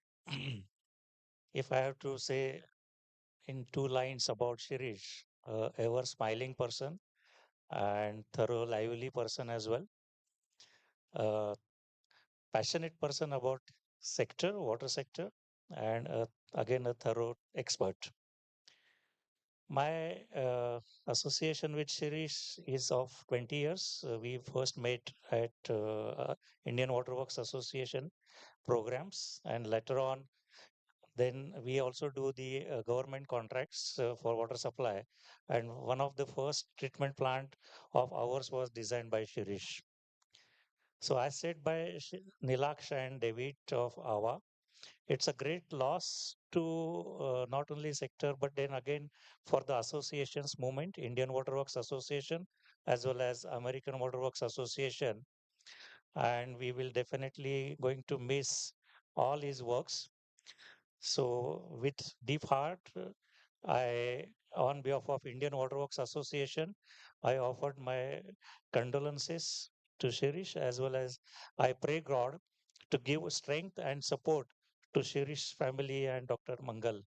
If I have to say in 2 lines about Shirish, ever smiling person and thorough, lively person as well. Passionate person about sector, water sector, and again a thorough expert. My association with Shirish is of 20 years. We first met at Indian Waterworks Association programs, and later on, then we also do the government contracts for water supply. And one of the first treatment plant of ours was designed by Shirish. So as said by Nilaksha and David of AWA, it's a great loss to not only sector, but then again for the associations movement, Indian Waterworks Association, as well as American Waterworks Association. And we will definitely going to miss all his works. So with deep heart, on behalf of Indian Waterworks Association, I offered my condolences to Shirish, as well as I pray God to give strength and support to Shirish's family and Dr. Mangal.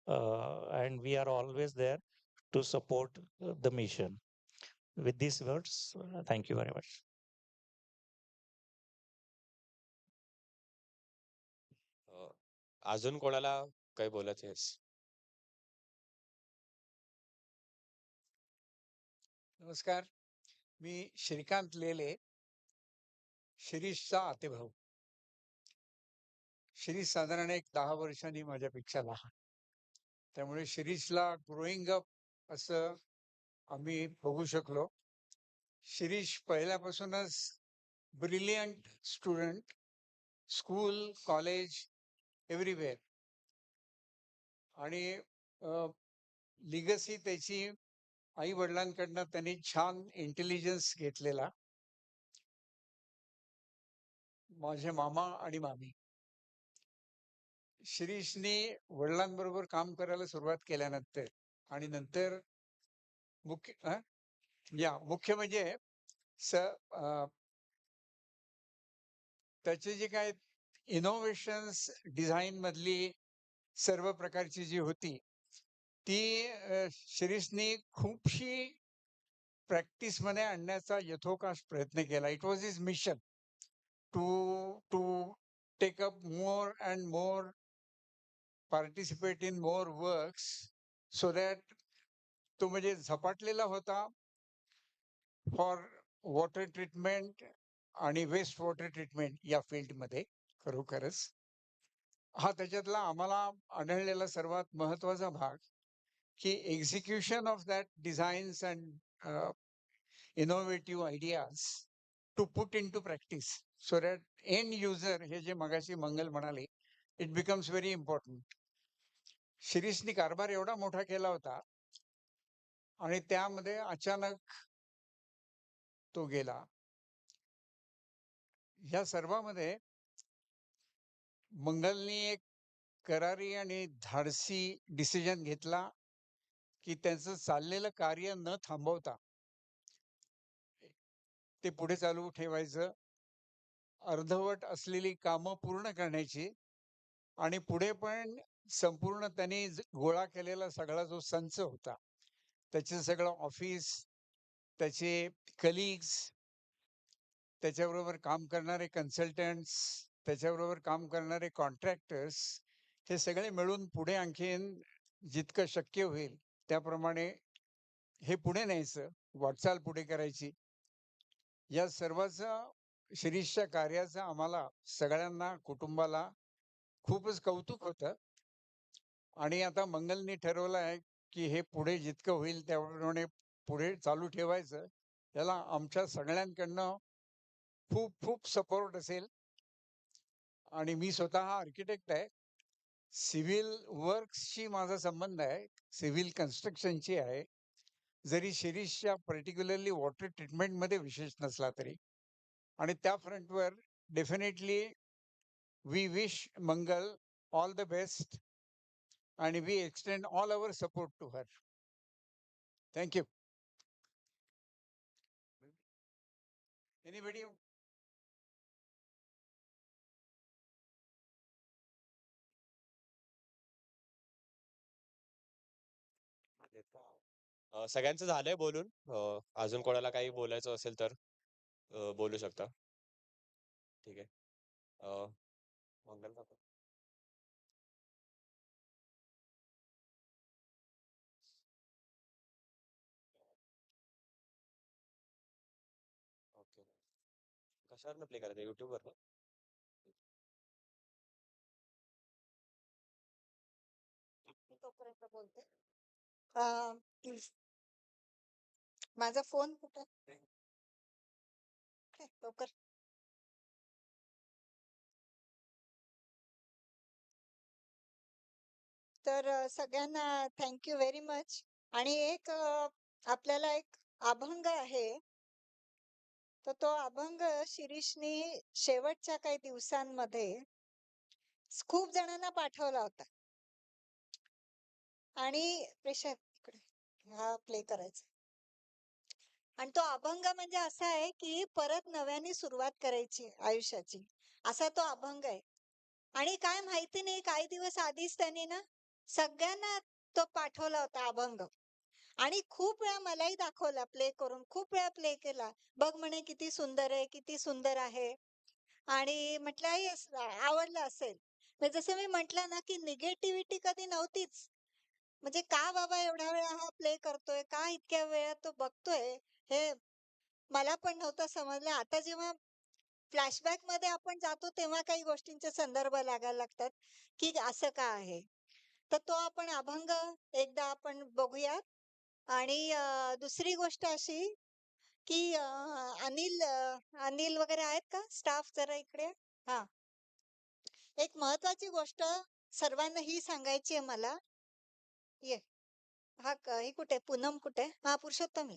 And we are always there to support the mission. With these words, thank you very much. अजून कोणाला काही बोलायचं आहेस? नमस्कार, मी श्रीकांत लेले, शिरीषचा आतेभाऊ. शिरीष साधारण एक 10 वर्षांनी माझ्यापेक्षा लहान. त्यामुळे शिरीषला ग्रोईंग अप असं आम्ही बघू शकलो. शिरीष पहिल्यापासूनच brilliant student, school, college, everywhere. आणि लिगसी त्याची आई वडिलांकडनं त्यांनी छान इंटेलिजन्स घेतलेला. माझे मामा आणि मामी. शिरीषने वडिलांबरोबर काम करायला सुरुवात केल्यानंतर आणि नंतर मुख्य म्हणजे त्याचे जे काय इनोव्हेशन्स डिझाईन मधली सर्व प्रकारची जी होती ती शिरीषने खूपशी प्रॅक्टिस मध्ये आणण्याचा यथोकाश प्रयत्न केला. It was his mission to take up more and more, participate in more works, so that तो म्हणजे झपाटलेला होता फॉर वॉटर ट्रीटमेंट आणि वेस्ट वॉटर ट्रीटमेंट या फील्डमध्ये. खरोखरच हा त्याच्यातला आम्हाला आढळलेला सर्वात महत्वाचा भाग की execution of that designs and innovative ideas to put in to practice, so that end user, हे जे मगाशी मंगल म्हणाले, इट बिकम्स व्हेरी इम्पॉर्टंट. शिरीषनी कारभार एवढा मोठा केला होता आणि त्यामध्ये अचानक तो गेला. ह्या सर्वांमध्ये मंगलनी एक करारी आणि धाडसी डिसिजन घेतला की त्यांचं चाललेलं कार्य न थांबवता ते पुढे चालू ठेवायचं, अर्धवट असलेली कामं पूर्ण करण्याची आणि पुढे पण संपूर्ण त्यांनी गोळा केलेला सगळा जो संच होता, त्याचे सगळं ऑफिस, त्याचे कलिग्स, त्याच्याबरोबर काम करणारे कन्सल्टंट्स, त्याच्याबरोबर काम करणारे कॉन्ट्रॅक्टर्स, हे सगळे मिळून पुढे आणखीन जितकं शक्य होईल त्याप्रमाणे हे पुढे न्यायचं, वाटचाल पुढे करायची. या सर्वाचा शिरीषच्या कार्याचं आम्हाला सगळ्यांना कुटुंबाला खूपच कौतुक होतं. आणि आता मंगलनी ठरवलं आहे की हे पुढे जितकं होईल त्याप्रमाणे पुढे चालू ठेवायचं. त्याला आमच्या सगळ्यांकडनं खूप खूप सपोर्ट असेल. आणि मी स्वतः आर्किटेक्ट आहे. सिव्हिल वर्क्सशी माझा संबंध आहे, सिव्हिल कन्स्ट्रक्शनची आहे. जरी शिरीषच्या पर्टिक्युलरली वॉटर ट्रीटमेंटमध्ये विशेष नसला तरी. आणि त्या फ्रंटवर definitely we wish Mangal all the best and we extend all our support to her. Thank you. Anybody? सगळ्यांचं झालंय बोलून. अजून कोणाला काही बोलायचं असेल तर बोलू शकता. ठीक आहे. मंगल काका. ओके. कशावरनं प्ले करायचं? युट्यूबवरनं? तोपर्यंत बोलते. माझा फोन कुठे? लवकर. तर सगळ्यांना थँक्यू व्हेरी मच. आणि एक आपल्याला एक अभंग आहे. तर तो अभंग शिरीषनी शेवटच्या काही दिवसांमध्ये खूप जणांना पाठवला होता. आणि प्रेशर इकडे हा प्ले करायचा. आणि तो अभंग म्हणजे असा आहे की परत नव्याने सुरुवात करायची आयुष्याची, असा तो अभंग आहे. आणि काय माहिती नाही, काही दिवस आधीच त्यांनी ना सगळ्यांना तो पाठवला होता अभंग. आणि खूप वेळा मलाही दाखवला प्ले करून, खूप वेळा प्ले केला. बघ म्हणे किती सुंदर आहे, किती सुंदर आहे. आणि म्हटलं आवडलं असेल. जसं मी म्हटलं ना की निगेटिव्हिटी कधी नव्हतीच. म्हणजे का बाबा एवढ्या वेळा हा प्ले करतोय, का इतक्या वेळा तो बघतोय, हे मला पण नव्हतं समजलं. आता जेव्हा फ्लॅशबॅक मध्ये आपण जातो तेव्हा काही गोष्टींचे संदर्भ लागायला लागतात की असं का आहे. तर तो आपण अभंग एकदा आपण बघूयात. आणि दुसरी गोष्ट अशी की अनिल वगैरे आहेत का स्टाफ जरा इकडे? हा, एक महत्वाची गोष्ट सर्वांना ही सांगायची आहे मला. ये हा ही कुठे? पूनम कुठे? हा, पुरुषोत्तम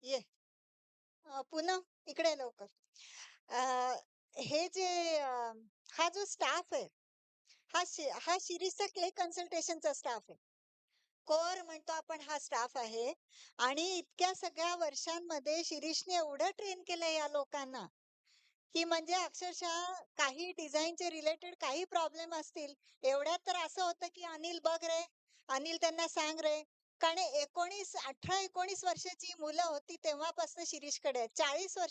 ये. पूनम इकडे ये लवकर. हे जे हा जो स्टाफ आहे, हा शिरीषचा क्ले कन्सल्टेशनचा स्टाफ आहे. कोर म्हणतो आपण हा स्टाफ आहे. आणि इतक्या सगळ्या वर्षांमध्ये शिरीषने एवढं ट्रेन केलंय या लोकांना की म्हणजे अक्षरशः काही डिझाईनचे रिलेटेड काही प्रॉब्लेम असतील, एवढ्यात तर असं होतं की अनिल बघ रे, अनिल त्यांना सांग रे. कारण 18-19 वर्षाची मुलं होती तेव्हापासून शिरीषकडे 40 वर्ष